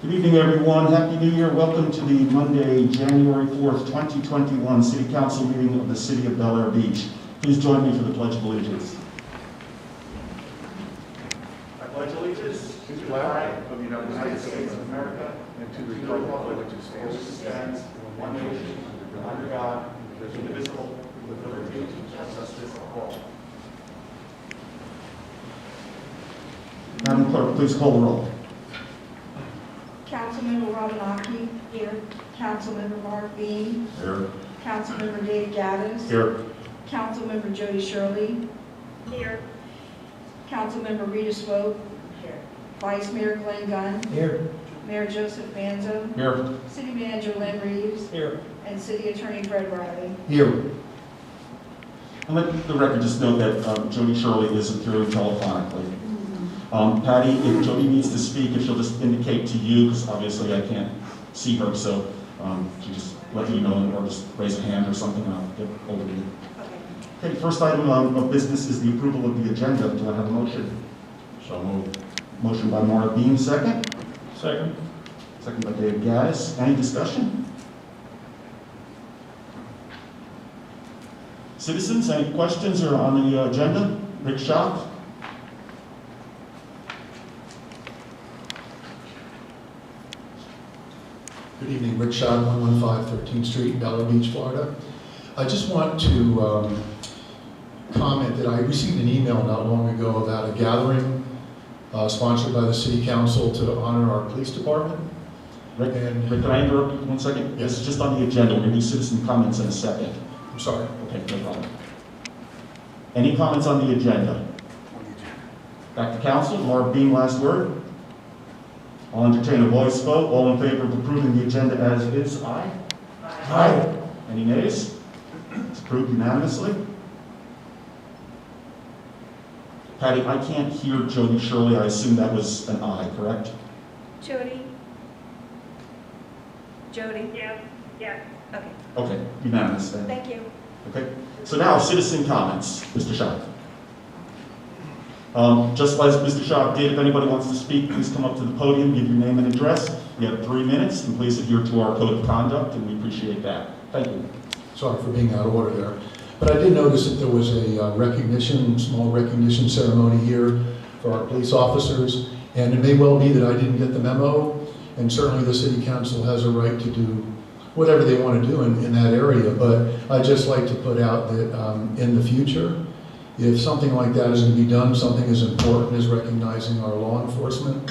Good evening, everyone. Happy New Year. Welcome to the Monday, January 4th, 2021 City Council meeting of the City of Bel Air Beach. Please join me for the Pledge of Allegiance. I pledge allegiance to the flag of the United States of America and to the republic which stands one nation, under God, indivisible, with liberty and justice for all. Madam Clerk, please call the roll. Councilmember Romanaki. Here. Councilmember Mark Bean. Here. Councilmember Dave Gaddis. Here. Councilmember Jody Shirley. Here. Councilmember Rita Swope. Here. Vice Mayor Glenn Gunn. Here. Mayor Joseph Manzo. Here. City Manager Lynn Reeves. Here. And City Attorney Fred Riley. Here. And let the record just note that Jody Shirley is appearing telephonically. Patty, if Jody needs to speak, if she'll just indicate to you, because obviously I can't see her, so she just let you know, or just raise a hand or something, and I'll get over to you. Okay, first item of business is the approval of the agenda. Do I have a motion? So moved. Motion by Maura Bean, second. Second. Second by Dave Gaddis. Any discussion? Citizens, any questions or on the agenda? Rick Schaaf? Good evening, Rick Schott, 115 13th Street, Bel Air Beach, Florida. I just want to comment that I received an email not long ago about a gathering sponsored by the City Council to honor our police department. Rick, And- Rick, can I interrupt you 1 second? Yes. This is just on the agenda. We're going to do citizen comments in a second. I'm sorry. Okay, no problem. Any comments on the agenda? Back to council. Maura Bean, last word. I'll entertain a voice vote. All in favor of approving the agenda as is, aye? Aye. Any nays? It's approved unanimously. Patty, I can't hear Jody Shirley. I assume that was an aye, correct? Jody? Jody? Yeah. Okay. Okay, unanimous then. Thank you. Okay, so now citizen comments, Mr. Schaaf. Just as Mr. Schaaf did, if anybody wants to speak, please come up to the podium, give your name and address. You have 3 minutes, and please adhere to our code of conduct, and we appreciate that. Thank you. Sorry for being out of order there. But I did notice that there was a small recognition ceremony here for our police officers. And it may well be that I didn't get the memo, and certainly the City Council has a right to do whatever they want to do in that area. But I'd just like to put out that in the future, if something like that is going to be done, something as important as recognizing our law enforcement,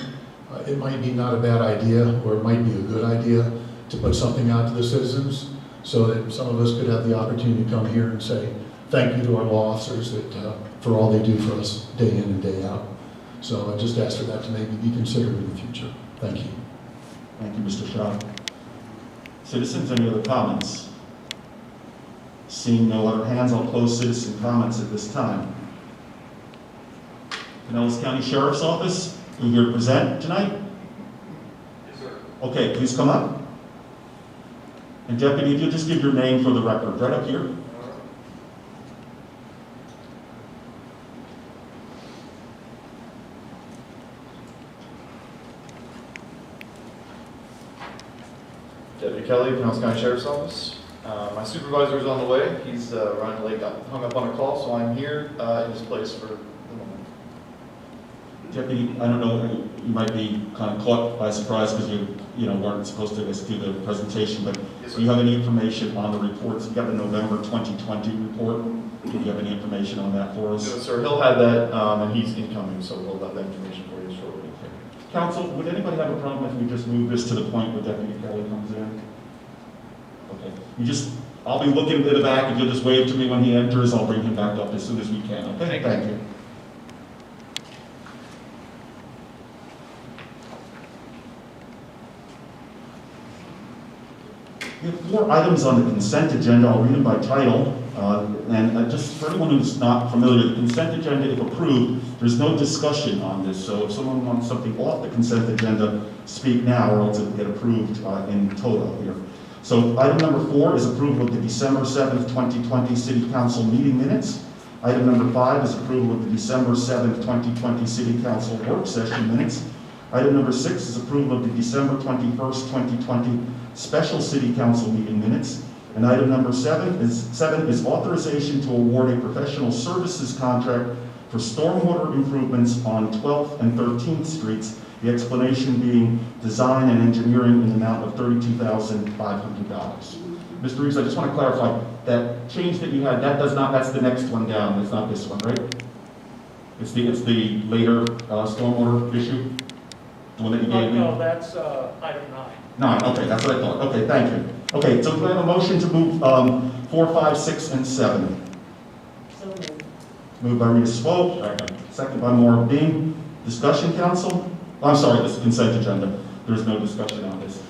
it might be not a bad idea, or it might be a good idea to put something out to the citizens so that some of us could have the opportunity to come here and say thank you to our law officers for all they do for us day in and day out. So I just ask for that to maybe be considered in the future. Thank you. Thank you, Mr. Schaaf. Citizens, any other comments? Seeing no other hands, I'll close citizen comments at this time. Pinellas County Sheriff's Office, you here to present tonight? Yes, sir. Okay, please come up. And Deputy, if you'll just give your name for the record, right up here. Deputy Kelly, Pinellas County Sheriff's Office. My supervisor is on the way. He's running late, got hung up on a call, so I'm here in his place for the moment. Deputy, I don't know, you might be kind of caught by surprise because you weren't supposed to do the presentation, but Yes, do you have any information on the reports? You got the November 2020 report. Do you have any information on that for us? No, sir, he'll have that, and he's incoming, so we'll have that information for you shortly. Council, would anybody have a problem if we just move this to the point where Deputy Kelly comes in? Okay. I'll be looking to the back. If you'll just wave to me when he enters, I'll bring him back up as soon as we can. Okay? Thank you. We have 4 items on the consent agenda. I'll read them by title. And just for anyone who's not familiar, the consent agenda, if approved, there's no discussion on this. So if someone wants something off the consent agenda, speak now, or else it will get approved in total here. So item number 4 is approval of the December 7th, 2020 City Council meeting minutes. Item number 5 is approval of the December 7th, 2020 City Council work session minutes. Item number 6 is approval of the December 21st, 2020 special city council meeting minutes. And item number 7 is authorization to award a professional services contract for stormwater improvements on 12th and 13th Streets, the explanation being design and engineering in the amount of $32,500. Mr. Reeves, I just want to clarify, that change that you had, that's the next one down, it's not this one, right? It's the later stormwater issue? The one that you gave me? No, that's item 9. 9, okay, that's what I thought. Okay, thank you. Okay, so we have a motion to move 4, 5, 6, and 7. So moved. Moved by Rita Swope, second by Maura Beam. Discussion, council? I'm sorry, this is consent agenda. There's no discussion on this.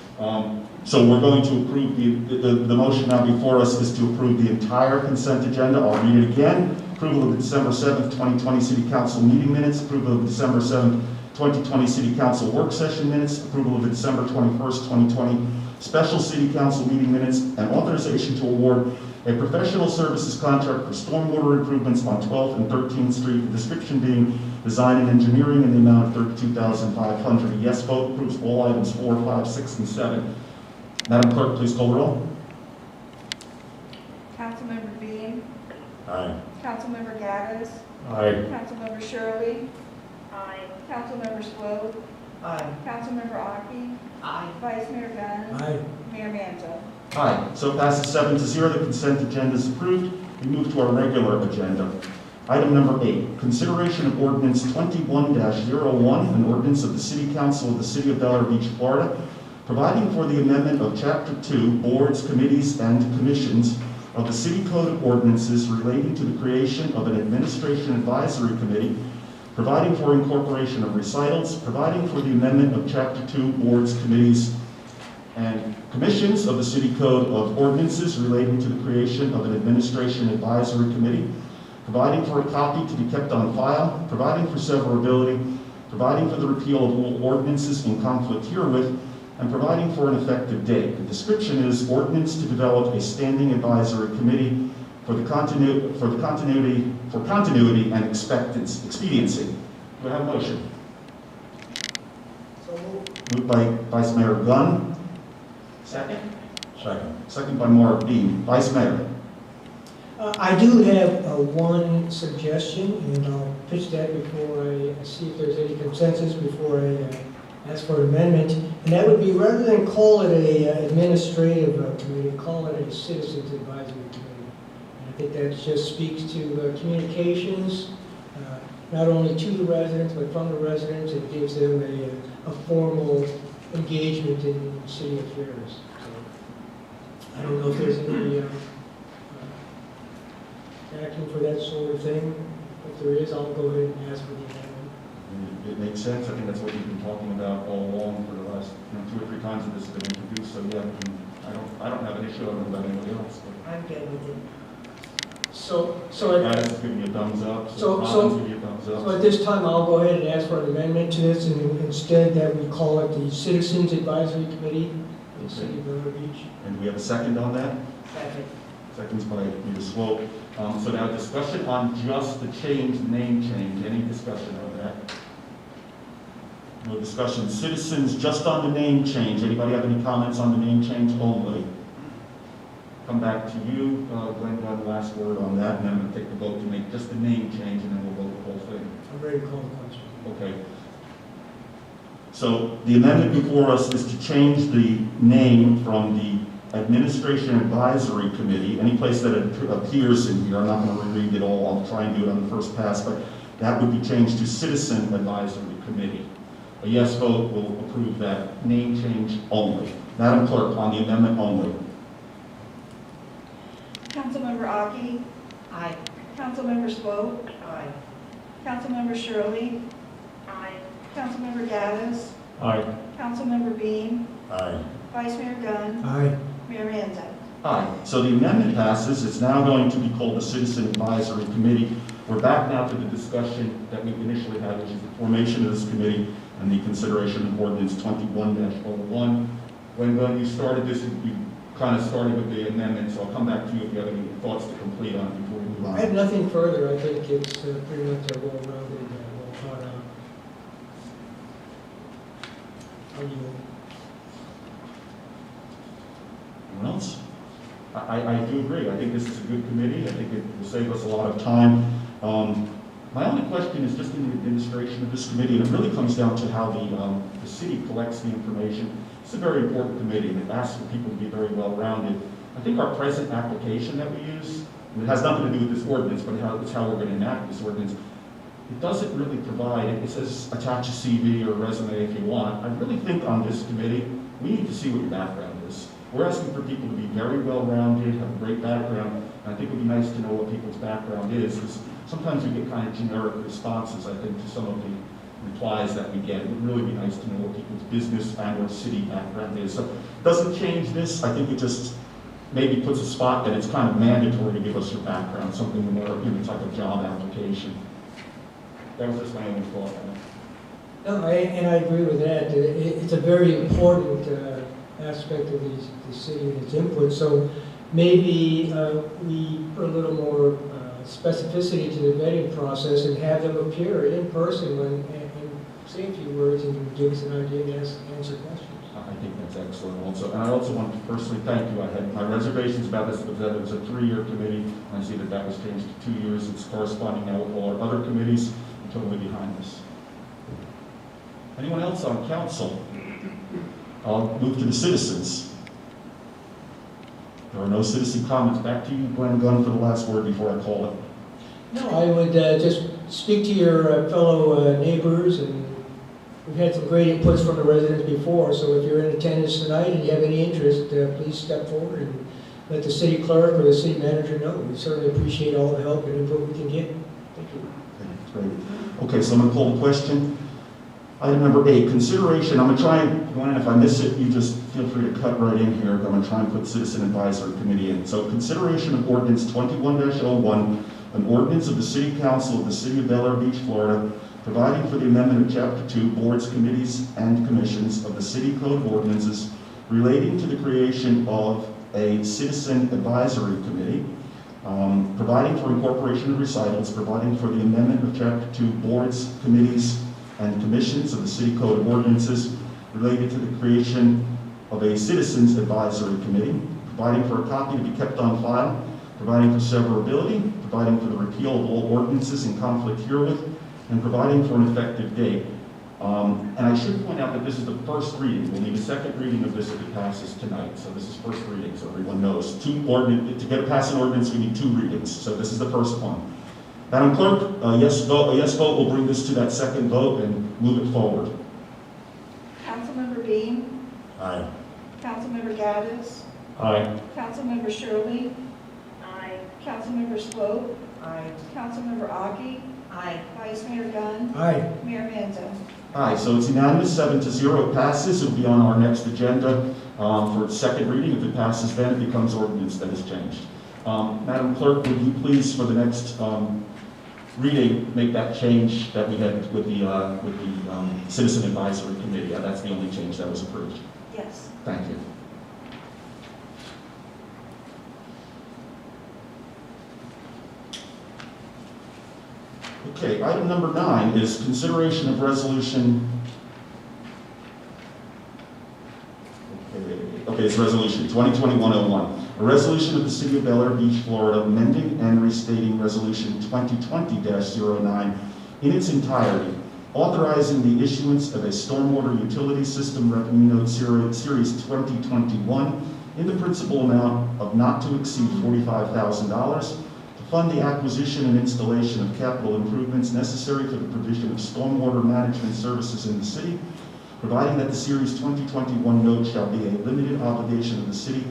So we're going to approve the motion now before us is to approve the entire consent agenda. I'll read it again. Approval of the December 7th, 2020 City Council meeting minutes. Approval of the December 7th, 2020 City Council work session minutes. Approval of the December 21st, 2020 special City Council meeting minutes. And authorization to award a professional services contract for stormwater improvements on 12th and 13th Street. The description being design and engineering in the amount of $32,500. A yes vote approves all items 4, 5, 6, and 7. Madam Clerk, please call the roll. Councilmember Dean. Aye. Councilmember Gaddis. Aye. Councilmember Shirley. Aye. Councilmember Swope. Aye. Councilmember Aki. Aye. Vice Mayor Gunn. Aye. Mayor Manzo. Aye. So it passes 7-0. The consent agenda is approved. We move to our regular agenda. Item number 8, consideration of ordinance 21-01, an ordinance of the City Council of the City of Delaware Beach, Florida, providing for the amendment of Chapter 2, Boards, Committees, and Commissions of the City Code of Ordinances relating to the creation of an Administration Advisory Committee, providing for incorporation of recitals, providing for the amendment of Chapter 2, Boards, Committees, and Commissions of the City Code of Ordinances relating to the creation of an Administration Advisory Committee, providing for a copy to be kept on file, providing for severability, providing for the repeal of all ordinances in conflict herewith, and providing for an effective date. The description is ordinance to develop a standing advisory committee for continuity and expediency. Do I have a motion? So moved. Moved by Vice Mayor Gunn. Second? Second by Maura Beam. Vice Mayor. I do have one suggestion, and I'll pitch that before I see if there's any consensus before I ask for an amendment. And that would be, rather than call it a administrative committee, call it a citizens advisory committee. And I think that just speaks to communications, not only to the residents, but from the residents. It gives them a formal engagement in city affairs. So I don't know if there's any action for that sort of thing. If there is, I'll go ahead and ask for the amendment. It makes sense. I think that's what you've been talking about all along for the last 2 or 3 times that this has been introduced. So yeah, I don't have an issue. I don't know about anybody else. I'm good with it. So Adam's giving you a thumbs up. So- Robin's giving you a thumbs up. at this time, I'll go ahead and ask for an amendment to this, and instead that we call it the Citizens Advisory Committee for the City of Delaware Beach. And do we have a second on that? Second. Seconds by Rita Swope. So now discussion on just the change, name change. Any discussion on that? No discussion. Citizens, just on the name change. Anybody have any comments on the name change only? Come back to you, Glenn, got the last word on that, and then I'm going to take the vote to make just the name change, and then we'll vote the whole thing. I'm ready to call the question. Okay. So the amendment before us is to change the name from the Administration Advisory Committee, any place that it appears in here. I'm not going to reread it all. I'll try and do it on the first pass, but that would be changed to Citizen Advisory Committee. A yes vote will approve that name change only. Madam Clerk, on the amendment only. Councilmember Aki. Aye. Councilmember Swope. Aye. Councilmember Shirley. Aye. Councilmember Gaddis. Aye. Councilmember Beam. Aye. Vice Mayor Gunn. Aye. Mayor Manzo. Aye. So the amendment passes. It's now going to be called the Citizen Advisory Committee. We're back now to the discussion that we initially had, which is the formation of this committee and the consideration of ordinance 21-01. When you started this, you kind of started with the amendment, so I'll come back to you if you have any thoughts to complete on it before we move on. I have nothing further. I think it's pretty much a well-rounded, well thought out. I'll yield. Anyone else? I do agree. I think this is a good committee. I think it will save us a lot of time. My only question is just in the administration of this committee, and it really comes down to how the city collects the information. It's a very important committee, and it asks for people to be very well-rounded. I think our present application that we use, and it has nothing to do with this ordinance, but it's how we're going to enact this ordinance. It doesn't really provide, it says attach a CV or a resume if you want. I really think on this committee, we need to see what your background is. We're asking for people to be very well-rounded, have a great background, and I think it would be nice to know what people's background is, because sometimes we get kind of generic responses, I think, to some of the replies that we get. It would really be nice to know what people's business and or city background is. So it doesn't change this. I think it just maybe puts a spot that it's kind of mandatory to give us your background, something more, type of job application. That was just my only thought on it. No, and I agree with that. It's a very important aspect of the city and its input. So maybe we put a little more specificity to the vetting process and have them appear in person and say a few words and give us an idea and answer questions. I think that's excellent also. And I also want to personally thank you. I had my reservations about this, but that it was a 3-year committee. And I see that was changed to 2 years. It's corresponding now with all our other committees. I'm totally behind this. Anyone else on council? I'll move to the citizens. There are no citizen comments. Back to you, Glenn Gunn, for the last word before I call it. No, I would just speak to your fellow neighbors, and we've had some great inputs from the residents before, so if you're in attendance tonight and you have any interest, please step forward and let the city clerk or the city manager know. We certainly appreciate all the help and input we can get. Thank you. Okay, great. Okay, so I'm going to call the question. Item number 8, consideration. I'm going to try and, Glenn, if I miss it, you just feel free to cut right in here. I'm going to try and put Citizen Advisory Committee in. So consideration of Ordinance 21-01, an ordinance of the City Council of the City of Bel Air Beach, Florida, providing for the amendment of Chapter 2, Boards, Committees, and Commissions of the City Code of Ordinances relating to the creation of a Citizen Advisory Committee, providing for incorporation of recitals, providing for the amendment of Chapter 2, Boards, Committees, and Commissions of the City Code of Ordinances related to the creation of a Citizens Advisory Committee, providing for a copy to be kept on file, providing for severability, providing for the repeal of all ordinances in conflict herewith, and providing for an effective date. And I should point out that this is the first reading. We'll need a second reading of this if it passes tonight. So this is first reading, so everyone knows. To get past an ordinance, we need 2 readings. So this is the first one. Madam Clerk, a yes vote will bring this to that second vote and move it forward. Councilmember Bean. Aye. Councilmember Gaddis. Aye. Councilmember Shirley. Aye. Councilmember Swope. Aye. Councilmember Aki. Aye. Vice Mayor Gunn. Aye. Mayor Manzo. Aye, so it's unanimous, 7-0, it passes. It'll be on our next agenda for its second reading. If it passes then, it becomes ordinance that is changed. Madam Clerk, would you please, for the next reading, make that change that we had with the Citizen Advisory Committee? That's the only change that was approved. Yes. Thank you. Okay, item number 9 is consideration of resolution. Okay, it's resolution 2021-01. A resolution of the City of Bel Air Beach, Florida, amending and restating resolution 2020-09 in its entirety, authorizing the issuance of a stormwater utility system revenue note series 2021 in the principal amount of not to exceed $45,000 to fund the acquisition and installation of capital improvements necessary for the provision of stormwater management services in the city, providing that the Series 2021 note shall be a limited obligation of the city,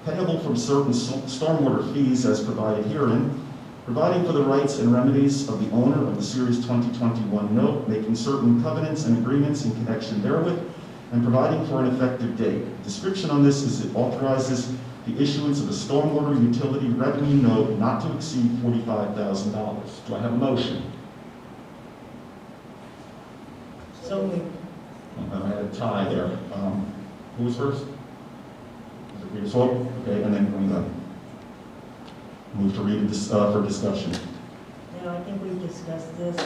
payable from certain stormwater fees as provided herein, providing for the rights and remedies of the owner of the Series 2021 note, making certain covenants and agreements in connection therewith, and providing for an effective date. Description on this is it authorizes the issuance of a stormwater utility revenue note not to exceed $45,000. Do I have a motion? So moved. I had a tie there. Who was first? Was it Rita Swope? Okay, and then Glenn Gunn. Move to read it for discussion. No, I think we discussed this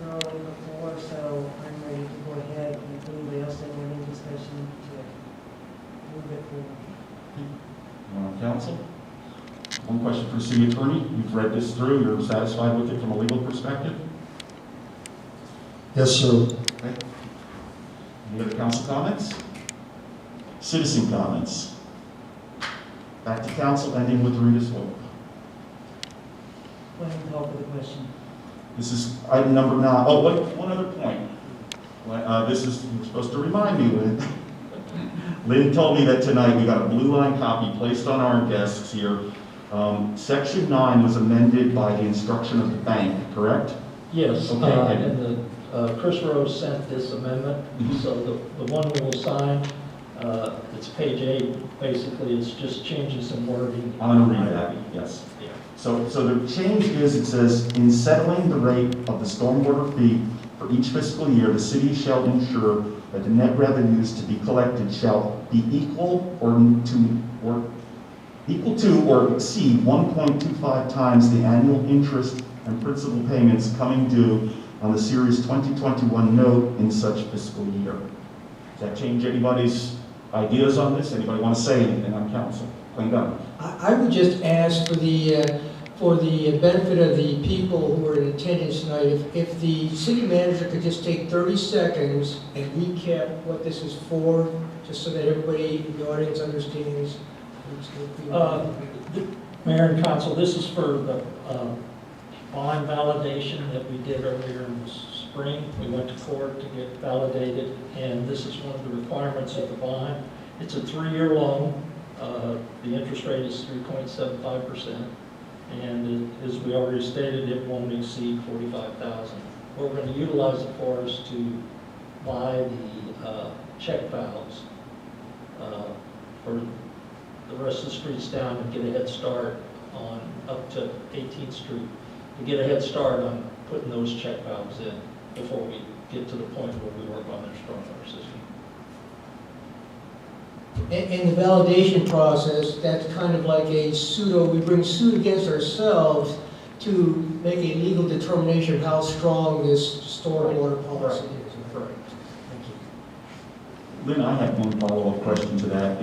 thoroughly before, so I'm ready to go ahead, and if anybody else has any discussion, to move it forward. Counsel? One question for the city attorney. You've read this through. You're satisfied with it from a legal perspective? Yes, sir. Okay. Any other council comments? Citizen comments? Back to council, ending with Rita Swope. Go ahead and call for the question. This is item number 9. Oh, wait, one other point. This is, you're supposed to remind me, Lynn. Lynn told me that tonight we got a blue line copy placed on our desks here. Section 9 was amended by the instruction of the bank, correct? Yes, Okay. and Chris Rose sent this amendment, Mhm. so the one we will sign, it's page 8, basically, it's just changing some wording. I'm going to read that, yes. Yeah. So the change is, it says, in settling the rate of the stormwater fee for each fiscal year, the city shall ensure that the net revenues to be collected shall be equal to or exceed 1.25 times the annual interest and principal payments coming due on the Series 2021 note in such fiscal year. Does that change anybody's ideas on this? Anybody want to say anything on council? Clean up. I would just ask for the benefit of the people who are in attendance tonight, if the city manager could just take 30 seconds and recap what this is for, just so that everybody in the audience understands. Mayor and council, this is for the bond validation that we did earlier in the spring. We went to court to get validated, and this is one of the requirements of the bond. It's a 3-year loan. The interest rate is 3.75%, and as we already stated, it won't exceed $45,000. We're going to utilize it for us to buy the check valves for the rest of the streets down and get a head start on up to 18th Street, to get a head start on putting those check valves in before we get to the point where we work on their stormwater system. In the validation process, that's kind of like we bring suit against ourselves to make a legal determination of how strong this stormwater policy is. Right. Thank you. Lynn, I have one follow-up question to that.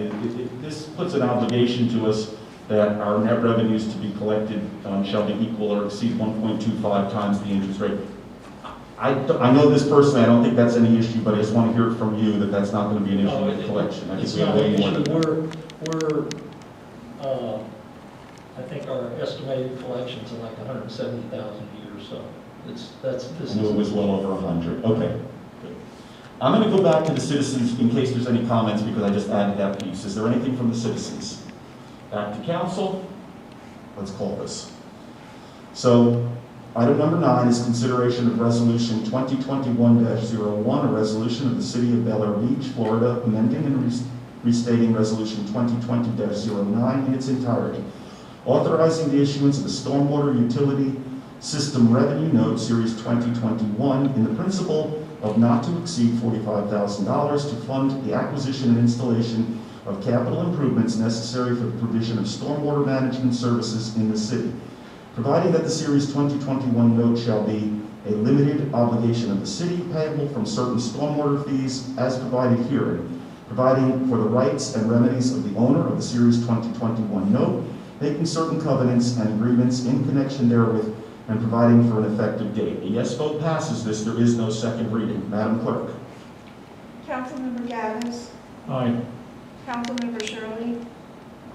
This puts an obligation to us that our net revenues to be collected shall be equal or exceed 1.25 times the interest rate. I know this personally, I don't think that's any issue, but I just want to hear it from you that that's not going to be an issue No, with collection. I think It's we have not way an more than issue. that. I think our estimated collections are like 170,000 a year, so this I knew it was well over 100. Okay. Good. I'm going to go back to the citizens in case there's any comments because I just added that piece. Is there anything from the citizens? Back to council. Let's call this. So, item number 9 is consideration of resolution 2021-01, a resolution of the city of Bel Air Beach, Florida, amending and restating resolution 2020-09 in its entirety, authorizing the issuance of a stormwater utility system revenue note series 2021 in the principal of not to exceed $45,000 to fund the acquisition and installation of capital improvements necessary for the provision of stormwater management services in the city, providing that the Series 2021 note shall be a limited obligation of the city payable from certain stormwater fees as provided herein, providing for the rights and remedies of the owner of the Series 2021 note, making certain covenants and agreements in connection therewith, and providing for an effective date. A yes vote passes this. There is no second reading. Madam Clerk. Councilmember Gaddis, Aye. Councilmember Shirley,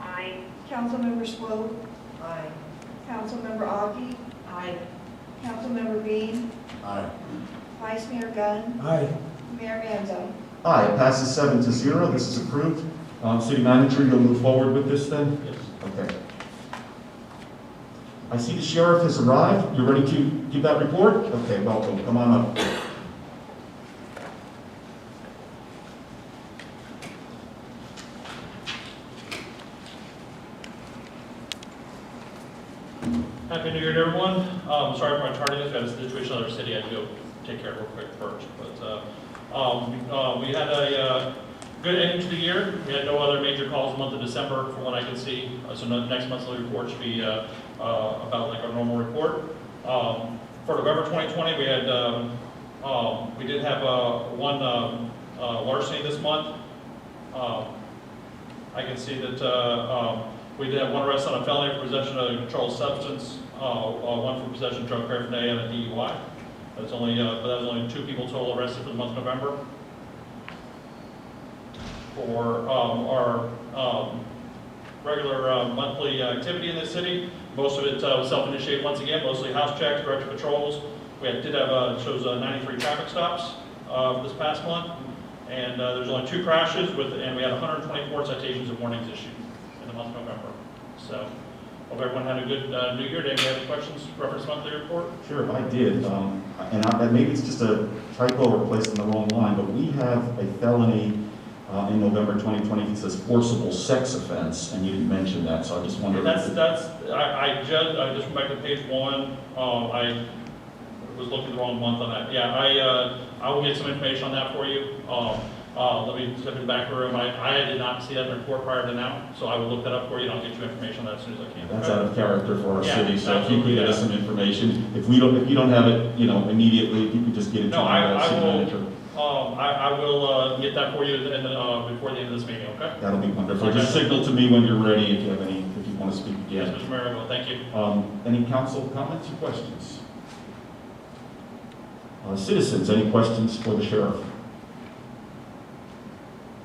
Aye. Councilmember Swope, Aye. Councilmember Agi, Aye. Councilmember Bean, Aye. Vice Mayor Gunn, Aye. Mayor Manzo. Aye, it passes 7-0. This is approved. City Manager, you'll move forward with this then? Yes. Okay. I see the sheriff has arrived. You ready to give that report? Okay, welcome. Come on up. Happy New Year to everyone. Sorry for my tardiness. We had a situation in another city I had to go take care of real quick first. But we had a good ending to the year. We had no other major calls in the month of December from what I can see. So next month's report should be about like our normal report. For November 2020, we did have one larceny this month. I can see that we did have one arrest on a felony for possession of a controlled substance, one for possession of drug paraphernalia and a DUI. But that was only 2 people total arrested for the month of November. For our regular monthly activity in the city, most of it was self-initiated once again, mostly house checks, directed patrols. We did have, shows 93 traffic stops this past month, and there's only 2 crashes, and we had 124 citations and warnings issued in the month of November. So, hope everyone had a good New Year. Did anybody have any questions reference monthly report? Sure, I did, and maybe it's just a typo or placed in the wrong line, but we have a felony in November 2020, it says forcible sex offense, and you didn't mention that, so I just wondered. I just went back to page 1. I was looking the wrong month on that. Yeah, I will get some information on that for you. Let me step in the back room. I did not see that in the report prior to now, so I will look that up for you, and I'll get you information on that as soon as I can. That's out of character for our Yeah, city, so if you could absolutely, get us yeah. some information, if you don't have it, immediately, if you could just get it to No, my city I will. manager. I will get that for you before the end of this meeting. Okay. That'll be wonderful. Okay. Just signal to me when you're ready if you want to speak Yes, again. Mr. Mayor. Thank you. Any council comments or questions? Citizens, any questions for the sheriff?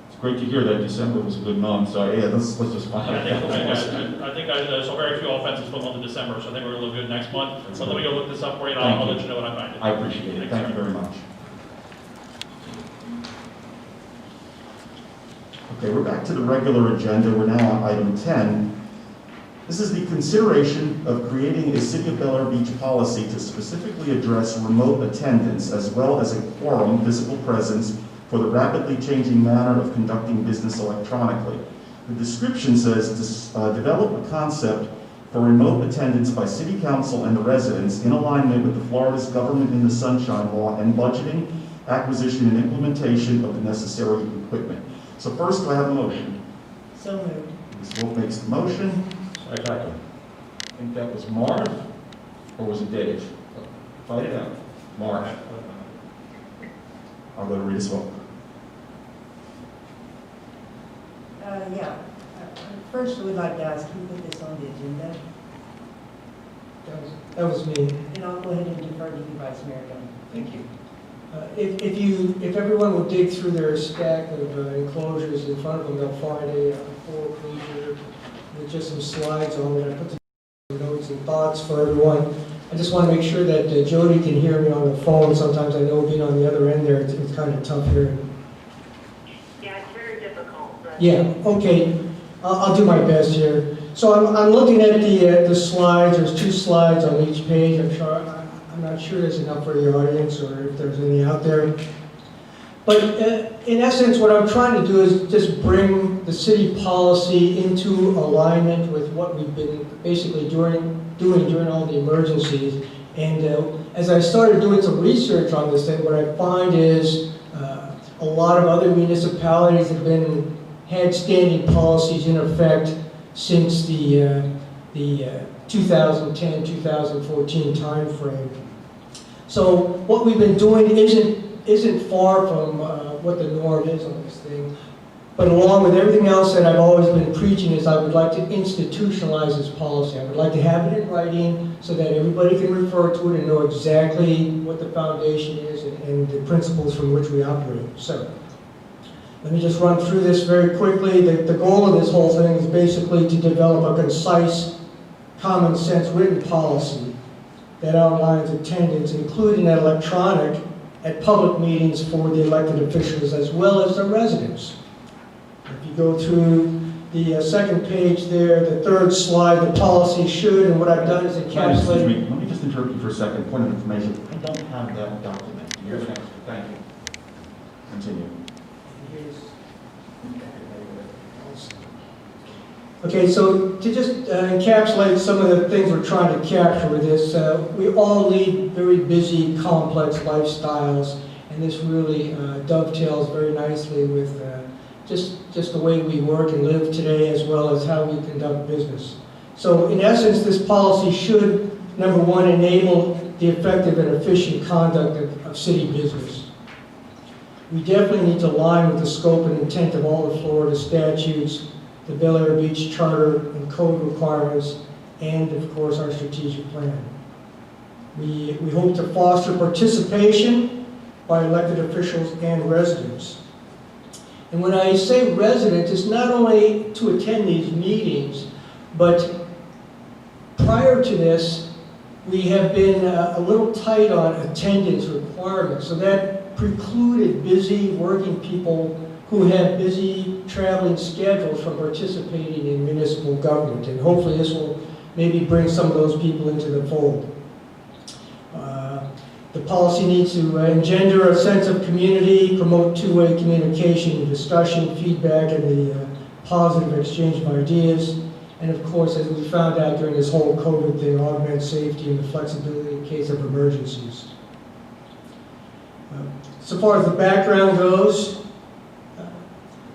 It's great to hear that December was a good month, so yeah, let's just find out. I think I saw very few offenses for the month of December, so I think we're going to look good next month. So let me go look this up for you, and I'll let you know what I find. I appreciate it. Thank you very much. Okay, we're back to the regular agenda. We're now on item 10. This is the consideration of creating a City of Bel Air Beach policy to specifically address remote attendance as well as a quorum physical presence for the rapidly changing manner of conducting business electronically. The description says, develop a concept for remote attendance by City Council and the residents in alignment with the Florida's Government in the Sunshine Law and budgeting, acquisition, and implementation of the necessary equipment. So first, do I have a motion? So moved. Ms. Wolf makes the motion. Second. I think that was Marv, or was it Dave? Fight it out. Marv. I'll go to Rita Swope. Yeah. First, we'd like to ask who put this on the agenda, That was me. and I'll go ahead and defer to you, Vice Mayor Gunn. Thank you. If everyone will dig through their stack of enclosures in front of them, they'll find a 4-pager with just some slides on it. I put some notes and thoughts for everyone. I just want to make sure that Jody can hear me on the phone. Sometimes I know being on the other end there, it's kind of tough here. Yeah, it's very difficult, but... Yeah, okay. I'll do my best here. So I'm looking at the slides. There's 2 slides on each page. I'm not sure there's enough for the audience or if there's any out there. But in essence, what I'm trying to do is just bring the city policy into alignment with what we've been basically doing during all the emergencies. And as I started doing some research on this thing, what I find is a lot of other municipalities have had standing policies in effect since the 2010-2014 timeframe. So what we've been doing isn't far from what the norm is on this thing. But along with everything else that I've always been preaching is I would like to institutionalize this policy. I would like to have it in writing so that everybody can refer to it and know exactly what the foundation is and the principles from which we operate. So let me just run through this very quickly. The goal of this whole thing is basically to develop a concise, common sense written policy that outlines attendance, including electronic, at public meetings for the elected officials as well as the residents. If you go through the second page there, the third slide, the policy should, and what I've done is Excuse encapsulate. me, let me just interrupt you for a second. Point of information. I don't have that document. You're next. Thank you. Continue. Okay, so to just encapsulate some of the things we're trying to capture with this, we all lead very busy, complex lifestyles, and this really dovetails very nicely with just the way we work and live today, as well as how we conduct business. So in essence, this policy should number one, enable the effective and efficient conduct of city business. We definitely need to align with the scope and intent of all the Florida statutes, the Bel Air Beach Charter and code requirements, and of course our strategic plan. We hope to foster participation by elected officials and residents. And when I say residents, it's not only to attend these meetings, but prior to this, we have been a little tight on attendance requirements, so that precluded busy working people who have busy traveling schedules from participating in municipal government. And hopefully this will maybe bring some of those people into the fold. The policy needs to engender a sense of community, promote two-way communication, discussion, feedback, and the positive exchange of ideas. And of course, as we found out during this whole COVID thing, augment safety and the flexibility in case of emergencies. So far as the background goes,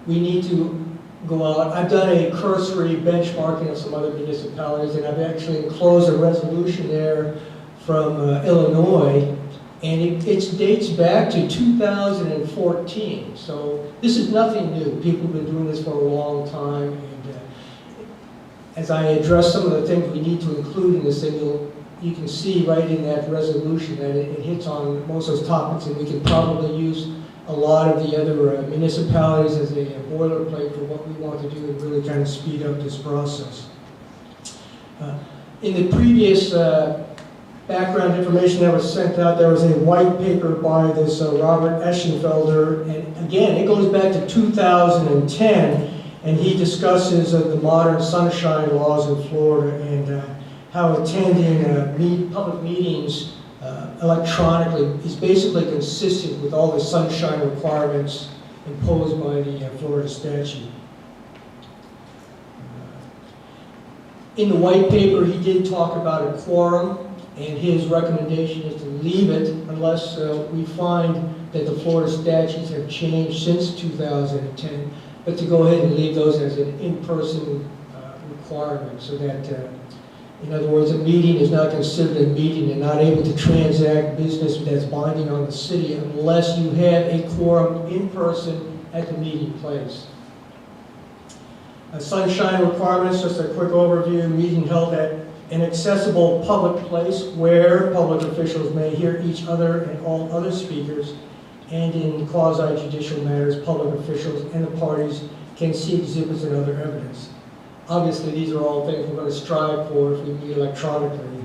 we need to go out. I've done a cursory benchmarking of some other municipalities, and I've actually enclosed a resolution there from Illinois, and it dates back to 2014. So this is nothing new. People have been doing this for a long time, and as I address some of the things we need to include in this thing, you can see right in that resolution that it hits on most of those topics, and we can probably use a lot of the other municipalities as a boilerplate for what we want to do and really kind of speed up this process. In the previous background information that was sent out, there was a white paper by this Robert Eschenfelder, and again, it goes back to 2010, and he discusses the modern sunshine laws in Florida and how attending public meetings electronically is basically consistent with all the sunshine requirements imposed by the Florida statute. In the white paper, he did talk about a quorum, and his recommendation is to leave it unless we find that the Florida statutes have changed since 2010, but to go ahead and leave those as an in-person requirement so that in other words, a meeting is not considered a meeting and not able to transact business that's binding on the city unless you have a quorum in person at the meeting place. Sunshine requirements, just a quick overview, meeting held at an accessible public place where public officials may hear each other and all other speakers, and in quasi-judicial matters, public officials and the parties can see exhibits and other evidence. Obviously, these are all things we're going to strive for if we meet electronically.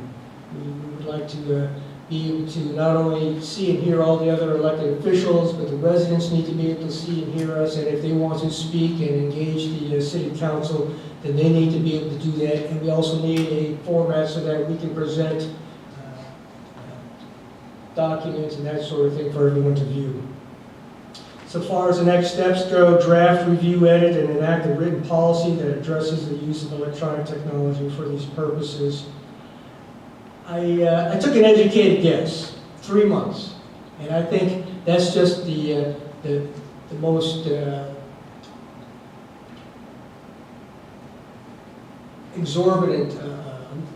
We would like to be able to not only see and hear all the other elected officials, but the residents need to be able to see and hear us, and if they want to speak and engage the city council, then they need to be able to do that, and we also need a format so that we can present documents and that sort of thing for everyone to view. So far as the next steps go, draft, review, edit, and enact a written policy that addresses the use of electronic technology for these purposes. I took an educated guess, 3 months, and I think that's just the most exorbitant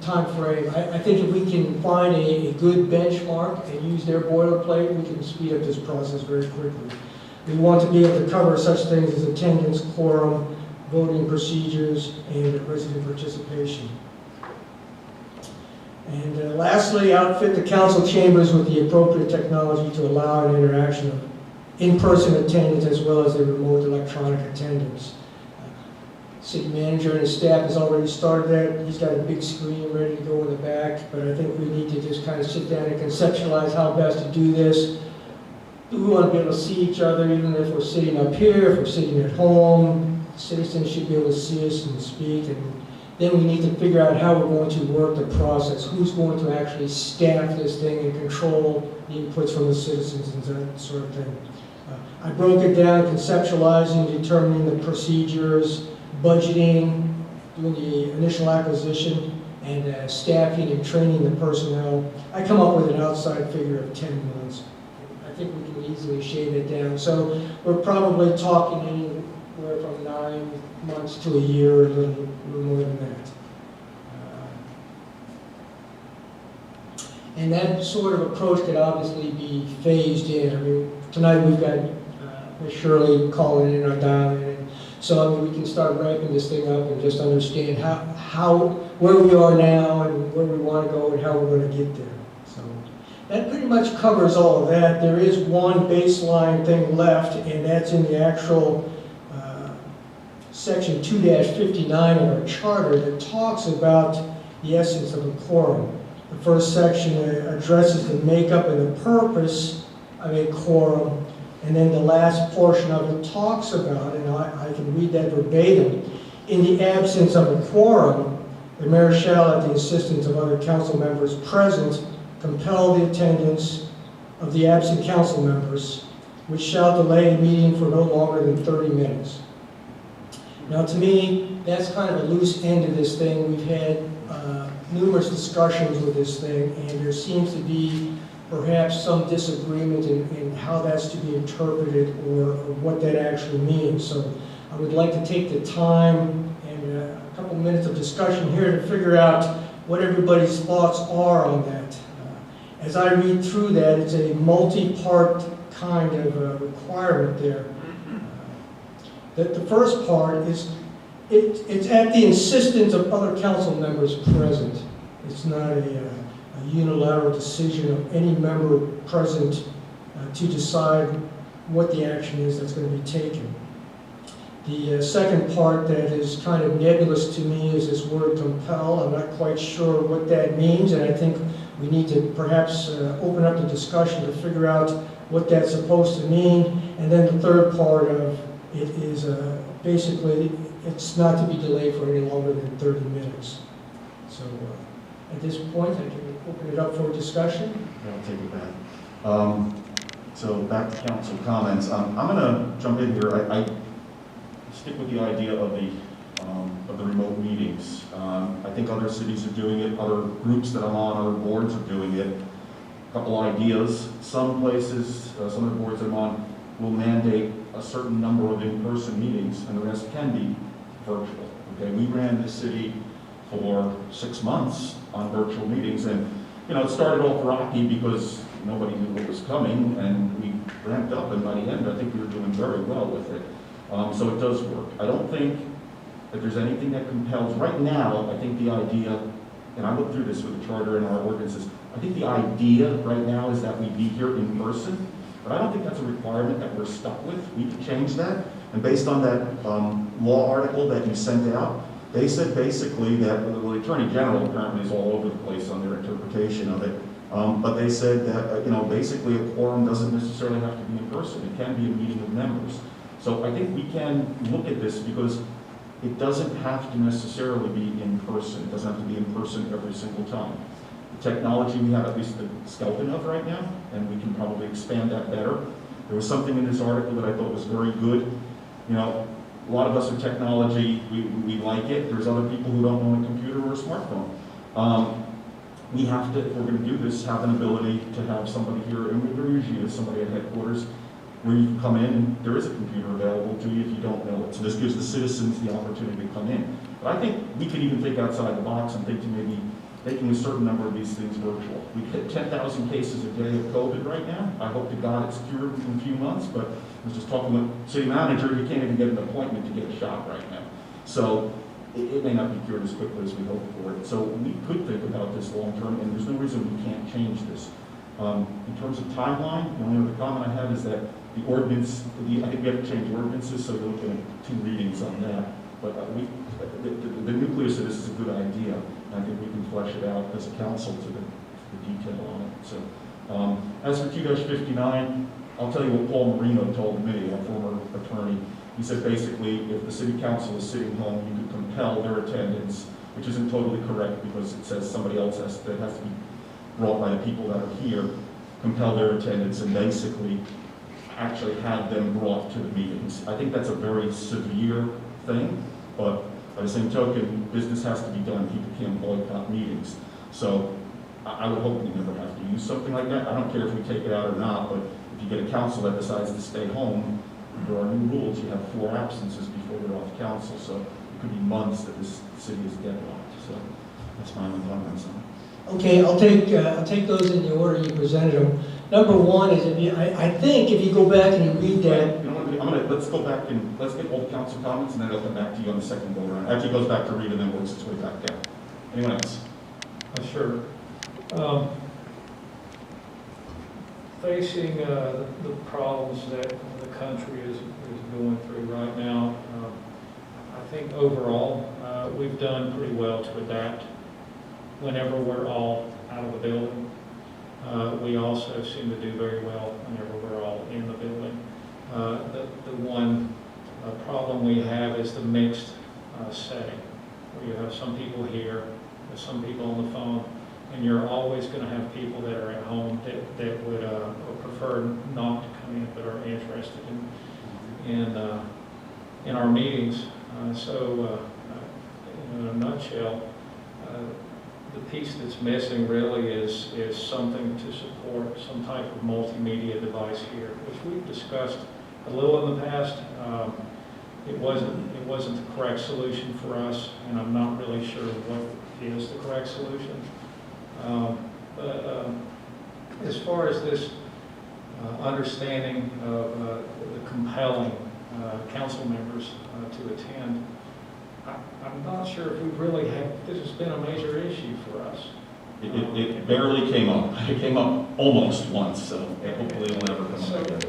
time frame. I think if we can find a good benchmark and use their boilerplate, we can speed up this process very quickly. We want to be able to cover such things as attendance, quorum, voting procedures, and resident participation. And lastly, outfit the council chambers with the appropriate technology to allow an interaction of in-person attendance as well as a remote electronic attendance. City manager and his staff has already started that. He's got a big screen ready to go in the back, but I think we need to just kind of sit down and conceptualize how best to do this. We want to be able to see each other, even if we're sitting up here, if we're sitting at home. Citizens should be able to see us and speak, and then we need to figure out how we're going to work the process. Who's going to actually staff this thing and control the inputs from the citizens and that sort of thing. I broke it down, conceptualizing, determining the procedures, budgeting, doing the initial acquisition, and staffing and training the personnel. I come up with an outside figure of 10 months. I think we can easily shave it down. So we're probably talking anywhere from 9 months to a year, a little more than that. And that sort of approach could obviously be phased in. I mean, tonight we've got Ms. Shirley calling in or dialing in. So I mean, we can start wrapping this thing up and just understand where we are now and where we want to go and how we're going to get there. So that pretty much covers all of that. There is one baseline thing left, and that's in the actual section 2-59 of our charter that talks about the essence of a quorum. The first section addresses the makeup and the purpose of a quorum, and then the last portion of it talks about, and I can read that verbatim, in the absence of a quorum, the mayor shall, at the assistance of other council members present, compel the attendance of the absent council members, which shall delay a meeting for no longer than 30 minutes. Now, to me, that's kind of a loose end of this thing. We've had numerous discussions with this thing, and there seems to be perhaps some disagreement in how that's to be interpreted or what that actually means. So I would like to take the time and a couple minutes of discussion here to figure out what everybody's thoughts are on that. As I read through that, it's a multi-part kind of requirement there. The first part is it's at the insistence of other council members present. It's not a unilateral decision of any member present to decide what the action is that's going to be taken. The second part that is kind of nebulous to me is this word compel. I'm not quite sure what that means, and I think we need to perhaps open up the discussion to figure out what that's supposed to mean. And then the third part of it is basically it's not to be delayed for any longer than 30 minutes. So at this point, I can open it up for discussion. Yeah, I'll take it back. So back to council comments. I'm going to jump in here. I stick with the idea of the remote meetings. I think other cities are doing it. Other groups that I'm on, other boards are doing it. A couple ideas. Some places, some of the boards I'm on, will mandate a certain number of in-person meetings, and the rest can be virtual. Okay, we ran the city for 6 months on virtual meetings, and it started off rocky because nobody knew what was coming, and we ramped up, and by the end, I think we were doing very well with it. So it does work. I don't think that there's anything that compels. Right now, I think the idea, and I looked through this with the charter and our ordinances, I think the idea right now is that we be here in person, but I don't think that's a requirement that we're stuck with. We can change that, and based on that law article that you sent out, they said basically that, well, the Attorney General apparently is all over the place on their interpretation of it, but they said that, basically a quorum doesn't necessarily have to be in person. It can be a meeting of members. So I think we can look at this because it doesn't have to necessarily be in person. It doesn't have to be in person every single time. The technology we have at least the skeleton of right now, and we can probably expand that better. There was something in this article that I thought was very good. A lot of us in technology, we like it. There's other people who don't own a computer or a smartphone. We have to, if we're going to do this, have an ability to have somebody here, and there usually is somebody at headquarters, where you can come in and there is a computer available to you if you don't know it. So this gives the citizens the opportunity to come in. But I think we could even think outside the box and think to maybe making a certain number of these things virtual. We hit 10,000 cases a day of COVID right now. I hope to God it's cured in a few months, but I was just talking with city manager, you can't even get an appointment to get a shot right now. So it may not be cured as quickly as we hope for it. So we could think about this long term, and there's no reason we can't change this. In terms of timeline, the only other comment I have is that the ordinance, I think we have to change ordinances, so we're looking at 2 readings on that. But the nucleus of this is a good idea. I think we can flesh it out as a council to the detail on it. So, as for 2-59, I'll tell you what Paul Marino told me, a former attorney. He said basically, if the city council is sitting home, you could compel their attendance, which isn't totally correct because it says somebody else has to be brought by the people that are here, compel their attendance and basically actually have them brought to the meetings. I think that's a very severe thing, but by the same token, business has to be done. People can't boycott meetings. So I would hope we never have to use something like that. I don't care if we take it out or not, but if you get a council that decides to stay home, there are new rules. You have 4 absences before they're off council, so it could be months that this city is deadlocked. So that's my own comments on it. Okay, I'll take those in the order you presented them. Number one is, I think if you go back and you read that, You know what, let's go back and, let's get all the council comments, and then it'll come back to you on the second go around. Actually, it goes back to Reed and then works its way back down. Anyone else? Sure. Facing the problems that the country is going through right now, I think overall, we've done pretty well to adapt whenever we're all out of the building. We also seem to do very well whenever we're all in the building. The one problem we have is the mixed setting, where you have some people here, with some people on the phone, and you're always going to have people that are at home that would prefer not to come in, but are interested in our meetings. In a nutshell, the piece that's missing really is something to support some type of multimedia device here, which we've discussed a little in the past. It wasn't the correct solution for us, and I'm not really sure what is the correct solution. As far as this understanding of the compelling council members to attend, I'm not sure if we really have, this has been a major issue for us. It barely came up. It came up almost once, so hopefully it'll never come So, up again.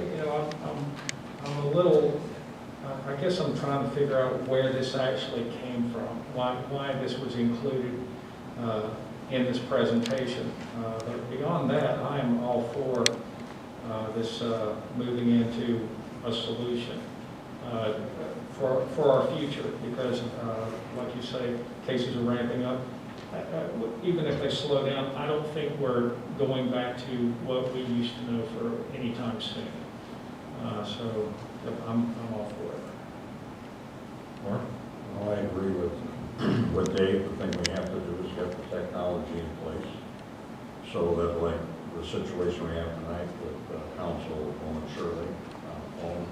I'm a little, I guess I'm trying to figure out where this actually came from, why this was included in this presentation. But beyond that, I am all for this moving into a solution for our future, because like you say, cases are ramping up. Even if they slow down, I don't think we're going back to what we used to know for any time soon. So I'm all for it. Mark? Well, I agree with Dave. The thing we have to do is get the technology in place so that, like the situation we have tonight with Councilwoman Shirley on the phone,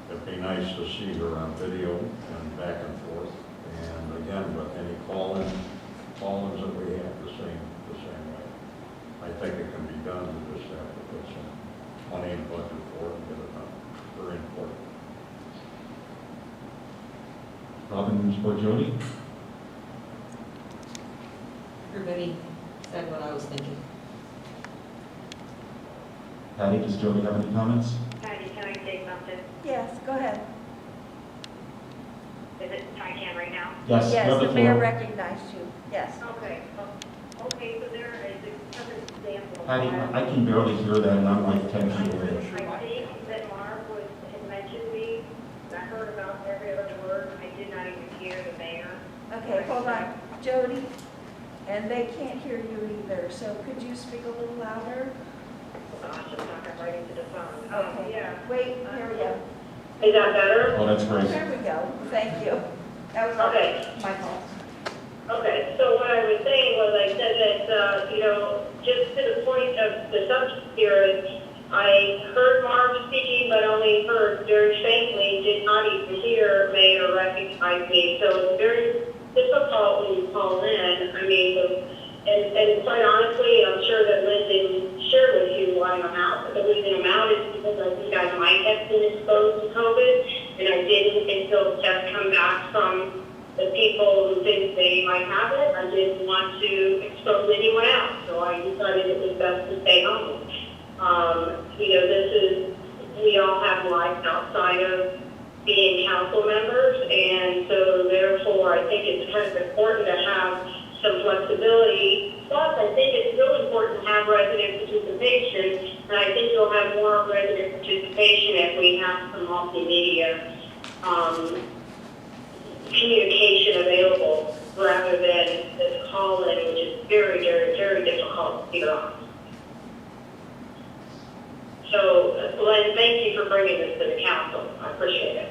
it'd be nice to see her on video and back and forth. And again, with any call-ins that we have, the same way. I think it can be done. We just have to put some money in budget for it and get it done. Very important. Robin or Jody? Everybody said what I was thinking. Patty, does Jody have any comments? Patty, can I say something? Yes, go ahead. Is it, I can right now? Yes, you Yes, have the the mayor floor. recognized you. Yes. Okay, okay, so there is a perfect example. Patty, I can barely hear that, and I'm like 10 feet away. I think that Mark had mentioned me, I heard about every other word, I did not even hear the mayor. Okay, hold on. Jody, and they can't hear you either, so could you speak a little louder? Oh gosh, I'm talking right into the phone. Okay. Yeah. Wait, here we go. Is that better? Oh, that's great. There we go. Thank you. That was Okay. my fault. Okay, so what I was saying was I said that, just to the point of the subject here is I heard Mark speaking, but only heard very faintly, did not even hear Mayor recognize me. So it's very difficult when you call in. I mean, and quite honestly, I'm sure that Lynn didn't share with you why I'm out. The reason I'm out is because I think I might have been exposed to COVID, and I didn't until tests come back from the people who think they might have it. I didn't want to expose anyone else, so I decided it was best to stay home. We all have lives outside of being council members, and so therefore I think it's kind of important to have some flexibility. Plus, I think it's really important to have resident participation, and I think you'll have more resident participation if we have some multimedia communication available rather than this call-in, which is very, very, very difficult to figure out. So, Len, thank you for bringing this to the council. I appreciate it.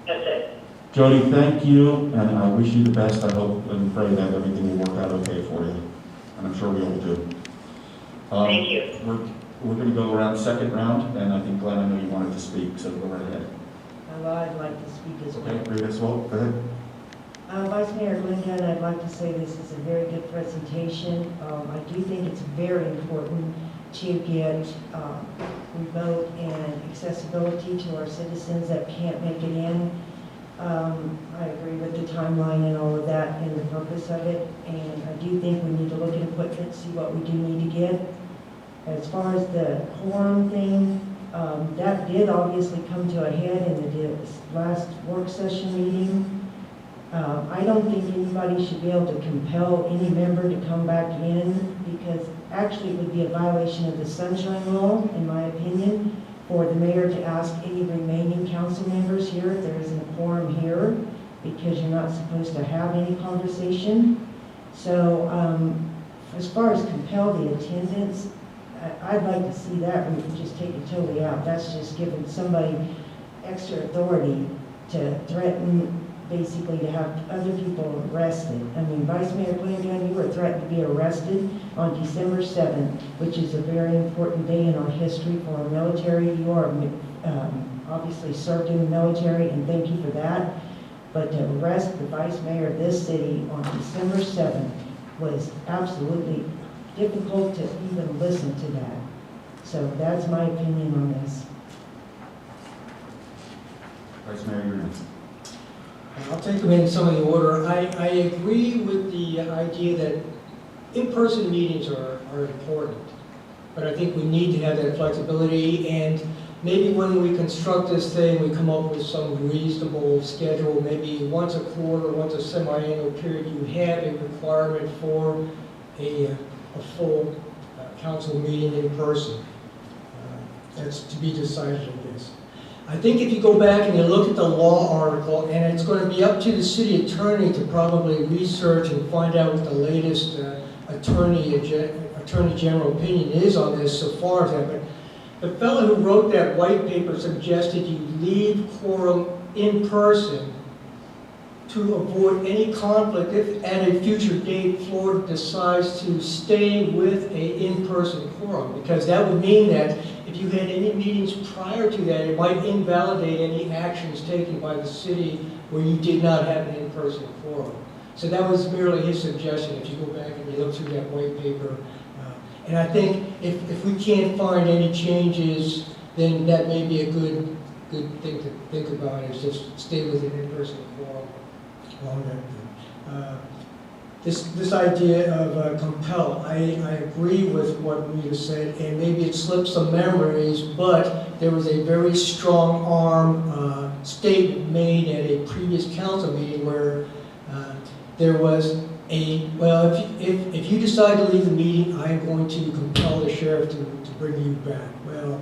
That's it. Jody, thank you, and I wish you the best. I hope and pray that everything will work out okay for you, and I'm sure we all do. Thank you. We're going to go around second round, and I think, Glenn, I know you wanted to speak, so go right ahead. Well, I'd like to speak as Okay, well. Reed as well, go ahead. Vice Mayor Glenn, I'd like to say this is a very good presentation. I do think it's very important to get remote and accessibility to our citizens that can't make it in. I agree with the timeline and all of that and the purpose of it, and I do think we need to look at equipment, see what we do need to get. As far as the quorum thing, that did obviously come to a head in the last work session meeting. I don't think anybody should be able to compel any member to come back in, because actually it would be a violation of the sunshine law, in my opinion, for the mayor to ask any remaining council members here if there isn't a quorum here, because you're not supposed to have any conversation. So as far as compel the attendance, I'd like to see that, we can just take it totally out. That's just giving somebody extra authority to threaten, basically to have other people arrested. I mean, Vice Mayor Blankenship, you were threatened to be arrested on December 7th, which is a very important day in our history for our military. You are obviously served in the military, and thank you for that. But to arrest the Vice Mayor of this city on December 7th was absolutely difficult to even listen to that. So that's my opinion on this. Vice Mayor, you're next. I'll take them in some of the order. I agree with the idea that in-person meetings are important, but I think we need to have that flexibility, and maybe when we construct this thing, we come up with some reasonable schedule, maybe once a quarter, once a semi-annual period, you have a requirement for a full council meeting in person. That's to be decided, I guess. I think if you go back and you look at the law article, and it's going to be up to the city attorney to probably research and find out what the latest attorney general opinion is on this so far as that, but the fellow who wrote that white paper suggested you leave quorum in person to avoid any conflict if at a future date Florida decides to stay with a in-person quorum, because that would mean that if you had any meetings prior to that, it might invalidate any actions taken by the city where you did not have an in-person quorum. So that was merely his suggestion, if you go back and you look through that white paper. And I think if we can't find any changes, then that may be a good thing to think about, is just stay with an in-person quorum along that. This idea of compel, I agree with what Rita said, and maybe it slipped some memories, but there was a very strong arm statement made at a previous council meeting where there was well, if you decide to leave the meeting, I am going to compel the sheriff to bring you back. Well,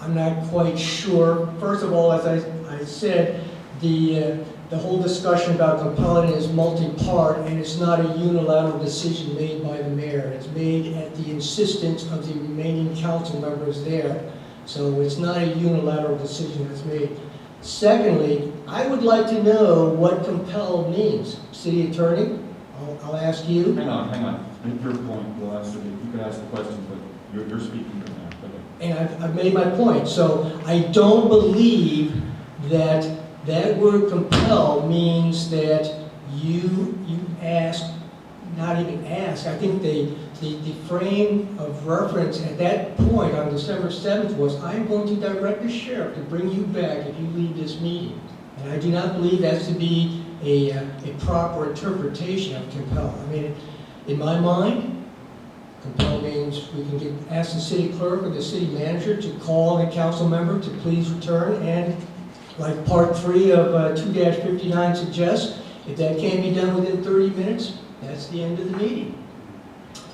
I'm not quite sure. First of all, as I said, the whole discussion about compelling is multi-part, and it's not a unilateral decision made by the mayor. It's made at the insistence of the remaining council members there. So it's not a unilateral decision that's made. Secondly, I would like to know what compel means. City Attorney, I'll ask you. Hang on. At your point, we'll ask you can ask the question, but you're speaking for now. And I've made my point. So I don't believe that word compel means that you ask, not even ask. I think the frame of reference at that point on December 7th was, I'm going to direct the sheriff to bring you back if you leave this meeting. And I do not believe that's to be a proper interpretation of compel. I mean, in my mind, compel means we can ask the city clerk or the city manager to call a council member to please return, and like part 3 of 2-59 suggests, if that can't be done within 30 minutes, that's the end of the meeting.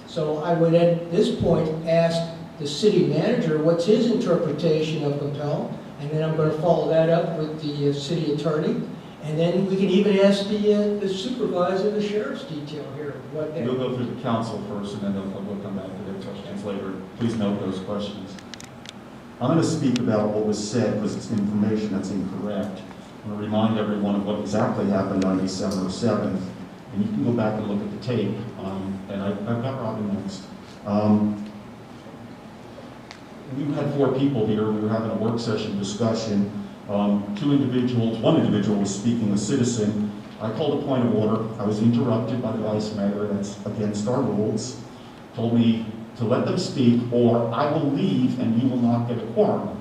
So I would at this point ask the city manager what's his interpretation of compel, and then I'm going to follow that up with the city attorney, and then we can even ask the supervisor of the sheriff's detail here what they... We'll go through the council first, and then we'll come back to their questions later. Please note those questions. I'm going to speak about what was said because it's information that's incorrect. I'm going to remind everyone of what exactly happened on December 7th. And you can go back and look at the tape. And I've got Robin next. We had 4 people here. We were having a work session discussion. One individual was speaking, a citizen, I called a point of order. I was interrupted by the vice mayor. That's against our rules. Told me to let them speak or I will leave and you will not get a quorum.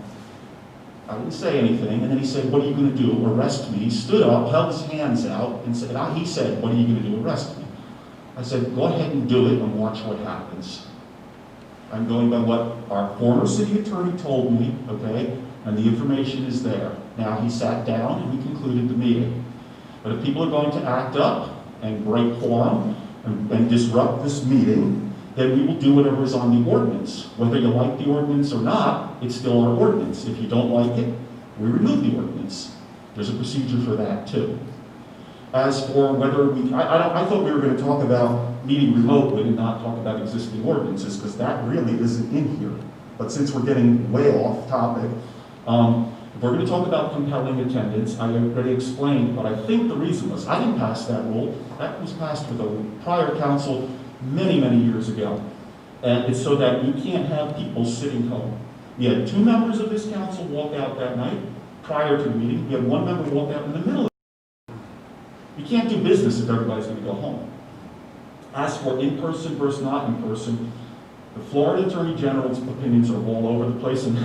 I didn't say anything, and then he said, what are you going to do, arrest me? He stood up, held his hands out, and he said, what are you going to do, arrest me? I said, go ahead and do it and watch what happens. I'm going by what our former city attorney told me, okay, and the information is there. Now, he sat down and we concluded the meeting. But if people are going to act up and break quorum and disrupt this meeting, then we will do whatever is on the ordinance. Whether you like the ordinance or not, it's still our ordinance. If you don't like it, we remove the ordinance. There's a procedure for that too. As for whether I thought we were going to talk about meeting remotely and not talk about existing ordinances, because that really isn't in here. But since we're getting way off topic, if we're going to talk about compelling attendance, I already explained what I think the reason was. I didn't pass that rule. That was passed with a prior council many, many years ago. And it's so that you can't have people sitting home. We had 2 members of this council walk out that night prior to the meeting. We had 1 member walk out in the middle of it. You can't do business if everybody's going to go home. As for in-person versus not in-person, the Florida Attorney General's opinions are all over the place. And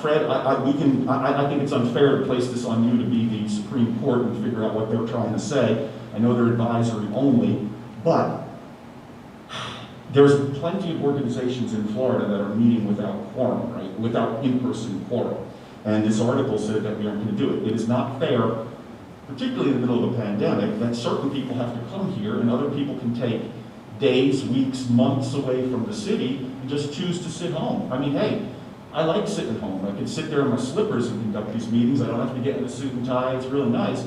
Fred, I think it's unfair to place this on you to be the Supreme Court and figure out what they're trying to say. I know they're advisory only, but there's plenty of organizations in Florida that are meeting without quorum, right? Without in-person quorum. And this article said that we aren't going to do it. It is not fair, particularly in the middle of a pandemic, that certain people have to come here and other people can take days, weeks, months away from the city and just choose to sit home. I mean, hey, I like sitting home. I can sit there in my slippers and conduct these meetings. I don't have to get in a suit and tie. It's really nice.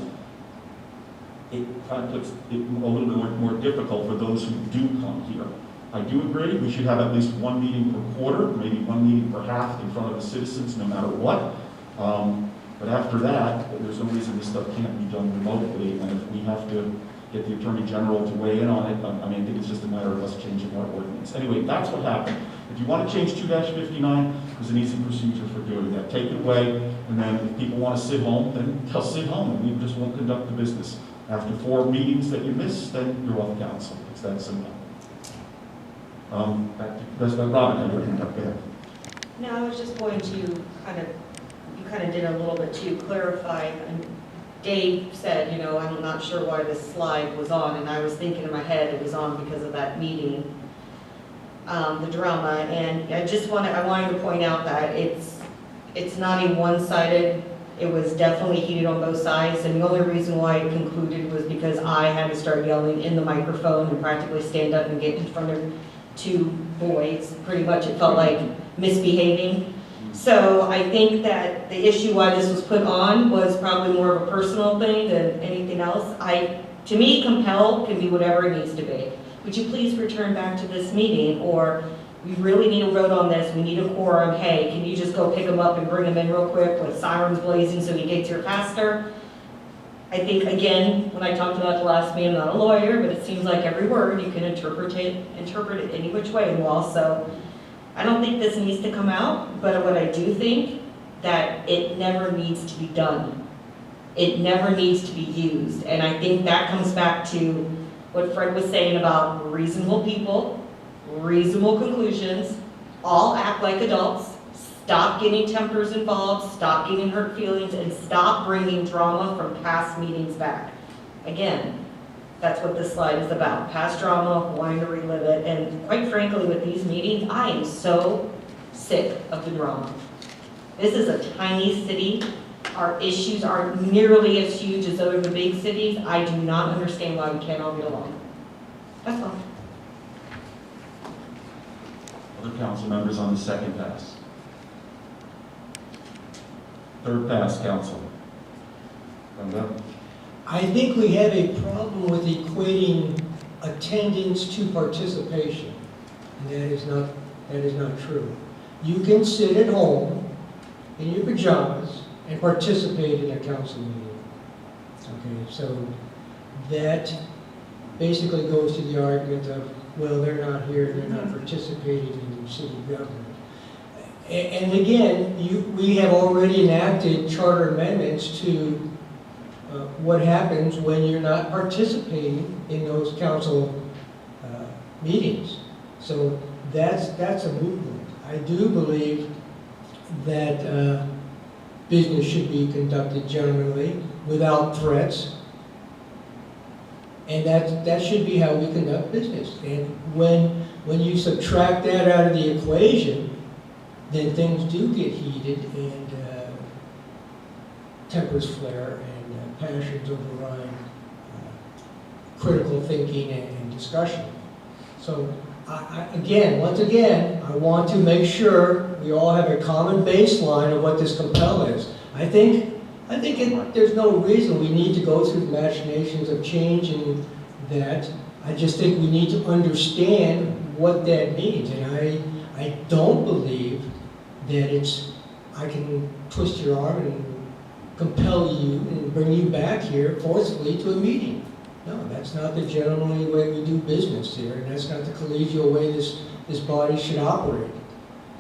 It kind of puts it a little bit more difficult for those who do come here. I do agree we should have at least 1 meeting per quarter, maybe 1 meeting per half in front of the citizens, no matter what. But after that, there's no reason this stuff can't be done remotely. And if we have to get the Attorney General to weigh in on it, I mean, I think it's just a matter of us changing our ordinance. Anyway, that's what happened. If you want to change 2-59, there's an easy procedure for doing that. Take it away, and then if people want to sit home, then they'll sit home, and we just won't conduct the business. After 4 meetings that you miss, then you're off council. It's that simple. Robin, have your hand up there. No, I was just going to you kind of did a little bit to clarify. And Dave said, you know, I'm not sure why this slide was on, and I was thinking in my head it was on because of that meeting, the drama. And I wanted to point out that it's not a one-sided. It was definitely heated on both sides, and the only reason why it concluded was because I had to start yelling in the microphone and practically stand up and get in front of 2 boys. Pretty much it felt like misbehaving. So I think that the issue why this was put on was probably more of a personal thing than anything else. To me, compel can be whatever it needs to be. Would you please return back to this meeting? Or we really need to vote on this, we need a quorum. Hey, can you just go pick them up and bring them in real quick with sirens blazing so he gets here faster? I think, again, when I talked about the last meeting, I'm not a lawyer, but it seems like every word you can interpret it any which way in law. So I don't think this needs to come out, but what I do think that it never needs to be done. It never needs to be used. And I think that comes back to what Fred was saying about reasonable people, reasonable conclusions, all act like adults, stop getting tempers involved, stop getting hurt feelings, and stop bringing drama from past meetings back. Again, that's what this slide is about. Past drama, wanting to relive it, and quite frankly, with these meetings, I am so sick of the drama. This is a tiny city. Our issues aren't nearly as huge as other big cities. I do not understand why we can't all get along. That's all. Other council members on the second pass. Third pass, council. Brenda? I think we have a problem with equating attendance to participation, and that is not true. You can sit at home in your pajamas and participate in a council meeting. Okay, so that basically goes to the argument of, well, they're not here, they're not participating in city government. And again, we have already enacted charter amendments to what happens when you're not participating in those council meetings. So that's a movement. I do believe that business should be conducted gentlemanly, without threats. And that should be how we conduct business. And when you subtract that out of the equation, then things do get heated and tempers flare and passions override critical thinking and discussion. So once again, I want to make sure we all have a common baseline of what this compel is. I think there's no reason we need to go through the machinations of changing that. I just think we need to understand what that means. And I don't believe that I can twist your arm and compel you and bring you back here forcefully to a meeting. No, that's not the gentlemanly way we do business here, and that's not the collegial way this body should operate.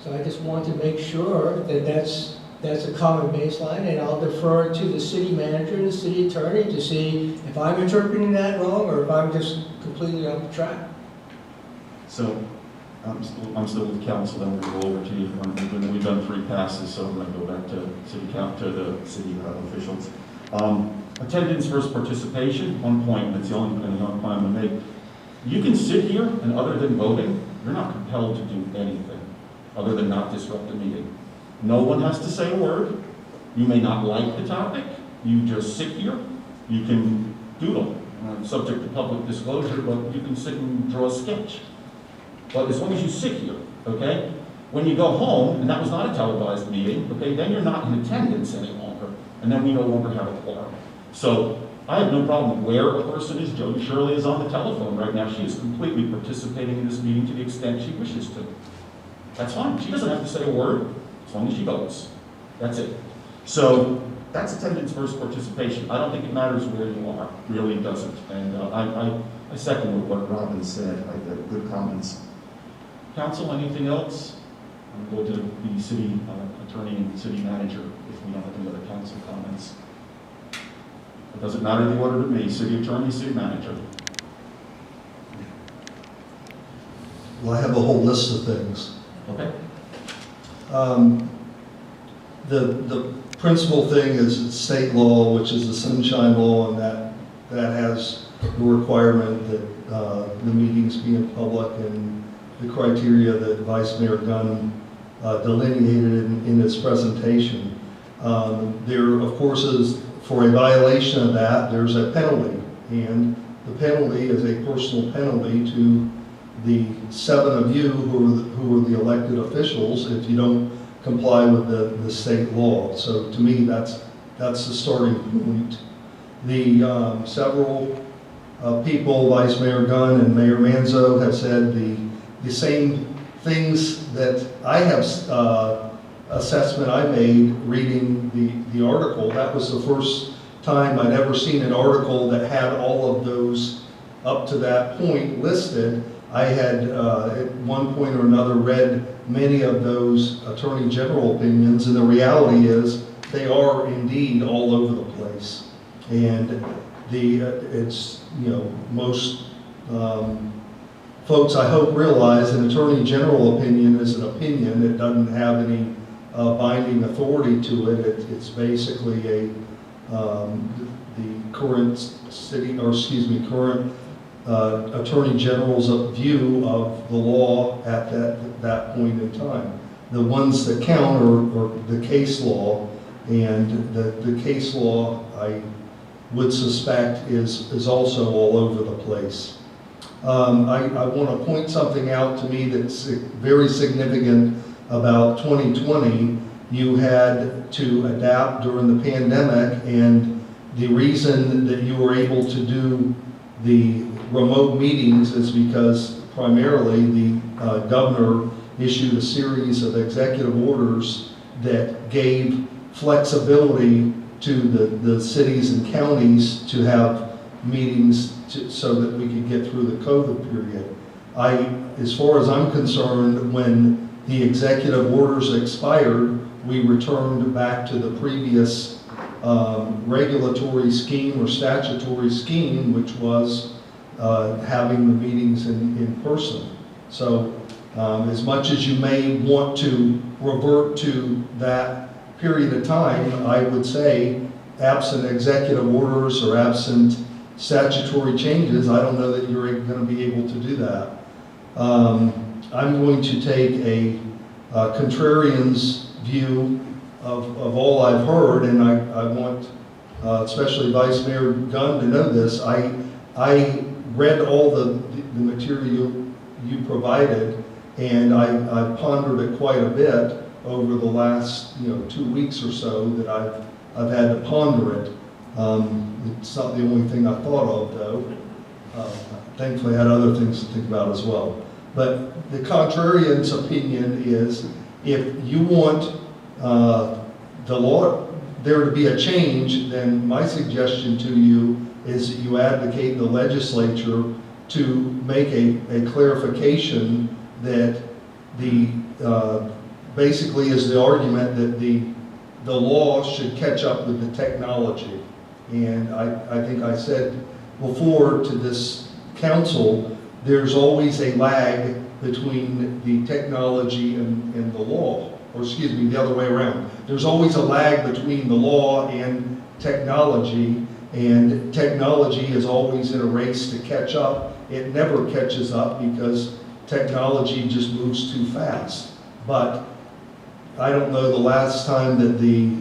So I just want to make sure that that's a common baseline, and I'll defer to the city manager and the city attorney to see if I'm interpreting that wrong or if I'm just completely off the track. So, I'm still with council, then we'll go over to you. We've done 3 passes, so I'm going to go back to the city officials. Attendance versus participation, 1 point, that's the only point I'm going to make. You can sit here, and other than voting, you're not compelled to do anything other than not disrupt the meeting. No one has to say a word. You may not like the topic. You just sit here. You can doodle, subject to public disclosure, but you can sit and draw a sketch. But as long as you sit here, okay? When you go home, and that was not a televised meeting, okay, then you're not in attendance any longer, and then we no longer have a quorum. So I have no problem where a person is. Jody Shirley is on the telephone right now. She is completely participating in this meeting to the extent she wishes to. That's fine. She doesn't have to say a word as long as she votes. That's it. So that's attendance versus participation. I don't think it matters where you are. Really doesn't. And I second what Robin said. I got good comments. Council, anything else? I'm going to the city attorney and city manager if we don't have any other council comments. It doesn't matter the order to me. City attorney, city manager. Well, I have a whole list of things. Okay. The principal thing is state law, which is the Sunshine Law, and that has the requirement that the meetings be in public and the criteria that Vice Mayor Gunn delineated in his presentation. There, of course, is for a violation of that, there's a penalty, and the penalty is a personal penalty to the 7 of you who are the elected officials if you don't comply with the state law. So to me, that's the starting point. The several people, Vice Mayor Gunn and Mayor Manzo, have said the same things that I have assessment I made reading the article. That was the first time I'd ever seen an article that had all of those up to that point listed. I had at one point or another read many of those Attorney General opinions, and the reality is they are indeed all over the place. And it's, you know, most folks I hope realize an Attorney General opinion is an opinion. It doesn't have any binding authority to it. It's basically the current current Attorney General's view of the law at that point in time. The ones that count are the case law, and the case law I would suspect is also all over the place. I want to point something out to me that's very significant about 2020. You had to adapt during the pandemic, and the reason that you were able to do the remote meetings is because primarily the governor issued a series of executive orders that gave flexibility to the cities and counties to have meetings so that we could get through the COVID period. As far as I'm concerned, when the executive orders expired, we returned back to the previous regulatory scheme or statutory scheme, which was having the meetings in person. So as much as you may want to revert to that period of time, I would say, absent executive orders or absent statutory changes, I don't know that you're going to be able to do that. I'm going to take a contrarian's view of all I've heard, and I want especially Vice Mayor Gunn to know this. I read all the material you provided, and I pondered it quite a bit over the last 2 weeks or so that I've had to ponder it. It's not the only thing I thought of, though. Thankfully, I had other things to think about as well. But the contrarian's opinion is, if you want the law, there to be a change, then my suggestion to you is that you advocate the legislature to make a clarification that basically is the argument that the law should catch up with the technology. And I think I said before to this council, there's always a lag between the technology and the law, or excuse me, the other way around. There's always a lag between the law and technology, and technology is always in a race to catch up. It never catches up because technology just moves too fast. But I don't know the last time that the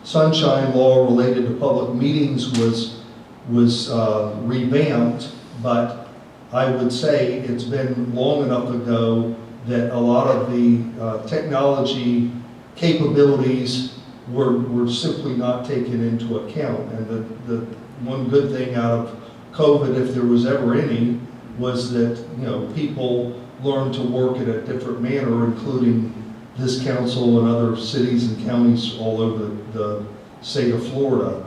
Sunshine Law related to public meetings was revamped, but I would say it's been long enough ago that a lot of the technology capabilities were simply not taken into account. And the one good thing out of COVID, if there was ever any, was that people learned to work in a different manner, including this council and other cities and counties all over the state of Florida.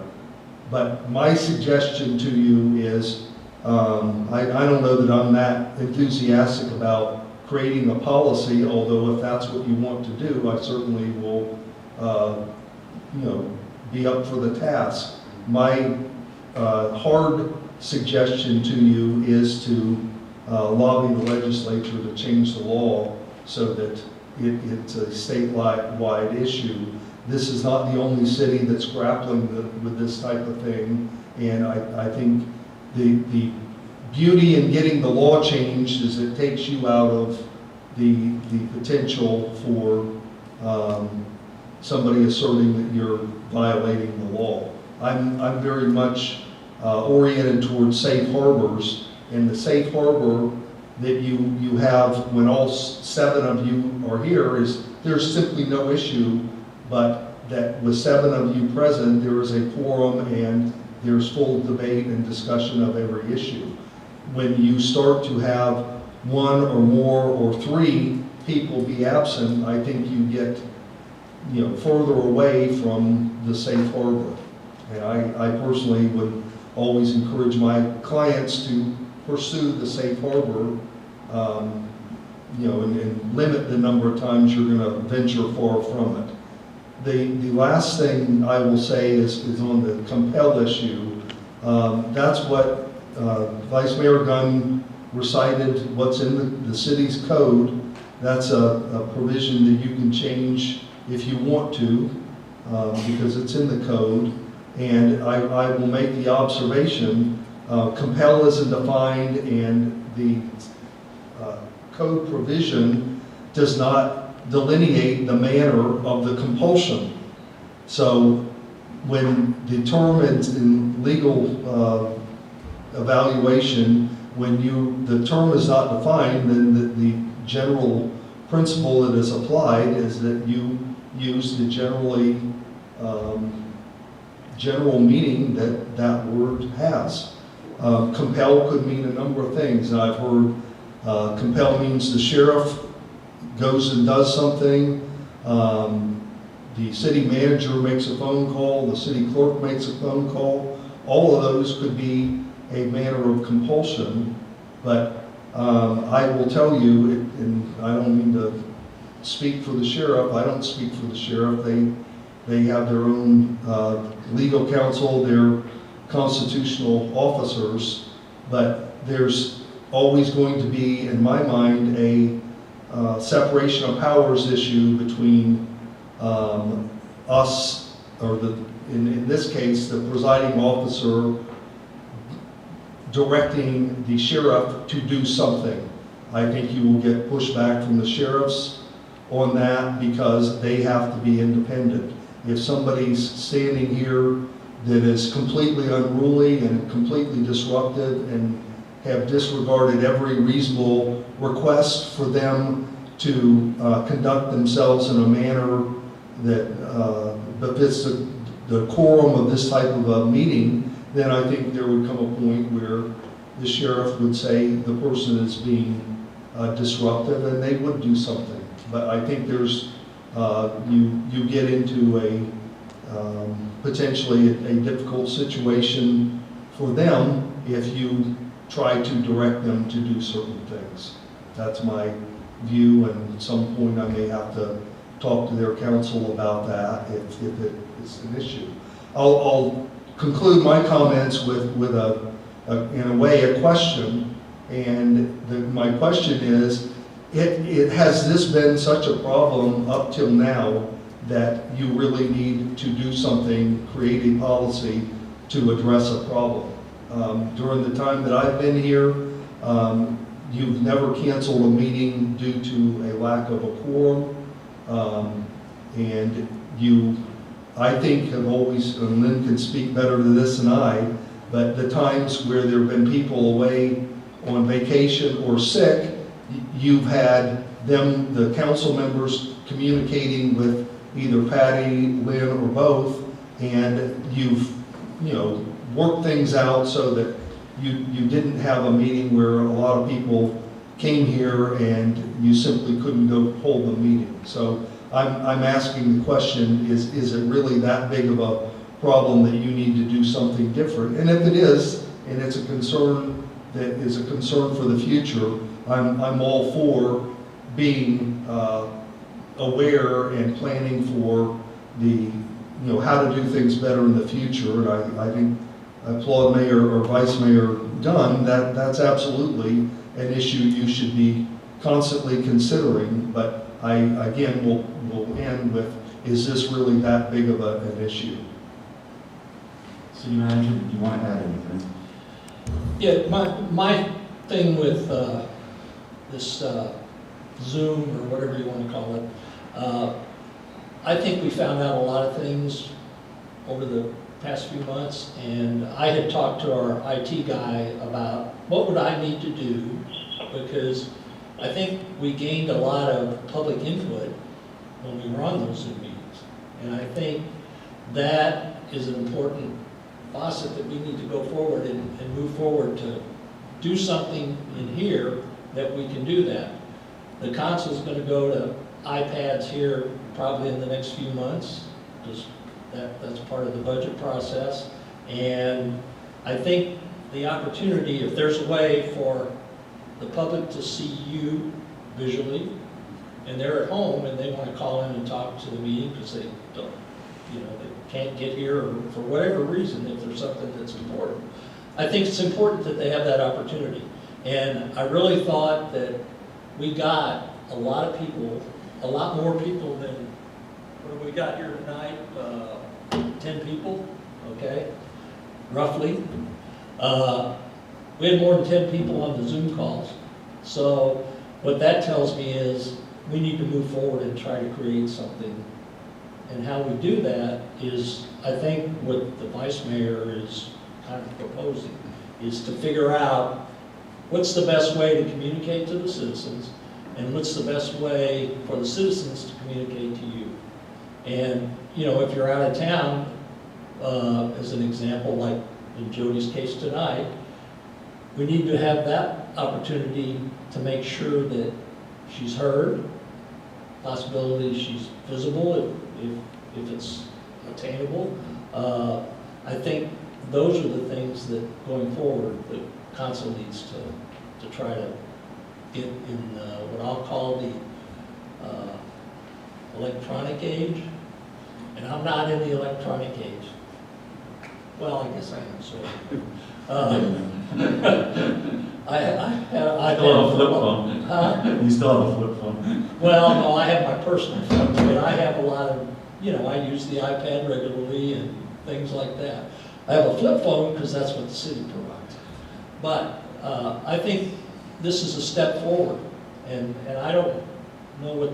But my suggestion to you is, I don't know that I'm that enthusiastic about creating a policy, although if that's what you want to do, I certainly will be up for the task. My hard suggestion to you is to lobby the legislature to change the law so that it's a statewide issue. This is not the only city that's grappling with this type of thing, and I think the beauty in getting the law changed is it takes you out of the potential for somebody asserting that you're violating the law. I'm very much oriented towards safe harbors, and the safe harbor that you have when all 7 of you are here is there's simply no issue, but that with 7 of you present, there is a quorum and there's full debate and discussion of every issue. When you start to have 1 or more or 3 people be absent, I think you get further away from the safe harbor. And I personally would always encourage my clients to pursue the safe harbor, and limit the number of times you're going to venture far from it. The last thing I will say is on the compel issue. That's what Vice Mayor Gunn recited, what's in the city's code. That's a provision that you can change if you want to, because it's in the code. And I will make the observation, compel isn't defined, and the code provision does not delineate the manner of the compulsion. So when the term is in legal evaluation, when the term is not defined, then the general principle that is applied is that you use the general meaning that word has. Compel could mean a number of things. I've heard compel means the sheriff goes and does something, the city manager makes a phone call, the city clerk makes a phone call. All of those could be a manner of compulsion, but I will tell you, and I don't mean to speak for the sheriff, I don't speak for the sheriff, They have their own legal counsel, their constitutional officers, but there's always going to be, in my mind, a separation of powers issue between us, or in this case, the presiding officer directing the sheriff to do something. I think you will get pushback from the sheriffs on that because they have to be independent. If somebody's standing here that is completely unruly and completely disruptive and have disregarded every reasonable request for them to conduct themselves in a manner that befits the quorum of this type of a meeting, then I think there would come a point where the sheriff would say the person is being disruptive, and they would do something. But I think there's, you get into potentially a difficult situation for them if you try to direct them to do certain things. That's my view, and at some point I may have to talk to their counsel about that if it is an issue. I'll conclude my comments with in a way, a question, and my question is, has this been such a problem up till now that you really need to do something, create a policy to address a problem? During the time that I've been here, you've never canceled a meeting due to a lack of a quorum, and you, I think, have always, and Lynn can speak better to this than I, but the times where there have been people away on vacation or sick, you've had them, the council members, communicating with either Patty, Lynn, or both, and you've, worked things out so that you didn't have a meeting where a lot of people came here and you simply couldn't go hold the meeting. So I'm asking the question, is it really that big of a problem that you need to do something different? And if it is, and it's a concern that is a concern for the future, I'm all for being aware and planning for the, how to do things better in the future. And I think I applaud Mayor or Vice Mayor Gunn, that's absolutely an issue you should be constantly considering. But I, again, will end with, is this really that big of an issue? City Manager, do you want to add anything? Yeah, my thing with this Zoom, or whatever you want to call it, I think we found out a lot of things over the past few months, and I had talked to our IT guy about what would I need to do, because I think we gained a lot of public input when we were on those Zoom meetings. And I think that is an important faucet that we need to go forward and move forward to do something in here that we can do that. The council's going to go to iPads here probably in the next few months, because that's part of the budget process. And I think the opportunity, if there's a way for the public to see you visually, and they're at home and they want to call in and talk to the meeting because they don't, they can't get here, or for whatever reason, if there's something that's important. I think it's important that they have that opportunity. And I really thought that we got a lot of people, a lot more people than what we got here tonight, 10 people, okay, roughly. We had more than 10 people on the Zoom calls. So what that tells me is we need to move forward and try to create something. And how we do that is, I think what the Vice Mayor is kind of proposing, is to figure out what's the best way to communicate to the citizens, and what's the best way for the citizens to communicate to you. And, if you're out of town, as an example, like in Jody's case tonight, we need to have that opportunity to make sure that she's heard, possibility she's visible if it's attainable. I think those are the things that, going forward, the council needs to try to get in what I'll call the electronic age. And I'm not in the electronic age. Well, I guess I am, sort of. I Still have a flip phone. Huh? You still have a flip phone. Well, no, I have my personal phone, but I have a lot of, I use the iPad regularly and things like that. I have a flip phone because that's what the city provides. But I think this is a step forward, and I don't know what,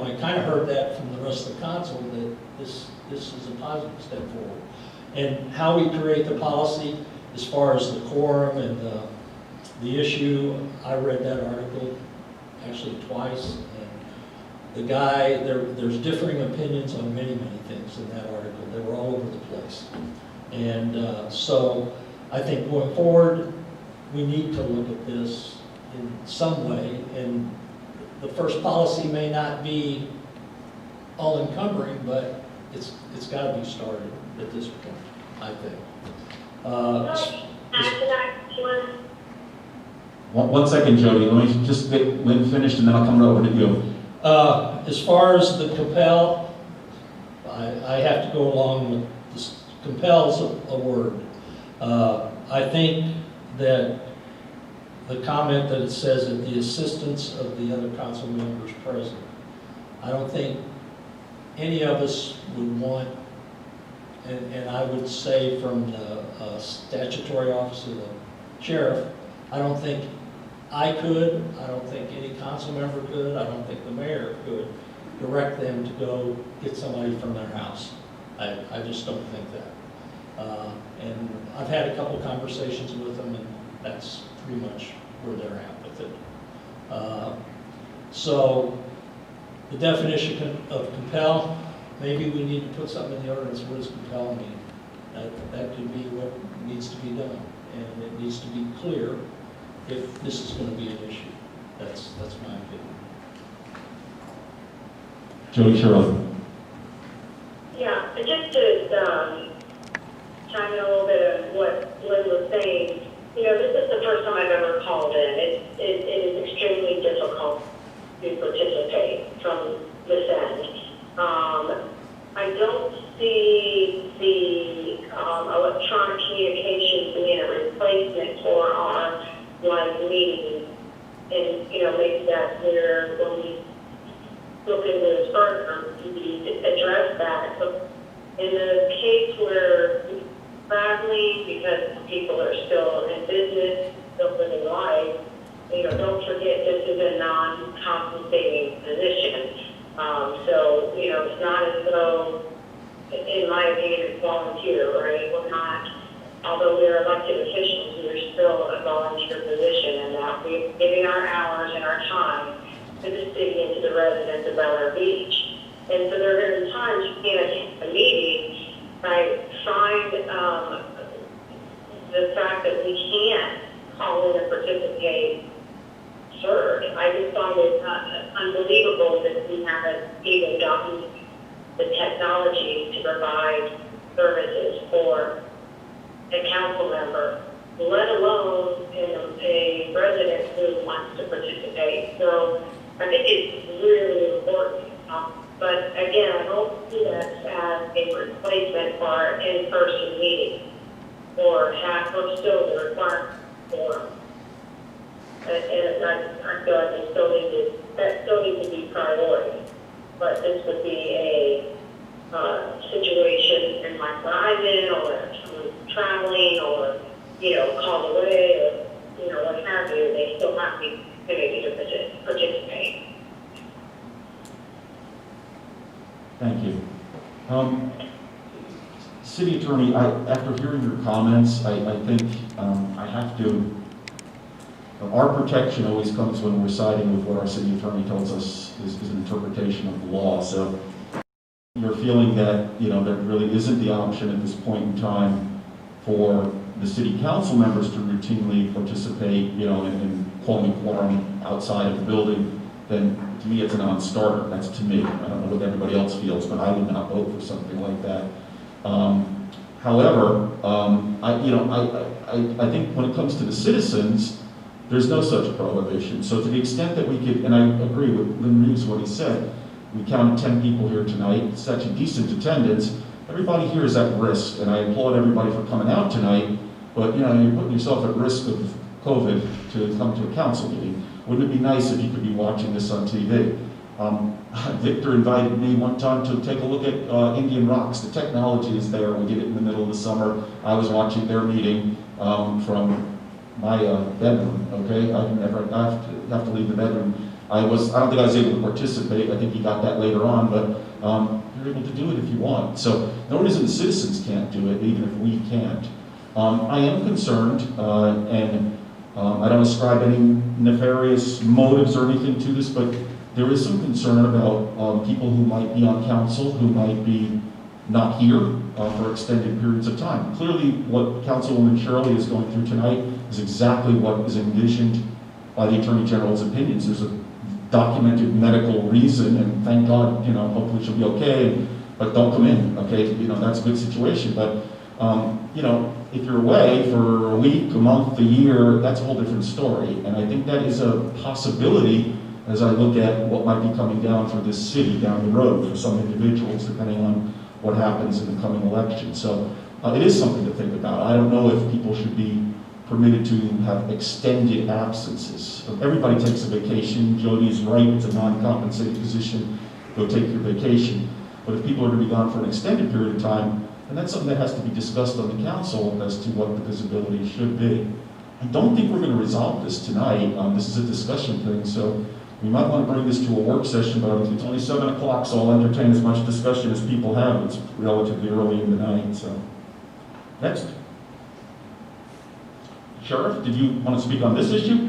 I kind of heard that from the rest of the council, that this is a positive step forward. And how we create the policy as far as the quorum and the issue, I read that article actually twice, and the guy, there's differing opinions on many things in that article. They were all over the place. And so I think going forward, we need to look at this in some way, and the first policy may not be all encumbering, but it's got to be started at this point, I think. One second, Jody, let me just get Lynn finished and then I'll come over to you. As far as the compel, I have to go along with this. Compel's a word. I think that the comment that it says that the assistance of the other council members present, I don't think any of us would want, and I would say from the statutory office of the sheriff, I don't think I could, I don't think any council member could, I don't think the mayor could direct them to go get somebody from their house. I just don't think that. And I've had a couple conversations with them, and that's pretty much where they're at with it. So the definition of compel, maybe we need to put something in the ordinance. What does compel mean? That could be what needs to be done, and it needs to be clear if this is going to be an issue. That's my opinion. Jody Shirley. Yeah, and just to chime in a little bit of what Lynn was saying, this is the first time I've ever called in. It is extremely difficult to participate from this end. I don't see the electronic communications being a replacement for our live meetings. And, maybe that's where when we look into this further, we need to address that. So in the case where we're traveling because people are still in business, still living life, don't forget this is a non-compensating position. So, it's not as though, in my opinion, it's volunteer, right? We're not, although we are elected officials, we are still a volunteer position, and that we're giving our hours and our time to the city and to the residents of Bel Air Beach. And so there are going to be times you can't attend a meeting. I find the fact that we can't call in and participate absurd. I just find it unbelievable that we haven't even gotten the technology to provide services for a council member, let alone a resident who wants to participate. So I think it's really important. But again, I don't see this as a replacement for our in-person meeting or still the requirement for. And I feel like that still needs to be priority. But this would be a situation in my driving or someone's traveling or, called away or, what have you. They still have the opportunity to participate. Thank you. City Attorney, after hearing your comments, I think I have to, our protection always comes when we're siding with what our city attorney tells us is an interpretation of the law. So you're feeling that, there really isn't the option at this point in time for the city council members to routinely participate, in calling a quorum outside of the building, then to me it's a non-starter. That's to me. I don't know what everybody else feels, but I would not vote for something like that. However, I think when it comes to the citizens, there's no such prohibition. So to the extent that we could, and I agree with Lynn Reeves what he said, We counted 10 people here tonight. It's actually decent attendance. Everybody here is at risk, and I applaud everybody for coming out tonight, but you're putting yourself at risk of COVID to come to a council meeting. Wouldn't it be nice if you could be watching this on TV? Victor invited me one time to take a look at Indian Rocks. The technology is there. We did it in the middle of the summer. I was watching their meeting from my bedroom, okay? I have to leave the bedroom. I don't think I was able to participate. I think he got that later on, but you're able to do it if you want. So no reason the citizens can't do it, even if we can't. I am concerned, and I don't ascribe any nefarious motives or anything to this, but there is some concern about people who might be on council, who might be not here for extended periods of time. Clearly, what Councilwoman Shirley is going through tonight is exactly what is envisioned by the Attorney General's opinions. There's a documented medical reason, and thank God, hopefully she'll be okay, but don't come in, okay? That's a good situation, but, if you're away for a week, a month, a year, that's a whole different story, and I think that is a possibility as I look at what might be coming down for this city down the road for some individuals, depending on what happens in the coming election. So it is something to think about. I don't know if people should be permitted to have extended absences. Everybody takes a vacation. Jody's right, it's a non-compensated position. Go take your vacation. But if people are going to be gone for an extended period of time, then that's something that has to be discussed on the council as to what the visibility should be. I don't think we're going to resolve this tonight. This is a discussion thing, so we might want to bring this to a work session, but it's only 7 o'clock, so I'll entertain as much discussion as people have. It's relatively early in the night, so. Next. Sheriff, did you want to speak on this issue?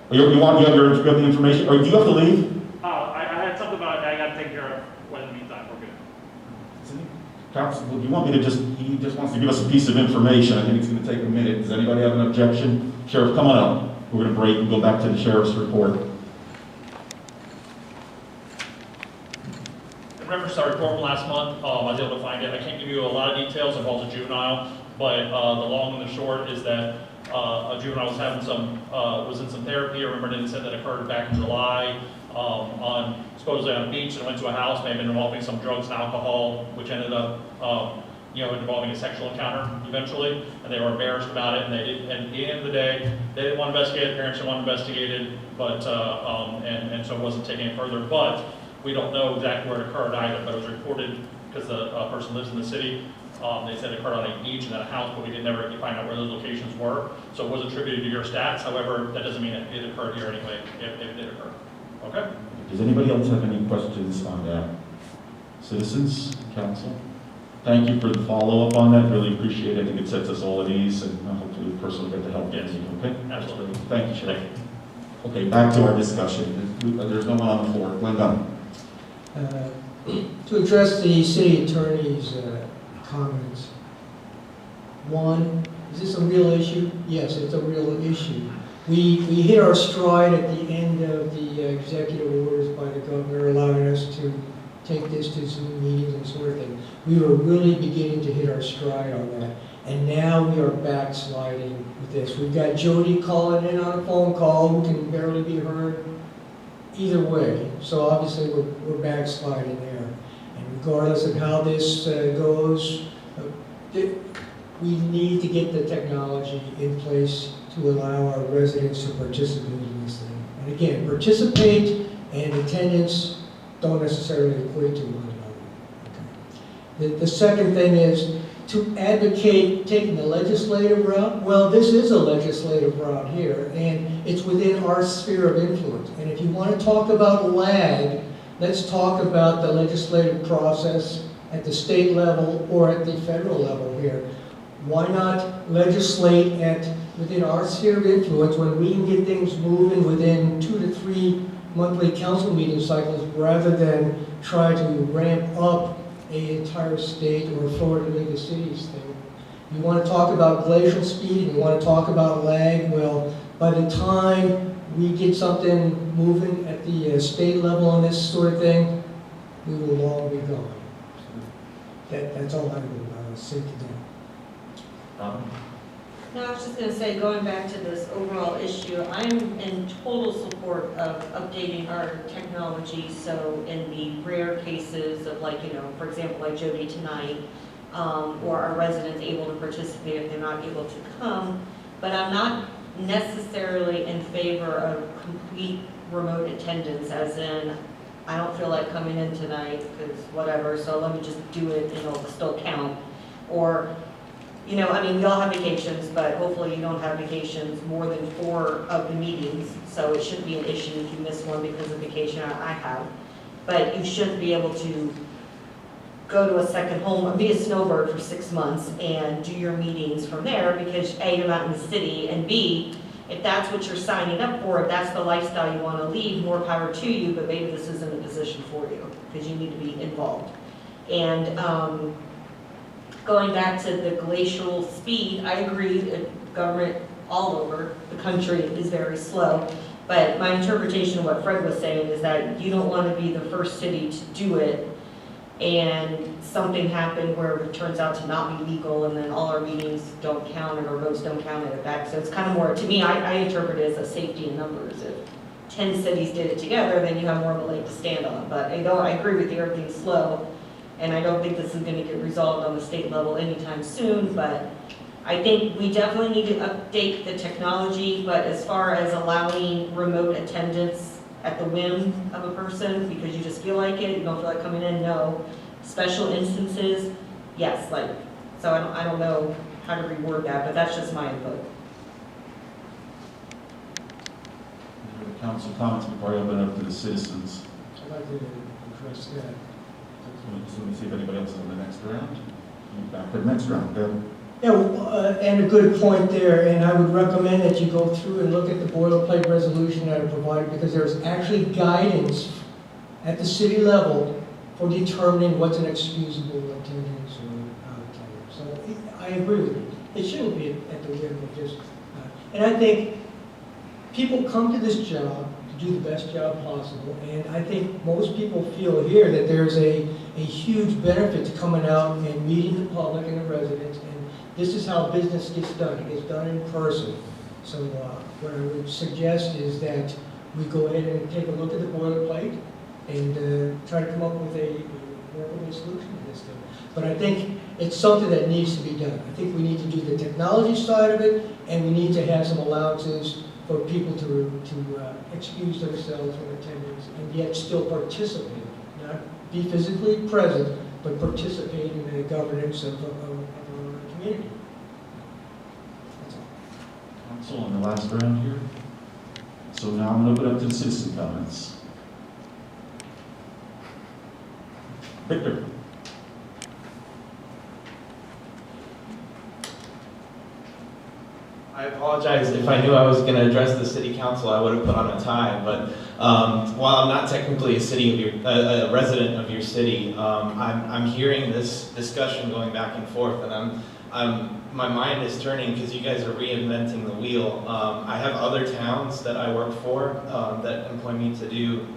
Or you have the information, or do you have to leave? I had something about I got to take care of when in the meantime, we're good. Council, do you want me to he just wants to give us a piece of information. I think it's going to take a minute. Does anybody have an objection? Sheriff, come on up. We're going to break and go back to the sheriff's report. In reference to our report from last month, I was able to find it. I can't give you a lot of details. It involves a juvenile, but the long and the short is that a juvenile was having was in some therapy. I remember an incident that occurred back in July supposedly on a beach, and went to a house, may have been involving some drugs and alcohol, which ended up involving a sexual encounter eventually, and they were embarrassed about it, and they didn't, and at the end of the day, they didn't want to investigate it, parents didn't want to investigate it, but, and so it wasn't taken any further, but we don't know exactly where it occurred either, but it was reported, because the person lives in the city, they said it occurred on a beach and at a house, but we did never find out where those locations were, so it was attributed to your stats, however, that doesn't mean it occurred here anyway, if it did occur, okay? Does anybody else have any questions on that? Citizens, council? Thank you for the follow-up on that, really appreciate it. I think it sets us all at ease, and hopefully the person will get the help they need, okay? Absolutely. Thank you, Sheriff. Okay, back to our discussion. There's no one on the floor. Glenda. To address the city attorney's comments. One, is this a real issue? Yes, it's a real issue. We hit our stride at the end of the executive orders by the governor allowing us to take this to Zoom meetings and sort of thing. We were really beginning to hit our stride on that. And now we are backsliding with this. We've got Jody calling in on a phone call who can barely be heard either way. So obviously we're backsliding there. And regardless of how this goes, we need to get the technology in place to allow our residents to participate in this thing. And again, participate and attendance don't necessarily equate to one another. Okay. The second thing is to advocate taking the legislative route. Well, this is a legislative route here, and it's within our sphere of influence. And if you want to talk about lag, let's talk about the legislative process at the state level or at the federal level here. Why not legislate within our sphere of influence when we can get things moving within 2 to 3 monthly council meeting cycles rather than try to ramp up an entire state or Florida League of Cities thing. You want to talk about glacial speed, you want to talk about lag, well, by the time we get something moving at the state level on this sort of thing, we will long be gone. That's all I would say to them. No, I was just gonna say, going back to this overall issue, I'm in total support of updating our technology, so in the rare cases of like, for example, like Jody tonight, or our residents able to participate if they're not able to come, but I'm not necessarily in favor of complete remote attendance, as in, I don't feel like coming in tonight, because whatever, so let me just do it and it'll still count. Or, we all have vacations, but hopefully you don't have vacations more than 4 of the meetings, so it shouldn't be an issue if you miss one because of vacation. I have. But you shouldn't be able to go to a second home, be a snowbird for 6 months and do your meetings from there because A, you're not in the city, and B, if that's what you're signing up for, if that's the lifestyle you want to lead, more power to you, but maybe this isn't a position for you because you need to be involved. And going back to the glacial speed, I agree that government all over the country is very slow. But my interpretation of what Fred was saying is that you don't want to be the first city to do it and something happened where it turns out to not be legal and then all our meetings don't count and our votes don't count in effect. So it's kind of more, to me, I interpret it as a safety in numbers. If 10 cities did it together, then you have more of a leg to stand on. But I agree with you, everything's slow. And I don't think this is going to get resolved on the state level anytime soon, but I think we definitely need to update the technology, but as far as allowing remote attendance at the whim of a person, because you just feel like it, you don't feel like coming in, no. Special instances, yes, so I don't know how to reword that, but that's just my input. Any other council comments before I open it up to the citizens? I'd like to address that. Let me see if anybody else is on the next round. Back to the next round, Bill. Yeah, and a good point there, and I would recommend that you go through and look at the boilerplate resolution that I provided, because there's actually guidance at the city level for determining what's an excusable attendance or non-attendance. So I agree with you. It shouldn't be at the whim of just, and I think people come to this job to do the best job possible, and I think most people feel here that there's a huge benefit to coming out and meeting the public and the residents, and this is how business gets done. It gets done in person. So what I would suggest is that we go ahead and take a look at the boilerplate and try to come up with a workable solution to this thing. But I think it's something that needs to be done. I think we need to do the technology side of it, and we need to have some allowances for people to excuse themselves from attendance and yet still participate, not be physically present, but participate in the governance of our community. That's all. Council on the last round here. So now I'm going to open up to the citizen comments. Victor. I apologize. If I knew I was going to address the city council, I would have put on a tie. But while I'm not technically a resident of your city, I'm hearing this discussion going back and forth, and my mind is turning because you guys are reinventing the wheel. I have other towns that I work for that employ me to do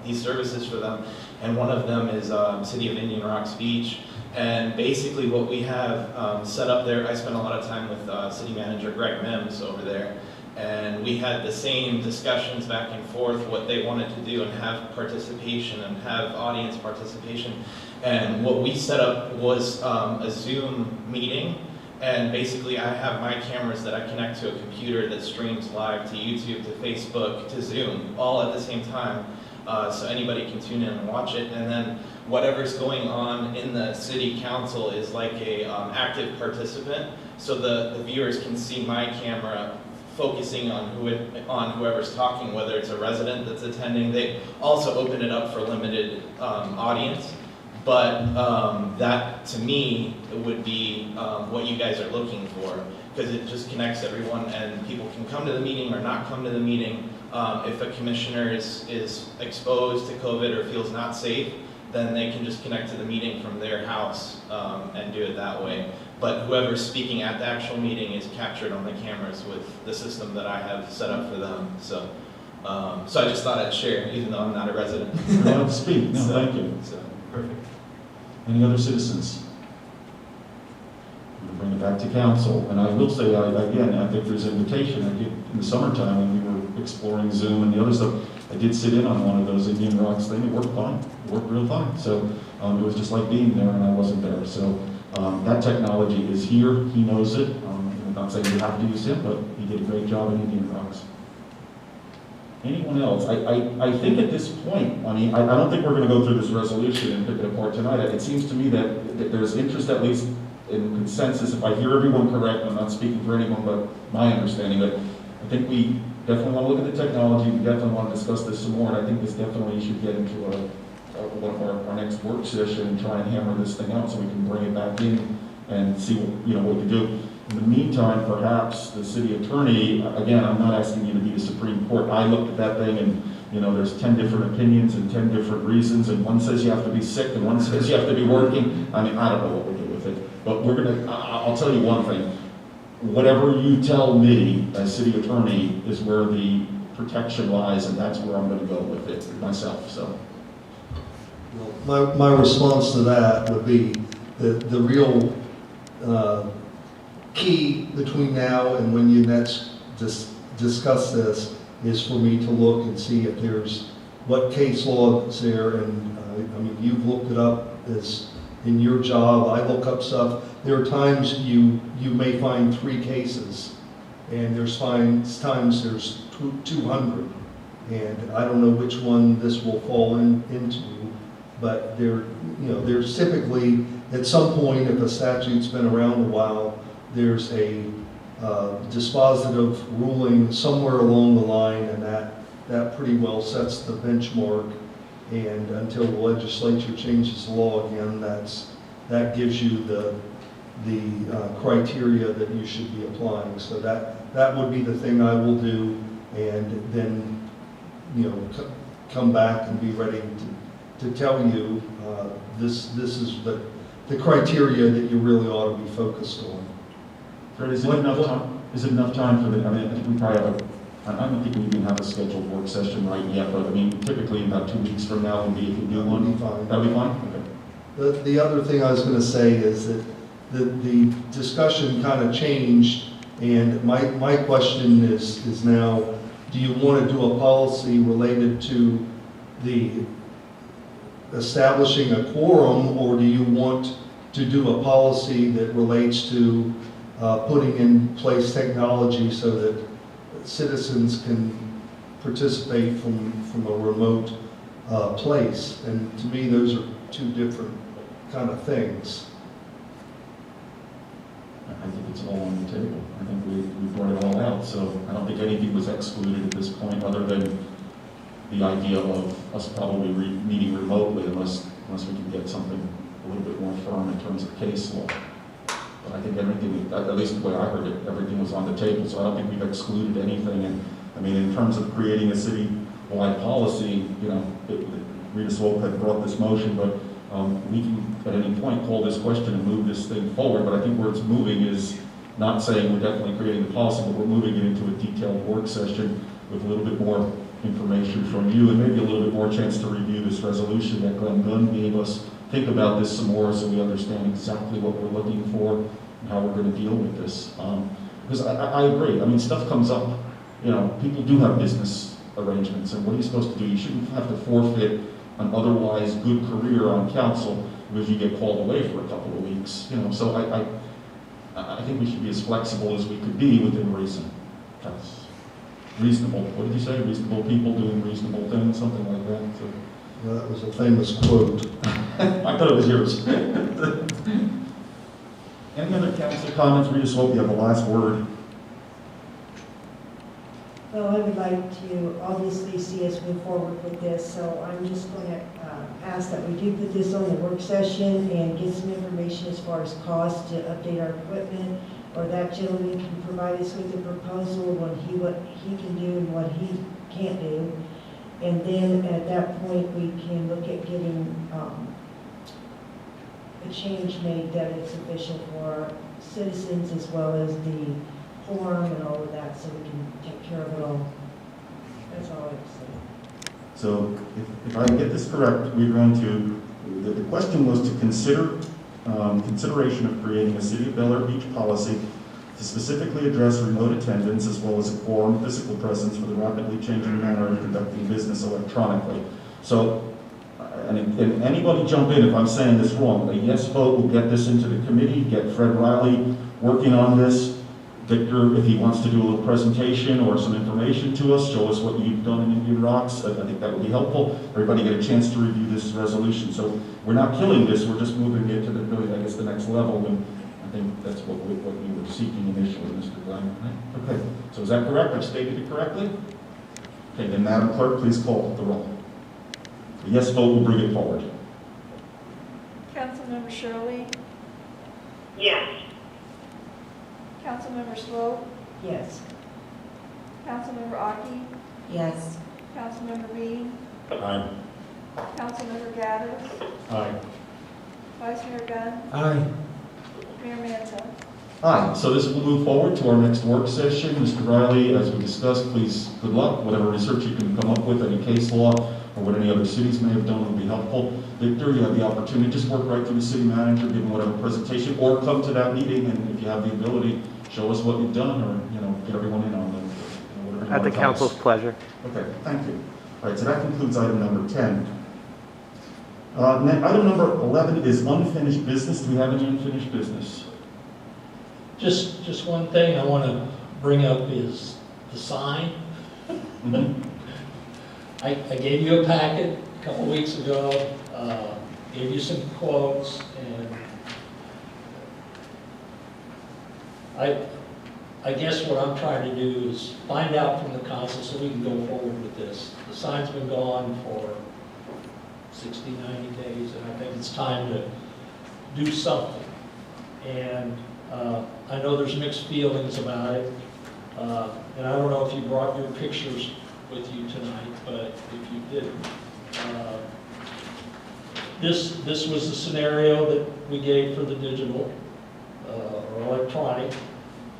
these services for them, and one of them is City of Indian Rocks Beach. And basically what we have set up there, I spent a lot of time with City Manager Greg Mims over there, and we had the same discussions back and forth, what they wanted to do and have participation and have audience participation. And what we set up was a Zoom meeting, and basically I have my cameras that I connect to a computer that streams live to YouTube, to Facebook, to Zoom, all at the same time. So anybody can tune in and watch it, and then whatever's going on in the city council is like a active participant, so the viewers can see my camera focusing on whoever's talking, whether it's a resident that's attending. They also open it up for limited audience, but that to me would be what you guys are looking for, because it just connects everyone and people can come to the meeting or not come to the meeting. If a commissioner is exposed to COVID or feels not safe, then they can just connect to the meeting from their house and do it that way. But whoever's speaking at the actual meeting is captured on the cameras with the system that I have set up for them. So so I just thought I'd share, even though I'm not a resident. You're allowed to speak. No, thank you. So, perfect. Any other citizens? We'll bring it back to council. And I will say, again, I think there's invitation. I did, in the summertime, when we were exploring Zoom and the other stuff, I did sit in on one of those Indian Rocks thing. It worked fine. It worked real fine. So it was just like being there, and I wasn't there. So that technology is here. He knows it. I'm not saying you have to use him, but he did a great job in Indian Rocks. Anyone else? I think at this point, I mean, I don't think we're going to go through this resolution and pick it apart tonight. It seems to me that there's interest, at least in consensus, if I hear everyone correct, I'm not speaking for anyone but my understanding, but I think we definitely want to look at the technology, we definitely want to discuss this some more, and I think this definitely should get into one of our next work session and try and hammer this thing out so we can bring it back in and see what we can do. In the meantime, perhaps the city attorney, again, I'm not asking you to be the Supreme Court. I looked at that thing and, there's 10 different opinions and 10 different reasons, and one says you have to be sick and one says you have to be working. I mean, I don't know what we'll do with it, but I'll tell you one thing. Whatever you tell me as city attorney is where the protection lies, and that's where I'm going to go with it myself, so. My response to that would be the real key between now and when you next discuss this is for me to look and see if there's what case law is there, and I mean, you've looked it up as in your job. I look up stuff. There are times you may find 3 cases, and there's times there's 200, and I don't know which one this will fall into, but there's typically at some point, if a statute's been around a while, there's a dispositive ruling somewhere along the line, and that pretty well sets the benchmark. And until the legislature changes the law again, that gives you the criteria that you should be applying. So that would be the thing I will do, and then come back and be ready to tell you this is the criteria that you really ought to be focused on. Fred, is it enough time? Is it enough time for the? I mean, I think we probably have I don't think we even have a scheduled work session right yet, but I mean, typically about 2 weeks from now, maybe if we do one, that'll be fine. Okay. The other thing I was going to say is that the discussion kind of changed, and my question is now, do you want to do a policy related to the establishing a quorum, or do you want to do a policy that relates to putting in place technology so that citizens can participate from a remote place? And to me, those are 2 different kind of things. I think it's all on the table. I think we brought it all out, so I don't think anything was excluded at this point other than the idea of us probably meeting remotely unless we can get something a little bit more firm in terms of case law. But I think everything, at least the way I heard it, everything was on the table, so I don't think we've excluded anything. And I mean, in terms of creating a city-wide policy, Rita Swope had brought this motion, but we can at any point call this question and move this thing forward. But I think where it's moving is not saying we're definitely creating the policy, but we're moving it into a detailed work session with a little bit more information from you and maybe a little bit more chance to review this resolution that Glenn Gunn gave us. Think about this some more so we understand exactly what we're looking for and how we're going to deal with this. Because I agree. I mean, stuff comes up. People do have business arrangements, and what are you supposed to do? You shouldn't have to forfeit an otherwise good career on council because you get called away for a couple of weeks. So I think we should be as flexible as we could be within reason. That's reasonable. What did you say? Reasonable people doing reasonable things, something like that. So. Well, that was a famous quote. I thought it was yours. Any other council comments? Rita Swope, you have the last word. Well, I would like to obviously see us move forward with this, so I'm just going to ask that we do put this on the work session and get some information as far as cost to update our equipment, or that gentleman can provide us with a proposal on what he can do and what he can't do. And then at that point, we can look at getting a change made that it's official for our citizens as well as the forum and all of that, so we can take care of it all. That's all I have to say. So if I get this correct, we're going to, the question was to consider consideration of creating a City of Bel Air Beach policy to specifically address remote attendance as well as a quorum physical presence for the rapidly changing manner of conducting business electronically. So, and anybody jump in if I'm saying this wrong. A yes vote will get this into the committee, get Fred Riley working on this. Victor, if he wants to do a little presentation or some information to us, show us what you've done in Indian Rocks, I think that would be helpful. Everybody get a chance to review this resolution. So we're not killing this, we're just moving it to the, really, I guess, the next level, and I think that's what we were seeking initially, Mr. Glenn. Right? Okay, so is that correct? I've stated it correctly? Okay, then Madam Clerk, please call the roll. A yes vote will bring it forward. Councilmember Shirley? Yes. Councilmember Swope? Yes. Councilmember Aki? Yes. Councilmember Reed? Aye. Councilmember Gaddis? Aye. Vice Mayor Gunn? Aye. Mayor Manzo? Aye, so this will move forward to our next work session. Mr. Riley, as we discussed, please, good luck. Whatever research you can come up with, any case law, or what any other cities may have done will be helpful. Victor, you have the opportunity, just work right through the city manager, give him whatever presentation, or come to that meeting, and if you have the ability, show us what you've done, or, get everyone in on them. Whatever you At the want to tell us. council's pleasure. Okay, thank you. All right, so that concludes item number 10. Item number 11 is unfinished business. Do we have any unfinished business? Just one thing I want to bring up is the sign. Mhm. I gave you a packet a couple weeks ago, gave you some quotes, and I guess what I'm trying to do is find out from the council so we can go forward with this. The sign's been gone for 60, 90 days, and I think it's time to do something. And I know there's mixed feelings about it, and I don't know if you brought your pictures with you tonight, but if you didn't, this was the scenario that we gave for the digital or electronic,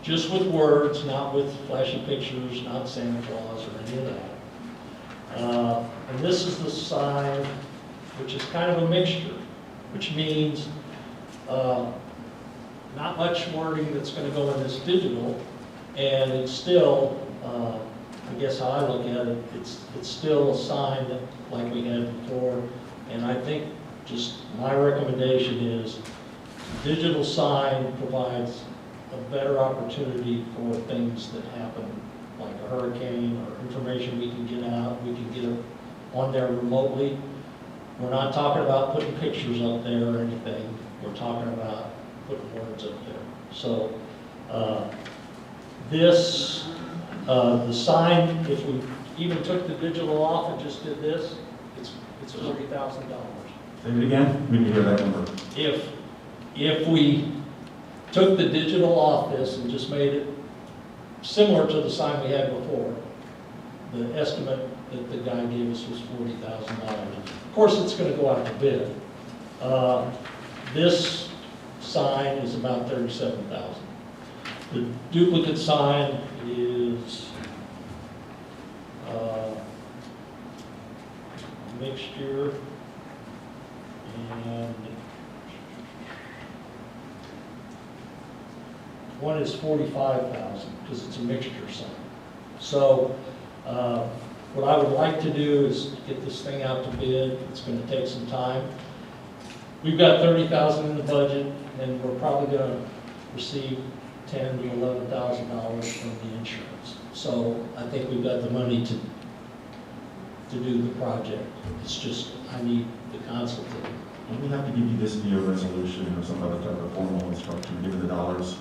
just with words, not with flashy pictures, not Santa Claus or any of that. And this is the sign, which is kind of a mixture, which means not much wording that's going to go in this digital, and it's still, I guess how I look at it, it's still a sign that, like we had before, and I think just my recommendation is digital sign provides a better opportunity for things that happen, like a hurricane or information we can get out, we can get it on there remotely. We're not talking about putting pictures up there or anything, we're talking about putting words up there. So the sign, if we even took the digital off and just did this, it's $40,000. Say it again. We didn't hear that number. If we took the digital off this and just made it similar to the sign we had before, the estimate that the guy gave us was $40,000. Of course, it's going to go out to bid. This sign is about $37,000. The duplicate sign is a mixture, and one is $45,000 because it's a mixture sign. So what I would like to do is get this thing out to bid. It's going to take some time. We've got $30,000 in the budget, and we're probably going to receive $10,000 to $11,000 from the insurance. So I think we've got the money to do the project. It's just I need the council to. Don't we have to give you this via resolution or some other type of formal instruction, given the dollars?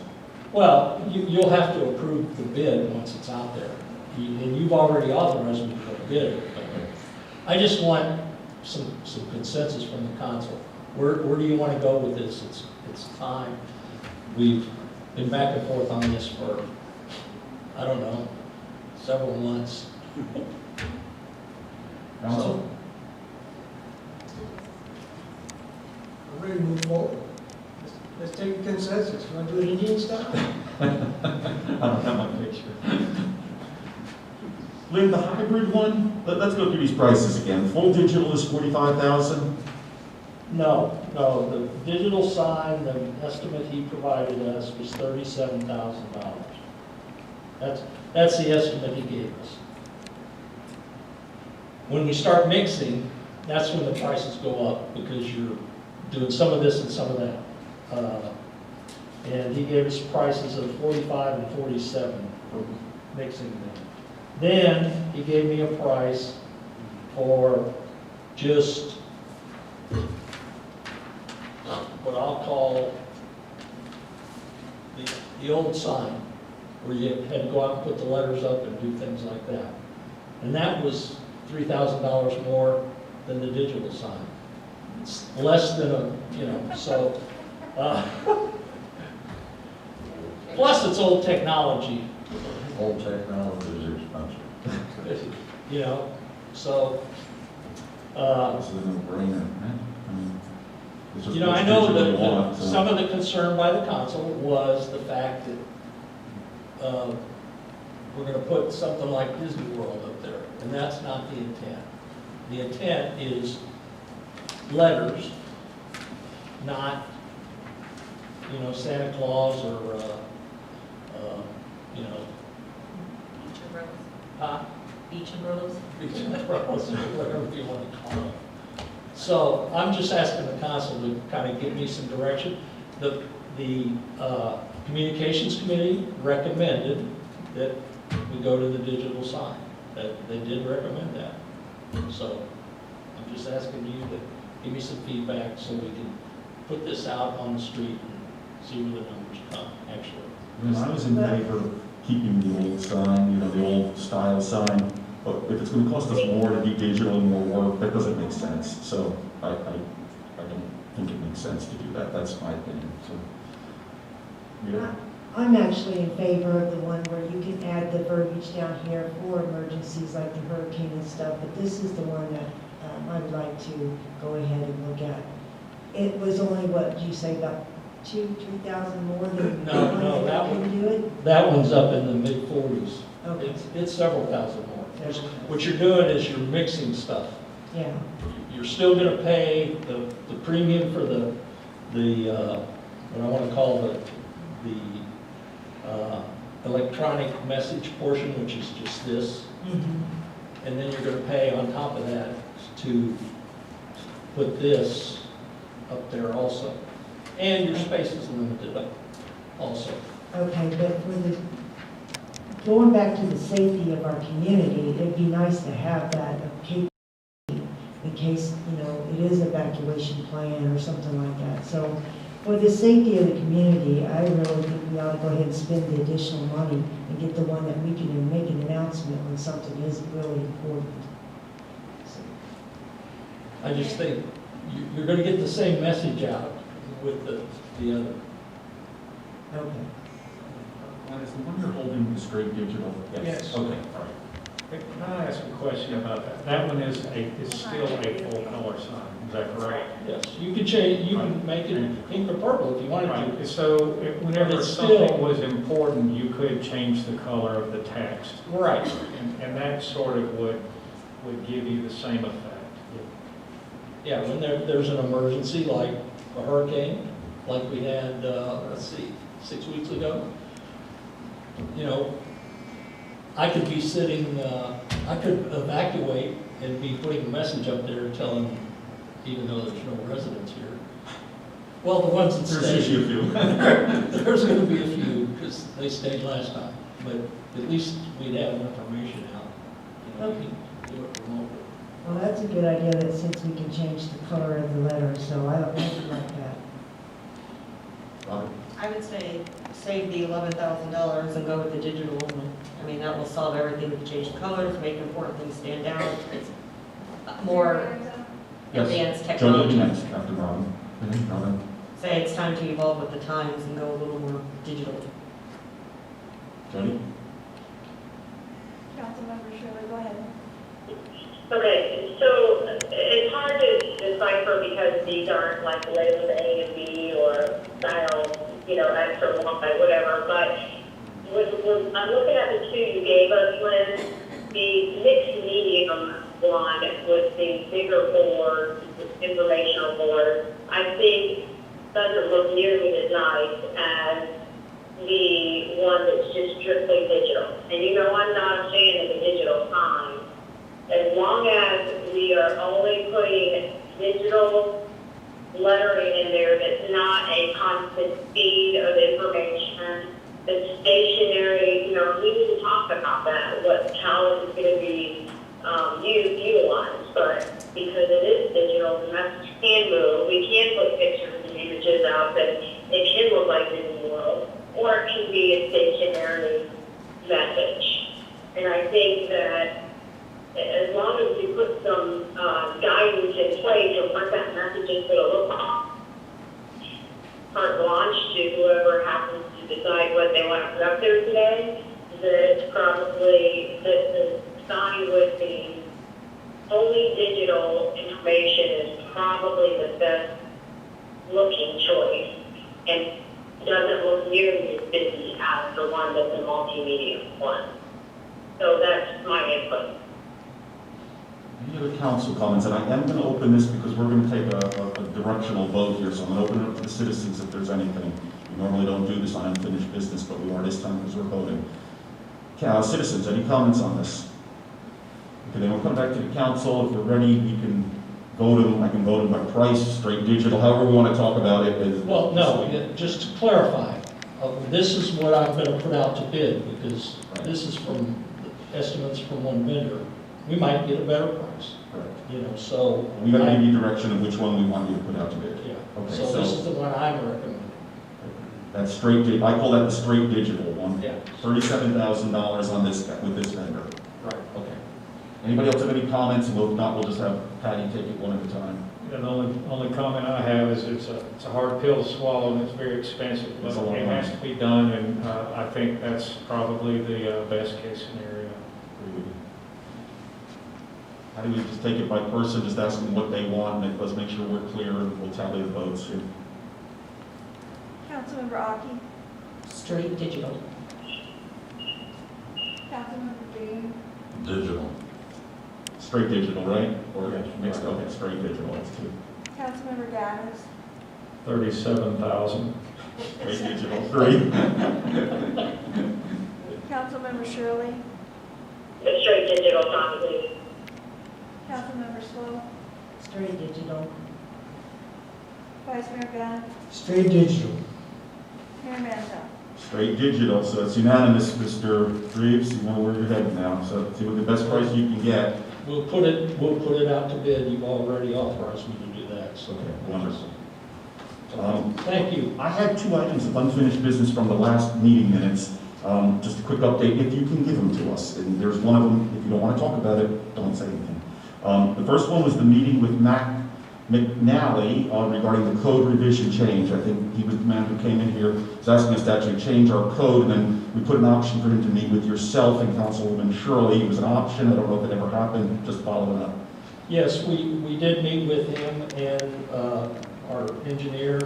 Well, you'll have to approve the bid once it's out there. And you've already authorized me to put a bid. Okay. I just want some consensus from the council. Where do you want to go with this? It's time. We've been back and forth on this for, I don't know, several months. Council? I'm ready to move forward. Let's take a consensus. You want to do it Indian style? I don't have my picture. Lynn, the hybrid one, let's go through these prices again. Full digital is $45,000. No, the digital sign, the estimate he provided us was $37,000. That's the estimate he gave us. When we start mixing, that's when the prices go up, because you're doing some of this and some of that. And he gave us prices of 45 and 47 for mixing them. Then he gave me a price for just what I'll call the old sign, where you had to go out and put the letters up and do things like that. And that was $3,000 more than the digital sign. It's less than so. Plus, it's old technology. Old technology is expensive. So. This is a no-brainer, right? I mean, it's just I know what you that want, so- some of the concern by the council was the fact that we're going to put something like Disney World up there, and that's not the intent. The intent is letters, not, Santa Claus or, Beach umbrellas. huh? Beach umbrellas. Whatever you want to call it. So I'm just asking the council to kind of give me some direction. The communications committee recommended that we go to the digital sign. That they did recommend that. So I'm just asking you to give me some feedback so we can put this out on the street and see where the numbers come, actually. I was in favor of keeping the old sign, the old style sign, but if it's gonna cost us more to do digital and more work, that doesn't make sense. So I don't think it makes sense to do that. That's my opinion, so. Yeah. I'm actually in favor of the one where you can add the verbiage down here for emergencies like the hurricane and stuff, but this is the one that I would like to go ahead and look at. It was only, what did you say, about 2,000-3,000 more than No, that can one, do it? that one's up in the mid-40s. Okay. It's several thousand more. What you're doing is you're mixing stuff. Yeah, You're still gonna pay the premium for the what I wanna call the electronic message portion, which is just this. And then you're gonna pay on top of that to put this up there also. And your space is limited up also. okay, but going back to the safety of our community, it'd be nice to have that in case, it is an evacuation plan or something like that. So for the safety of the community, I really think we ought to go ahead and spend the additional money and get the one that we can make an announcement when something is really important. So, I just think you're gonna get the same message out with the other. okay. Is the one you're holding the straight digital? Yes. Okay, all right. Can I ask a question about that? That one is still a full color sign, is that correct? Yes, you could change, you can make it pink or purple if you wanted to. Right, so whenever It's something still- was important, you could change the color of the text. Right. And that sort of would give you the same effect. Yeah, when there's an emergency like a hurricane, like we had, 6 weeks ago, I could be sitting, I could evacuate and be putting a message up there telling, even though there's no residents here. Well, the ones that There's stayed. usually a few. There's going to be a few, because they stayed last time, but at least we'd have information out. We can do it remotely. Well, that's a good idea, that since we can change the color of the letters, so I don't like that. Robert? I would say save the $11,000 and go with the digital one. I mean, that will solve everything, to change the colors, make important things stand out. It's more Yes. advanced Jody, technology. next, after Robin. Robin? Say it's time to evolve with the times and go a little more digital. Jody? Councilmember Shirley, go ahead. Okay, so it's hard to decipher because these aren't like labeled A and B or style, X or Y, whatever, but I'm looking at the two you gave us, Lynn. The mixed medium one with the bigger board, informational board, I think doesn't look nearly as nice as the one that's just strictly digital. And you know, I'm not a fan of the digital sign. As long as we are only putting digital lettering in there that's not a constant feed of information, that's stationary, you know, we need to talk about that, how it's going to be utilized. But because it is digital, the message can move. We can put pictures and images out that it can look like Disney World, or it can be a stationary message. And I think that as long as we put some guidance in place of what that message is going to look like, carte blanche to whoever happens to decide what they want to put up there today, that probably the sign with the only digital information is probably the best looking choice, and doesn't look nearly as busy as the one that's a multimedia one. So that's my input. Any other council comments? And I am going to open this because we're going to take a directional vote here, so I'm going to open it up to the citizens if there's anything. We normally don't do this on unfinished business, but we are this time because we're voting. Citizens, any comments on this? Okay, then we'll come back to the council. If we're ready, we can vote them. I can vote them by price, straight digital, however we want to talk about it. Well, no, just to clarify, this is what I'm going to put out to bid, because this is from estimates from one vendor. We might get a better price, Correct. you know, so. We got to give you direction of which one we want you to put out to bid. Yeah, Okay, so this is the one I'm recommending. That's straight, I call that the straight digital one. Yeah. $37,000 on this, with this vendor. Right. Okay. Anybody else have any comments? If not, we'll just have Patty take it one at a time. And the only comment I have is it's a hard pill to swallow and it's very expensive, but It's a lot of it has to be done, and I think that's probably the best case scenario. How do we just take it by person, just ask them what they want, and let's make sure we're clear, and we'll tally the votes. Councilmember Aki, Straight digital. Councilmember Dean, Digital. Straight digital, right? Or Yes. mixed, okay, straight digital, that's two. Councilmember Gaddis, 37,000. Straight digital, three. Councilmember Shirley, The straight digital probably. Councilmember Swope, Straight digital. Vice Mayor Gunn, Straight digital. Mayor Mandel. Straight digital, so it's unanimous, Mr. Reeves, you know where you're headed now, so see what the best price you can get. We'll put it out to bid. You've already authorized me to do that, so. Okay, wonderful. Thank you. I had two items of unfinished business from the last meeting minutes. Just a quick update, if you can give them to us. And there's one of them, if you don't want to talk about it, don't say anything. The first one was the meeting with Mac McNally regarding the code revision change. I think he was the man who came in here, was asking us to actually change our code, and then we put an option for him to meet with yourself and Councilwoman Shirley. It was an option, I don't know if it ever happened, just following up. Yes, we did meet with him and our engineer,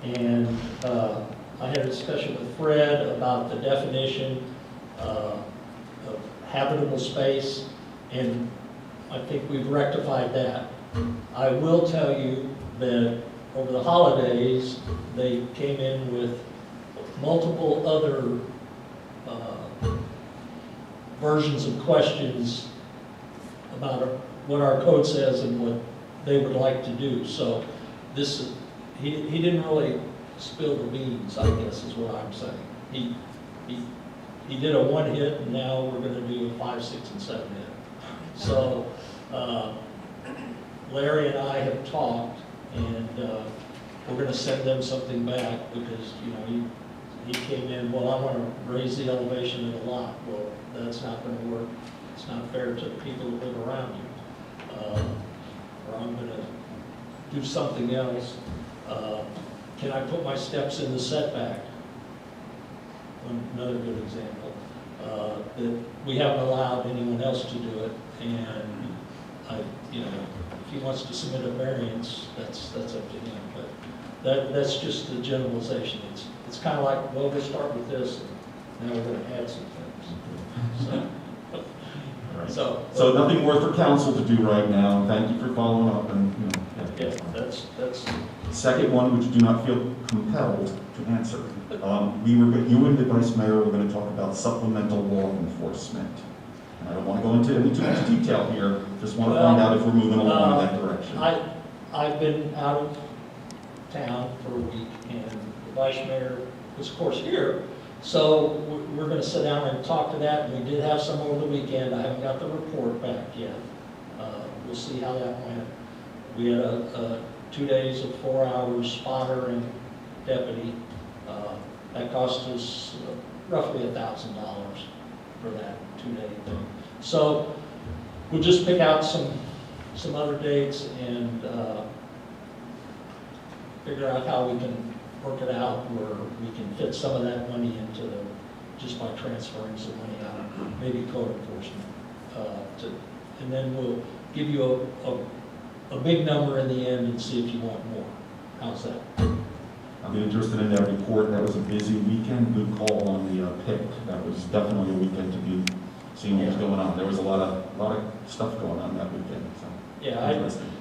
and I had a discussion with Fred about the definition of habitable space, and I think we've rectified that. I will tell you that over the holidays, they came in with multiple other versions of questions about what our code says and what they would like to do. So this, he didn't really spill the beans, I guess is what I'm saying. He did a one hit, and now we're going to do a 5, 6, and 7 hit. So Larry and I have talked, and we're going to send them something back because, you know, he came in, well, I want to raise the elevation of the lot. Well, that's not going to work. It's not fair to the people who live around you. Or I'm going to do something else. Can I put my steps in the setback? Another good example. That we haven't allowed anyone else to do it, and if he wants to submit a variance, that's up to him. But that's just the generalization. It's kind of like, well, we'll start with this, and now we're going to add some things. So. So, So nothing more for council to do right now. Thank you for following up and, yeah, that's, Second one, which you do not feel compelled to answer. You and the vice mayor were going to talk about supplemental law enforcement. And I don't want to go into any too much detail here, just want to find out if we're moving along in that direction. I've been out of town for a week, and the vice mayor was, of course, here. So we're going to sit down and talk to that. We did have some over the weekend. I haven't got the report back yet. We'll see how that went. We had 2 days of 4 hours spotter and deputy. That cost us roughly $1,000 for that 2-day thing. So we'll just pick out some other dates and figure out how we can work it out where we can fit some of that money into just by transferring some money out, maybe code enforcement. And then we'll give you a big number in the end and see if you want more. How's that? I'll be interested in that report. That was a busy weekend. Good call on the pick. That was definitely a weekend to be seeing what was going on. There was a lot of stuff going on that weekend. So yeah, interesting.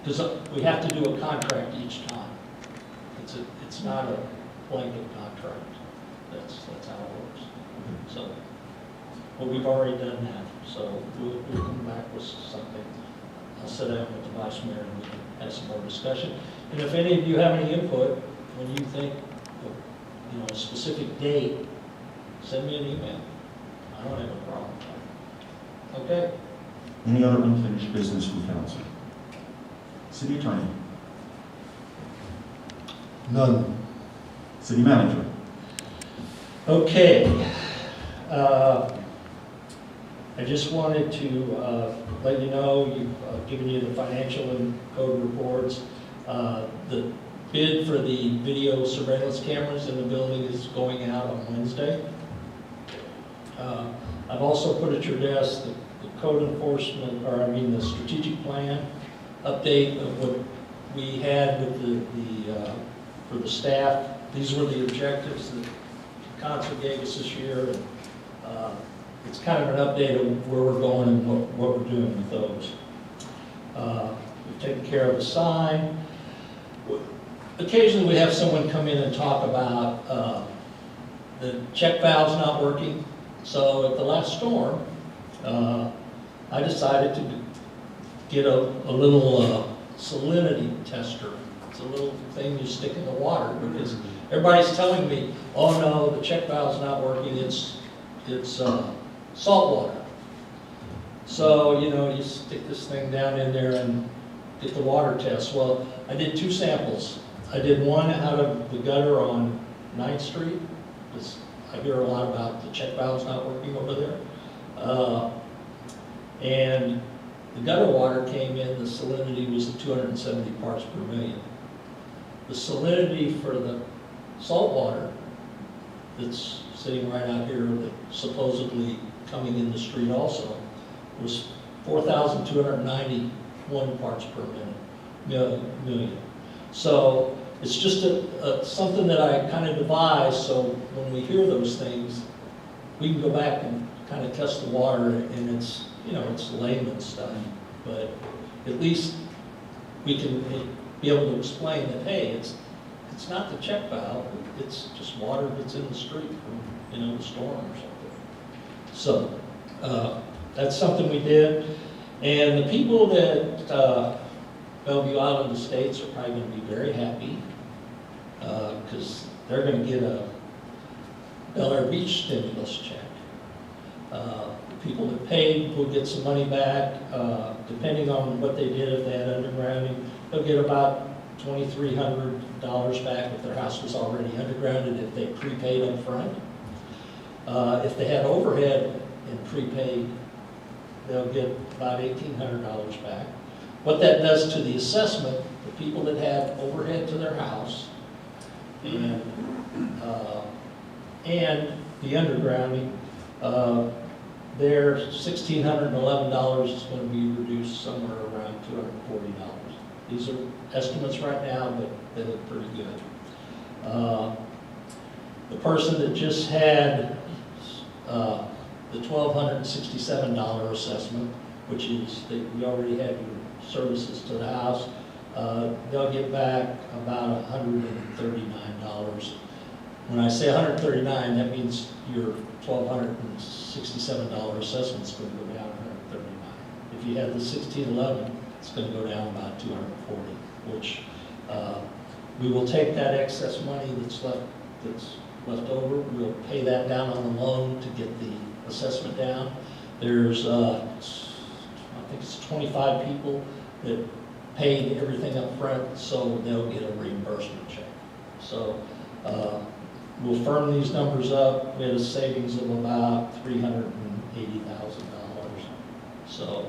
Because we have to do a contract each time. It's not a blanket contract. That's how it works. So, but we've already done that. So we'll come back with something. I'll sit down with the vice mayor and we can have some more discussion. And if any of you have any input, when you think of, a specific date, send me an email. I don't have a problem. Okay? Any other unfinished business from council? City attorney? None. City manager? Okay. I just wanted to let you know, you've given you the financial and code reports. The bid for the video surveillance cameras in the building is going out on Wednesday. I've also put at your desk the code enforcement, the strategic plan update of what we had with for the staff. These were the objectives that council gave us this year. It's kind of an update of where we're going and what we're doing with those. We've taken care of the sign. Occasionally we have someone come in and talk about the check valve's not working. So at the last storm, I decided to get a little salinity tester. It's a little thing you stick in the water because everybody's telling me, oh no, the check valve's not working, it's salt water. So, you stick this thing down in there and get the water test. Well, I did 2 samples. I did one out of the gutter on 9th Street. I hear a lot about the check valves not working over there. And the gutter water came in, the salinity was at 270 parts per million. The salinity for the salt water that's sitting right out here, that's supposedly coming in the street also, was 4,291 parts per million. So it's just something that I kind of devised, so when we hear those things, we can go back and kind of test the water, and it's layman stuff, but at least we can be able to explain that, hey, it's not the check valve, it's just water that's in the street from, the storm or something. So, that's something we did. And the people that Bellevue Island Estates are probably going to be very happy because they're going to get a Bel Air Beach stimulus check. People that paid will get some money back, depending on what they did. If they had undergrounding, they'll get about $2,300 back if their house was already undergrounded, if they prepaid up front. If they had overhead and prepaid, they'll get about $1,800 back. What that does to the assessment, the people that had overhead to their house and the undergrounding, their $1,611 is going to be reduced somewhere around $240. These are estimates right now, but they look pretty good. The person that just had the $1,267 assessment, which is that we already have your services to the house. They'll get back about $139. When I say $139, that means your $1,267 assessment's going to go down $139. If you had the 1611, it's going to go down about $240, which we will take that excess money that's left over. We'll pay that down on the loan to get the assessment down. There's, I think it's 25 people that paid everything up front, so they'll get a reimbursement check. So we'll firm these numbers up. We had a savings of about $380,000 so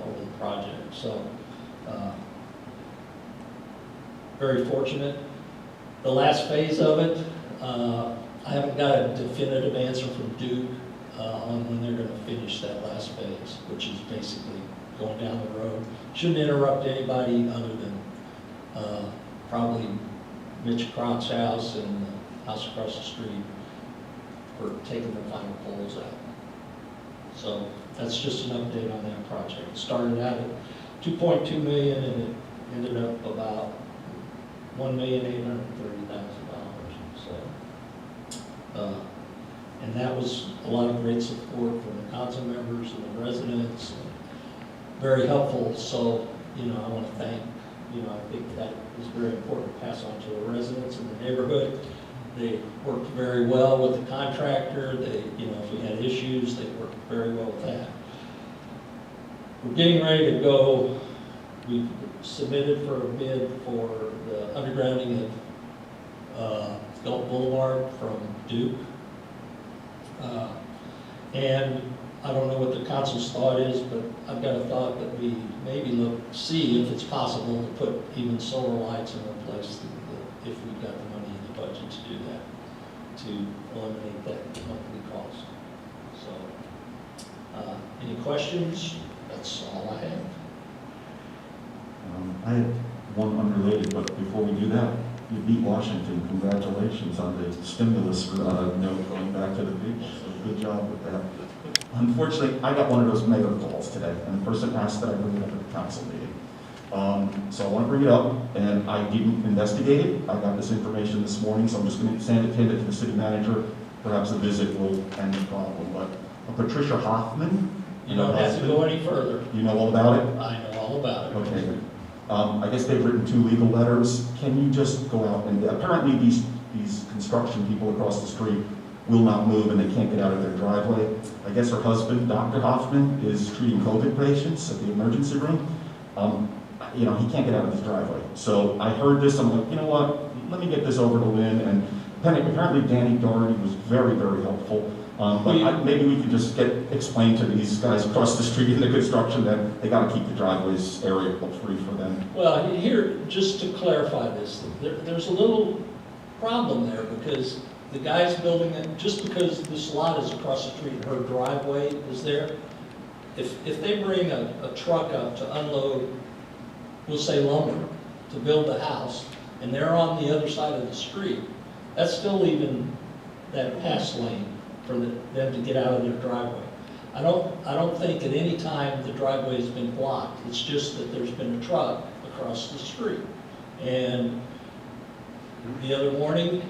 over the project. So very fortunate. The last phase of it, I haven't got a definitive answer from Duke on when they're going to finish that last phase, which is basically going down the road. Shouldn't interrupt anybody other than probably Mitch Crott's house and the house across the street for taking the final poles out. So that's just an update on that project. It started out at $2.2 million and it ended up about $1,830,000. So, and that was a lot of great support from the council members and the residents. And very helpful. So, I want to thank. I think that is very important to pass on to the residents in the neighborhood. They worked very well with the contractor. They, if we had issues, they worked very well with that. We're getting ready to go. We submitted for a bid for the undergrounding of Gulf Boulevard from Duke. And I don't know what the council's thought is, but I've got a thought that we maybe see if it's possible to put even solar lights in place if we've got the money in the budget to do that, to eliminate that monthly cost. So, any questions? That's all I have. I had one unrelated, but before we do that, you beat Washington. Congratulations on the stimulus note going back to the people. So good job with that. Unfortunately, I got one of those mega calls today, and the person asked that I bring it up at the council meeting. So I want to bring it up, and I didn't investigate it. I got this information this morning, so I'm just going to send it to the city manager. Perhaps a visit will end the problem. But Patricia Hoffman. You don't have to go any further. You know all about it? I know all about it. Okay. I guess they've written 2 legal letters. Can you just go out and, apparently these construction people across the street will not move and they can't get out of their driveway. I guess her husband, Dr. Hoffman, is treating COVID patients at the emergency room. He can't get out of his driveway. So I heard this, I'm like, you know what, let me get this over to Lynn. And apparently Danny Doherty was very, very helpful. Maybe we could just explain to these guys across the street in the construction that they got to keep the driveways area free for them. Well, here, just to clarify this, there's a little problem there because the guy's building it, just because this lot is across the street, her driveway is there. If they bring a truck up to unload, we'll say lumber, to build the house, and they're on the other side of the street, that's still leaving that pass lane for them to get out of their driveway. I don't think at any time the driveway has been blocked. It's just that there's been a truck across the street. And the other morning,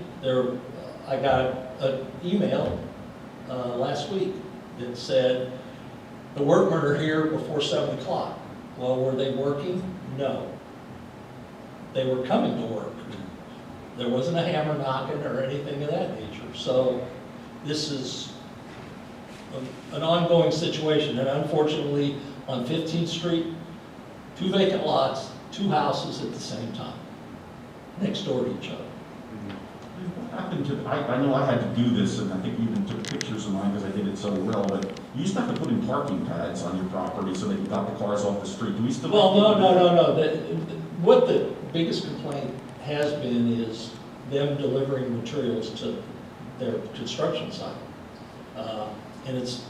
I got an email last week that said, the workmen are here before 7 o'clock. Well, were they working? No. They were coming to work. There wasn't a hammer knocking or anything of that nature. So this is an ongoing situation. And unfortunately, on 15th Street, 2 vacant lots, 2 houses at the same time, next door to each other. What happened to, I know I had to do this, and I think you even took pictures of mine because I did it so well, but you used to have to put in parking pads on your property so that you got the cars off the street. Do we still? Well, no. What the biggest complaint has been is them delivering materials to their construction site. And it's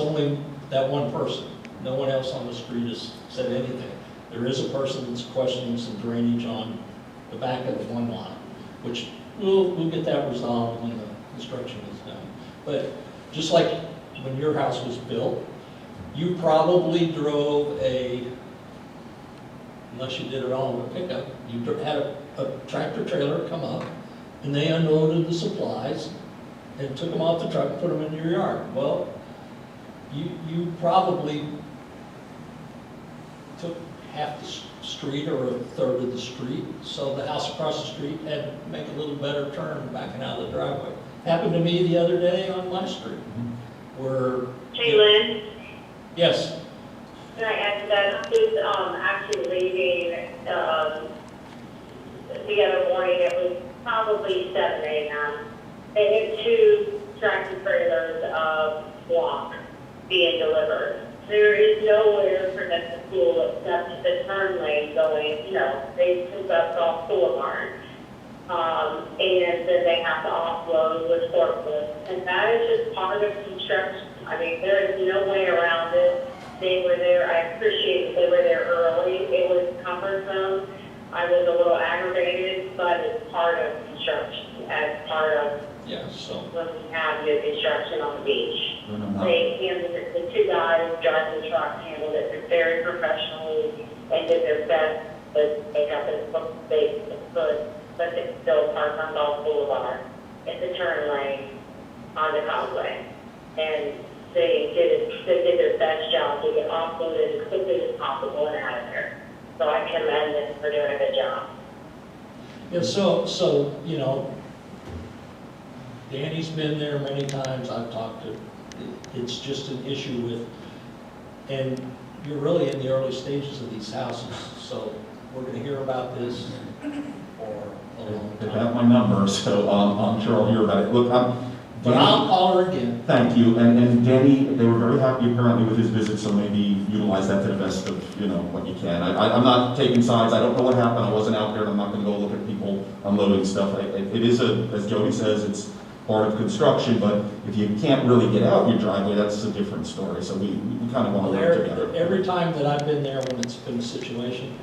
only that one person. No one else on the street has said anything. There is a person that's questioning some drainage on the back of the one lot, which we'll get that resolved when the construction is done. But just like when your house was built, you probably drove unless you did it all in a pickup, you had a tractor trailer come up, and they unloaded the supplies and took them off the truck and put them in your yard. Well, you probably took half the street or a third of the street, so the house across the street had to make a little better turn backing out of the driveway. Happened to me the other day on my street, where... Hey, Lynn, Yes. can I add to that? I was actually leaving the other morning. It was probably 7 a.m. They had 2 tractor trailers of block being delivered. There is nowhere for them to pull except the turn lane going, they took us off Boulevard. And then they have to offload with forklifts. And that is just part of construction. I mean, there is no way around it. They were there, I appreciate that they were there early. It was cumbersome. I was a little aggravated, but it's part of construction, as part of when we have new construction on the beach. They handled it, the 2 guys driving the truck handled it very professionally and did their best, but they got this big foot, but it's still parked on Gulf Boulevard. It's a turn lane on the causeway. And they did their best job to get offloaded as quickly as possible and out of there. So I commend them for doing a good job. Yeah, so, Danny's been there many times, I've talked to, it's just an issue with, and you're really in the early stages of these houses, so we're gonna hear about this for a long They time. have my number, so I'm sure I'll hear about it. Look, But I'll call her again. Thank you, and Danny, they were very happy apparently with his visit, so maybe utilize that to the best of, what you can. I'm not taking sides, I don't know what happened, I wasn't out there, and I'm not gonna go look at people unloading stuff. It is as Jody says, it's part of construction, but if you can't really get out your driveway, that's a different story, so we kind of want to work together. Every time that I've been there when it's been a situation,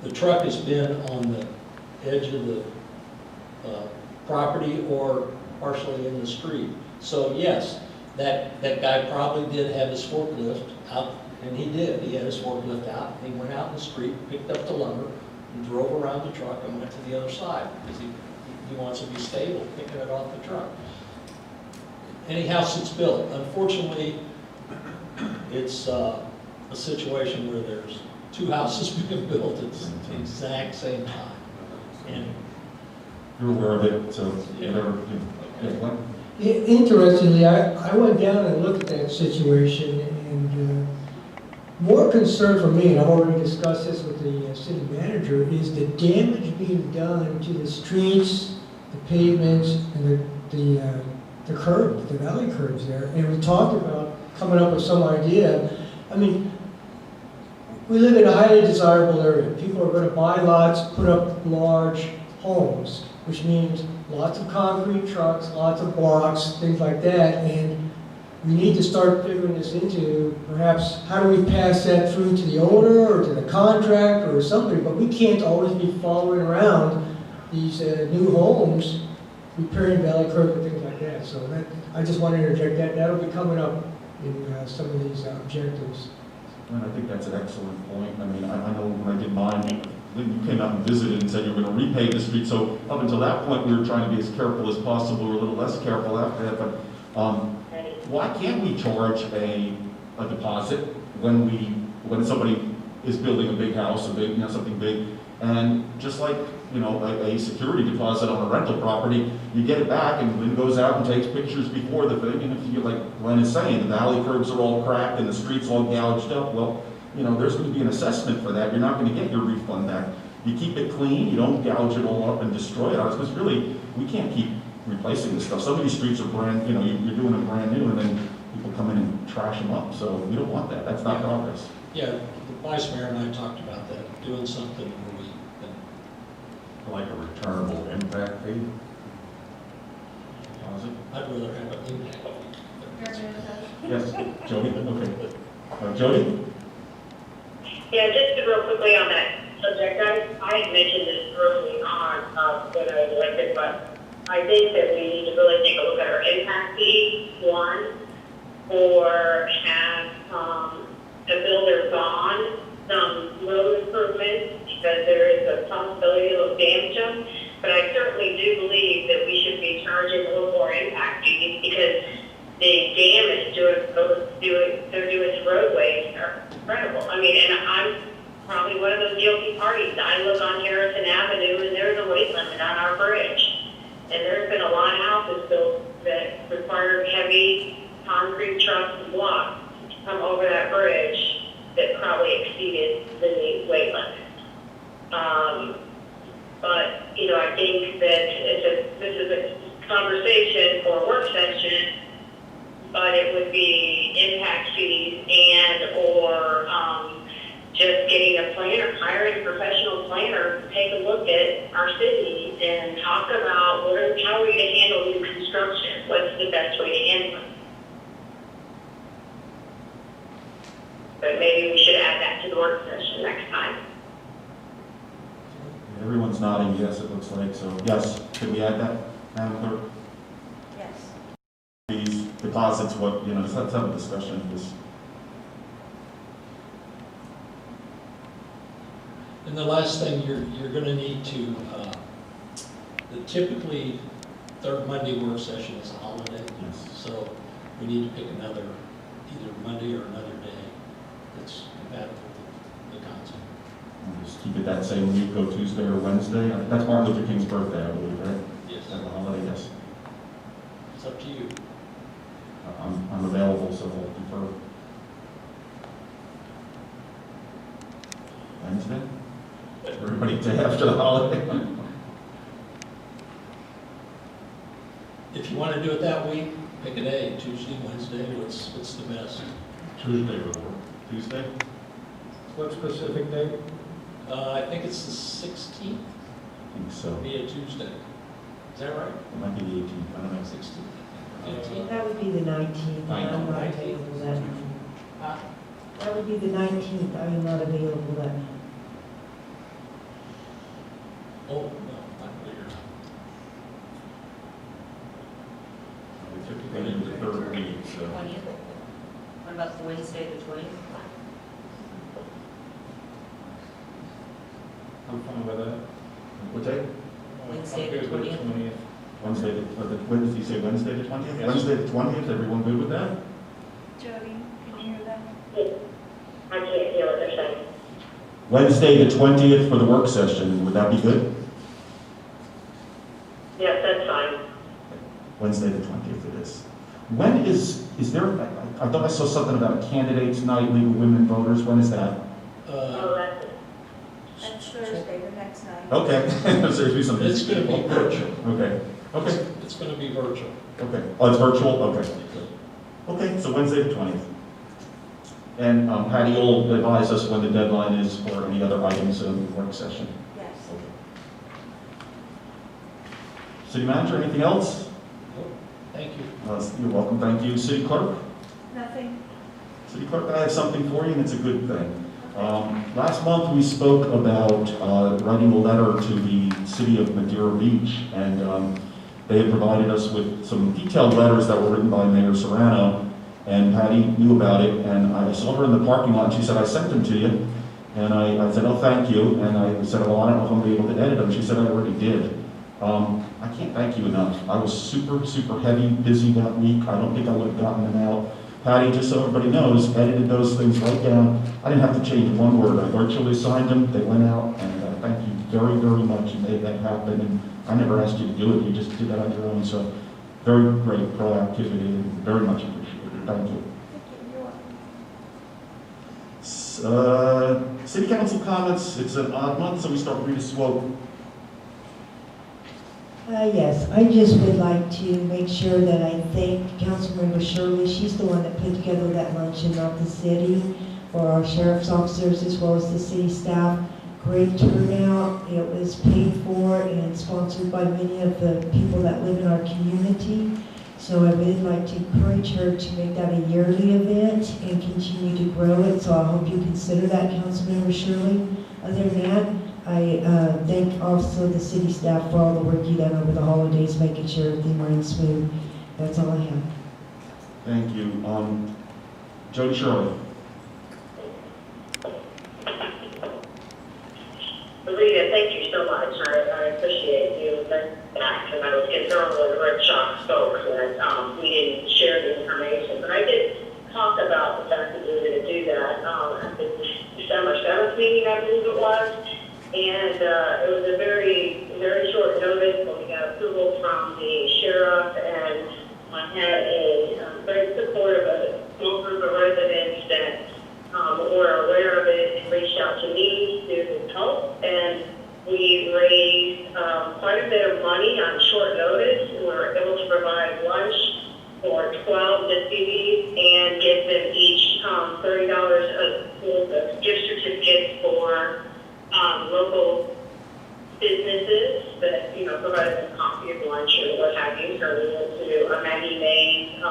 the truck has been on the edge of the property or partially in the street. So yes, that guy probably did have his forklift out, and he did. He had his forklift out. He went out in the street, picked up the lumber, and drove around the truck and went to the other side because he wants to be stable, picking it off the truck. Any house that's built, unfortunately, it's a situation where there's 2 houses being built at the exact same time. And you're aware of it, so whatever. Interestingly, I went down and looked at that situation, and more concern for me, and I've already discussed this with the city manager, is the damage being done to the streets, the pavements, and the curbs, the valley curbs there. And we talked about coming up with some idea. I mean, we live in a highly desirable area. People are going to buy lots, put up large homes, which means lots of concrete trucks, lots of blocks, things like that. And we need to start figuring this into perhaps how do we pass that through to the owner or to the contractor or somebody, but we can't always be following around these new homes, repairing valley curb and things like that. So that, I just want to interject that. That'll be coming up in some of these objectives. And I think that's an excellent point. I mean, I know when I did mine, you came out and visited and said you were going to repave the street. So up until that point, we were trying to be as careful as possible. We're a little less careful after that. But why can't we charge a deposit when somebody is building a big house, something big, and just like a security deposit on a rental property, you get it back, and Lynn goes out and takes pictures before the thing, and if you, like Glenn is saying, the valley curbs are all cracked and the streets all gouged up, well, there's going to be an assessment for that. You're not going to get your refund back. You keep it clean, you don't gouge it all up and destroy it, because really, we can't keep replacing this stuff. Some of these streets are brand, you're doing them brand new, and then people come in and trash them up, so we don't want that. That's not progress. yeah, the vice mayor and I talked about that, doing something where we can, Like a returnable impact fee? I'd rather have it in. Yes, Jody, okay. Jody? Yeah, just real quickly on that subject, I had mentioned this early on when I was elected, but I think that we need to really take a look at our impact fee, one, or have a builder bond some road improvements because there is a possibility of damage them. But I certainly do believe that we should be charging a little more impact fees because the damage they're doing to roadways are incredible. I mean, and I'm probably one of those guilty parties. I live on Harrison Avenue and there's a weight limit on our bridge. And there's been a lot of houses built that require heavy concrete trucks and blocks to come over that bridge that probably exceeded the weight limit. But, you know, I think that this is a conversation for a work session, but it would be impact fees and or just getting a planner, hiring a professional planner to take a look at our city and talk about how are we going to handle new construction? What's the best way to handle it? But maybe we should add that to the work session next time. Everyone's nodding yes, it looks like, so yes, can we add that, Madam Clerk? Yes. These deposits, what, you know, let's have a discussion of this. And the last thing, you're going to need to, typically, third Monday work session is a holiday. Yes. So we need to pick another, either Monday or another day that's compatible with the council. We'll just keep it that same week, go Tuesday or Wednesday. That's Martin Luther King's birthday, I believe, right? Yes. Is that the holiday? Yes. It's up to you. I'm available, so I'll defer. Wednesday? Everybody day after the holiday? If you want to do it that week, pick a day, Tuesday, Wednesday, what's the best? Tuesday would work. Tuesday? What specific date? I think it's the 16th, I think so. be a Tuesday. Is that right? It might be the 18th, I don't know. 16th. 15th? That would be the 19th. I'm not available that night. Huh? That would be the 19th. I am not available that night. Oh, no, not later. We typically do the third week, so. 20th? What about the Wednesday, the 20th? I'm fine with that. What day? Wednesday, I'm the good with 20th. Wednesday, when did you say Wednesday the 20th? Yes. Wednesday the 20th, everyone good with that? Jody, can you hear that? I can't hear what they're saying. Wednesday the 20th for the work session, would that be good? Yes, that's fine. Wednesday the 20th it is. When is there, I thought I saw something about a candidates night, League of Women Voters, when is that? Oh, that's That's Thursday, the next night. Okay, so there's some. It's going to be virtual. Okay, okay, It's going to be virtual. okay. Oh, it's virtual? Okay, good. Okay, so Wednesday the 20th. And Patty will advise us when the deadline is for any other items in the work session. Yes. City Manager, anything else? Thank you. You're welcome, thank you. City Clerk? Nothing? City Clerk, I have something for you, and it's a good thing. Last month, we spoke about writing a letter to the city of Madeira Beach, and they had provided us with some detailed letters that were written by Mayor Serrano, and Patty knew about it, and I saw her in the parking lot, and she said, I sent them to you, and I said, oh, thank you, and I said, well, I don't know if I'm going to be able to edit them. She said, I already did. I can't thank you enough. I was super, super heavy, busy that week. I don't think I would have gotten them out. Patty, just so everybody knows, edited those things right down. I didn't have to change one word. I virtually signed them, they went out, and thank you very, very much. You made that happen, and I never asked you to do it. You just did that on your own, so very great proactivity, and very much appreciated. Thank you. City Council comments. It's an odd month, so we start with Rita Swope. Yes, I just would like to make sure that I thank Councilmember Shirley. She's the one that put together that luncheon, not the city, for our sheriff's officers as well as the city staff. Great turnout. It was paid for and sponsored by many of the people that live in our community. So I would like to encourage her to make that a yearly event and continue to grow it. So I hope you consider that, Councilmember Shirley. Other than that, I thank also the city staff for all the work you done over the holidays, making sure everything ran smooth. That's all I have. Thank you. Jody Shirley. Rita, thank you so much. I appreciate you bringing back, because I was concerned when Rick Shock spoke that we didn't share the information. But I did talk about the fact that we were going to do that at the December 7th meeting, I believe it was. And it was a very, very short notice, but we got approval from the sheriff, and I had a very supportive, a small group of residents that were aware of it and reached out to me to help. And we raised quite a bit of money on short notice. We were able to provide lunch for 12 disabilities and give them each $30 of gift certificates for local businesses that, provided them coffee or lunch or what have you. So we went to a Maggie Mae's,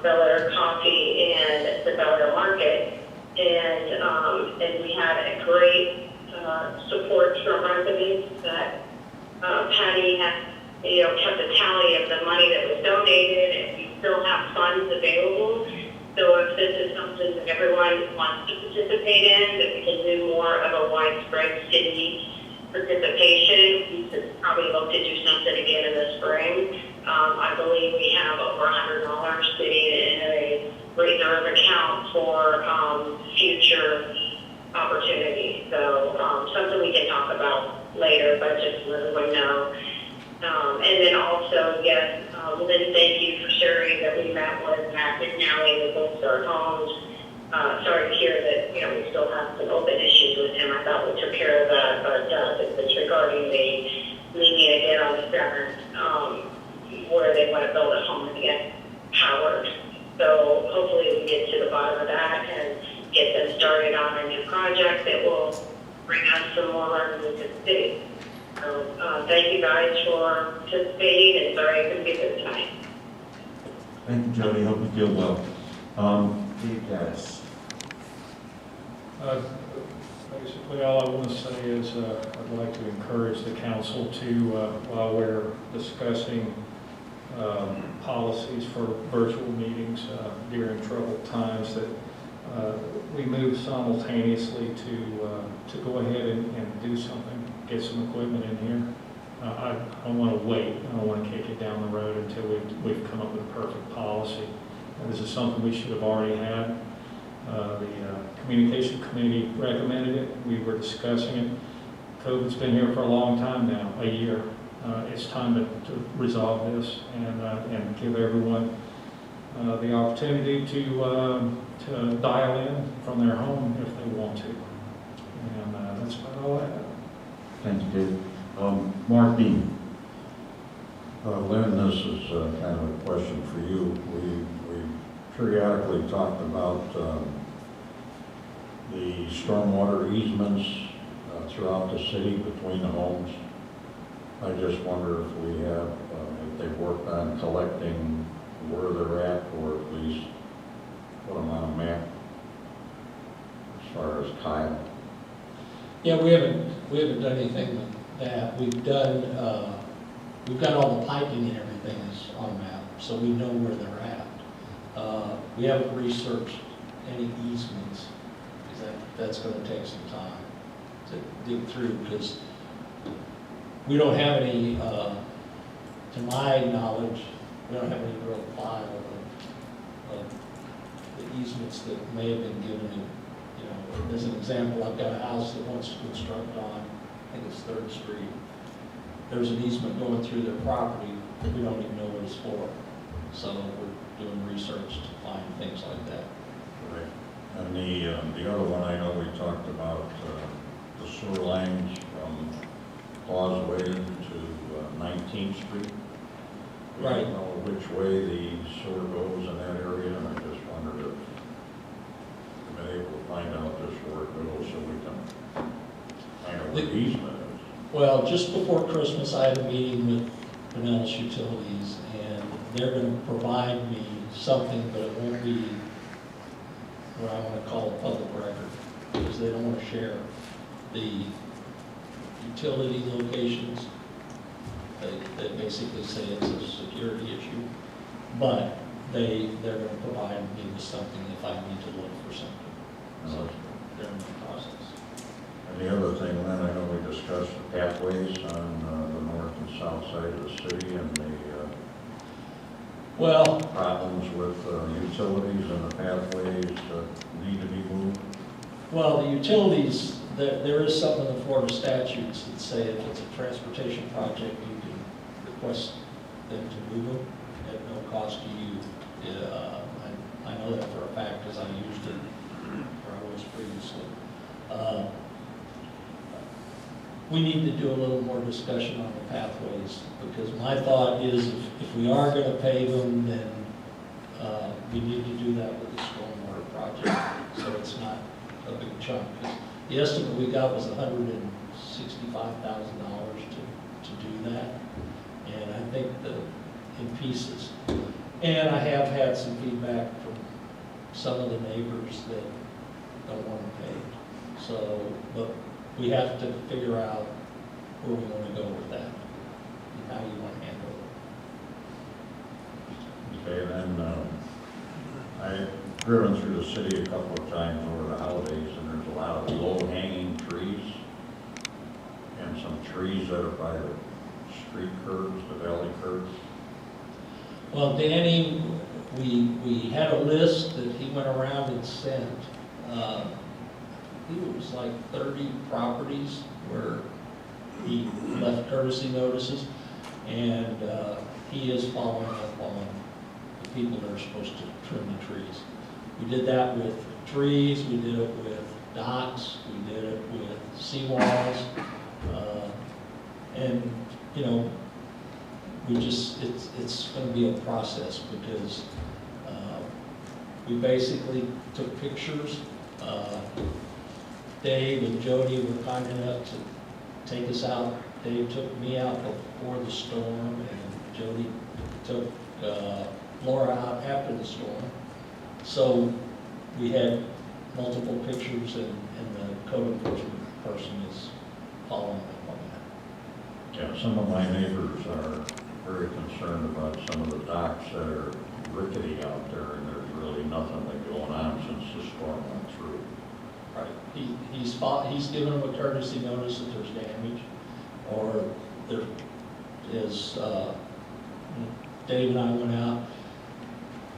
Bel Air Coffee, and the Bel Air Market. And we had a great support from residents that Patty had, kept a tally of the money that was donated, and we still have funds available. So if this is something that everyone wants to participate in, that we can do more of a widespread city participation, we could probably look to do something again in the spring. I believe we have over $100 sitting in a reserve account for future opportunities. So something we can talk about later, but just let everyone know. And then also, yes, Lynn, thank you for sharing that we met with Matt McNally with Gold Star Homes. Sorry to hear that, we still have some open issues with him. I thought we took care of that, but it's regarding the meeting again on the 7th, where they want to build a home again, Howard. So hopefully we can get to the bottom of that and get them started on a new project that will bring us some more revenue to the city. So thank you guys for participating, and sorry I couldn't be there tonight. Thank you, Jody. Hope you feel well. Dave Gaddis. Basically, all I want to say is I'd like to encourage the council to, while we're discussing policies for virtual meetings during troubled times, that we move simultaneously to go ahead and do something, get some equipment in here. I don't want to wait. I don't want to kick it down the road until we've come up with a perfect policy. And this is something we should have already had. The communication committee recommended it. We were discussing it. COVID's been here for a long time now, a year. It's time to resolve this and give everyone the opportunity to dial in from their home if they want to. And that's about all I have. Thank you, Dave. Mark Bean. Lynn, this is kind of a question for you. We periodically talked about the stormwater easements throughout the city between the homes. I just wonder if we have, if they've worked on collecting where they're at, or at least put them on a map as far as tile. Yeah, we haven't done anything with that. We've got all the piping and everything is on a map, so we know where they're at. We haven't researched any easements, because that's going to take some time to dig through, because we don't have any, to my knowledge, we don't have any real file of the easements that may have been given. As an example, I've got a house that wants to construct on, I think it's 3rd Street. There's an easement going through their property, we don't even know what it's for. So we're doing research to find things like that. Right. And the other one, I know we talked about the sewer lines from Causeway to 19th Street. We Right. don't know which way the sewer goes in that area, and I just wondered if we've been able to find out just where it goes so we can find out where the easement is. Well, just before Christmas, I had a meeting with Pinellas Utilities, and they're going to provide me something, but it won't be what I want to call a public record, because they don't want to share the utility locations. They basically say it's a security issue. But they're gonna provide me with something if I need to look for something. So they're in the process. And the other thing, then, I know we discussed the pathways on the north and south side of the city and the Well, problems with utilities and the pathways that need to be moved. well, the utilities, there is some in the Florida statutes that say if it's a transportation project, you can request them to move them at no cost to you. I know that for a fact because I used it where I was previously. We need to do a little more discussion on the pathways, because my thought is if we are going to pave them, then we need to do that with the stormwater project, so it's not a big chunk. 'Cause the estimate we got was $165,000 to do that, and I think in pieces. And I have had some feedback from some of the neighbors that don't want to pave. So, but we have to figure out where we want to go with that, and how you want to handle it. Okay, then, I've driven through the city a couple of times over the holidays, and there's a lot of low-hanging trees, and some trees that are by the street curbs, the valley curbs. Well, Danny, we had a list that he went around and sent. It was like 30 properties where he left courtesy notices, and he is following up on the people that are supposed to trim the trees. We did that with trees, we did it with docks, we did it with seawalls, and, you know, it's going to be a process, because we basically took pictures. Dave and Jody were kind enough to take us out. Dave took me out before the storm, and Jody took Laura out after the storm. So we had multiple pictures, and the code enforcement person is following up on that. Yeah, some of my neighbors are very concerned about some of the docks that are rickety out there, and there's really nothing been going on since the storm went through. Right. He's given them a courtesy notice that there's damage, or there is, Dave and I went out.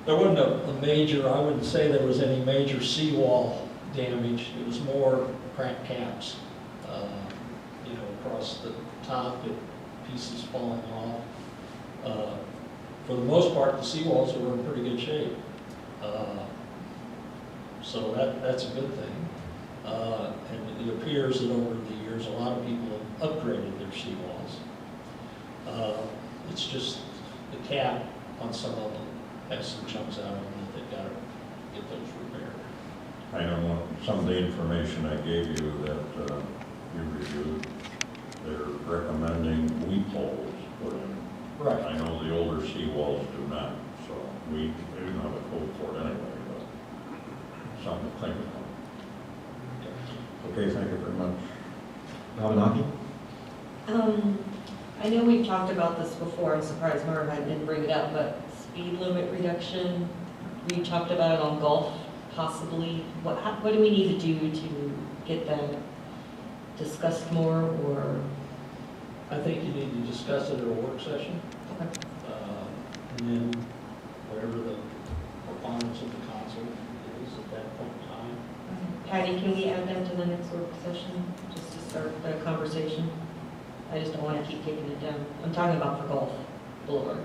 There wasn't a major, I wouldn't say there was any major seawall damage. It was more cracked caps, across the top, pieces falling off. For the most part, the seawalls were in pretty good shape. So that's a good thing. And it appears that over the years, a lot of people have upgraded their seawalls. It's just the cap on some of them has some chunks out of them that they've got to get those repaired. I know some of the information I gave you that you reviewed, they're recommending weep holes put in. Right. I know the older seawalls do not, so we don't have a code for it anyway, but something to think about. Okay, thank you very much. Abenaki? I know we've talked about this before. I'm surprised Merv didn't bring it up, but speed limit reduction, we talked about it on golf, possibly. What do we need to do to get that discussed more, or? I think you need to discuss it at a work session. Okay. And then whatever the requirements of the council is at that point in time. Patty, can we add that to the next work session, just to start the conversation? I just don't want to keep kicking it down. I'm talking about for golf boulevard.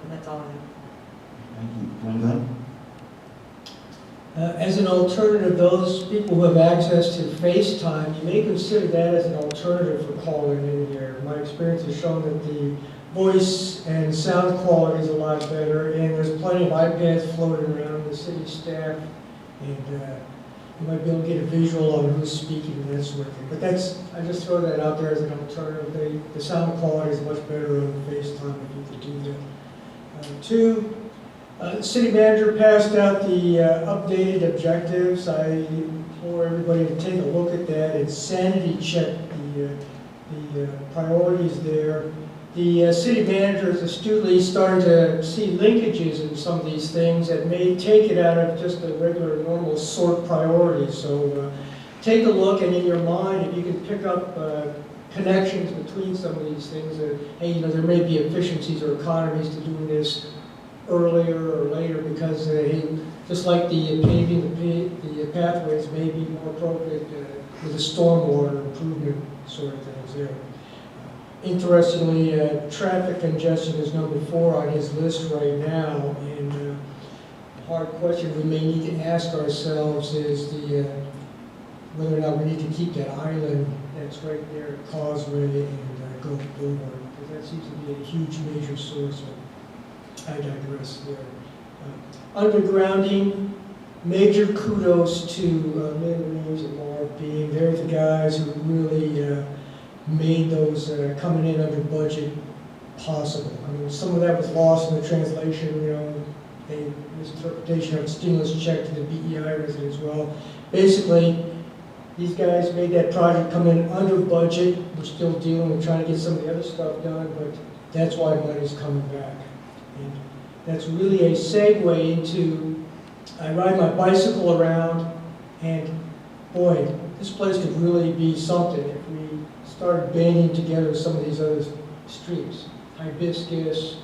And that's all I have. Thank you. Glenda? As an alternative, those people who have access to FaceTime, you may consider that as an alternative for calling in here. My experience has shown that the voice and sound quality is a lot better, and there's plenty of iPads floating around the city staff, and you might be able to get a visual on who's speaking and that sort of thing. But I just throw that out there as an alternative. The sound quality is much better on FaceTime if you could do that. Two, the city manager passed out the updated objectives. I implore everybody to take a look at that and sanity check the priorities there. The city manager is astutely starting to see linkages in some of these things that may take it out of just a regular, normal sort priority. So take a look, and in your mind, if you can pick up connections between some of these things, that, hey, there may be efficiencies or economies to doing this earlier or later, because just like the paving, the pathways may be more appropriate with the stormwater improvement sort of things there. Interestingly, traffic congestion is number 4 on his list right now, and the hard question we may need to ask ourselves is whether or not we need to keep that island that's right there at Causeway and Gulf Boulevard, because that seems to be a huge major source of, I digress there. Undergrounding, major kudos to Lynn Reeves and Mark Beam. They're the guys who really made those coming in under budget possible. I mean, some of that was lost in the translation, a misinterpretation of stimulus check to the BEI residents. Well, basically, these guys made that project come in under budget. We're still dealing with trying to get some of the other stuff done, but that's why money's coming back. And that's really a segue into, I ride my bicycle around, and boy, this place could really be something if we started banding together some of these other streets. Hibiscus,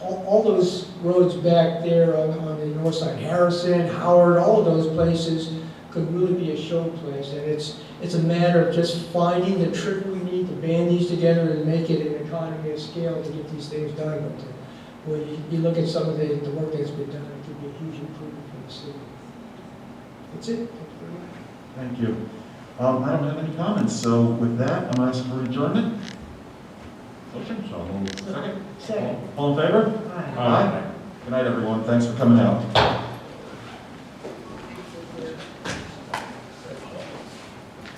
all those roads back there on the north side, Harrison, Howard, all of those places could really be a show place. And it's a matter of just finding the trick we need to band these together and make it an economy of scale to get these things done. But when you look at some of the work that's been done, it could be a huge improvement for the city. That's it. Thank you very much. Thank you. I don't have any comments, so with that, I'm asking for adjournment. Motion? So moved. Second? Second. All in favor? Aye. Aye. Good night, everyone. Thanks for coming out.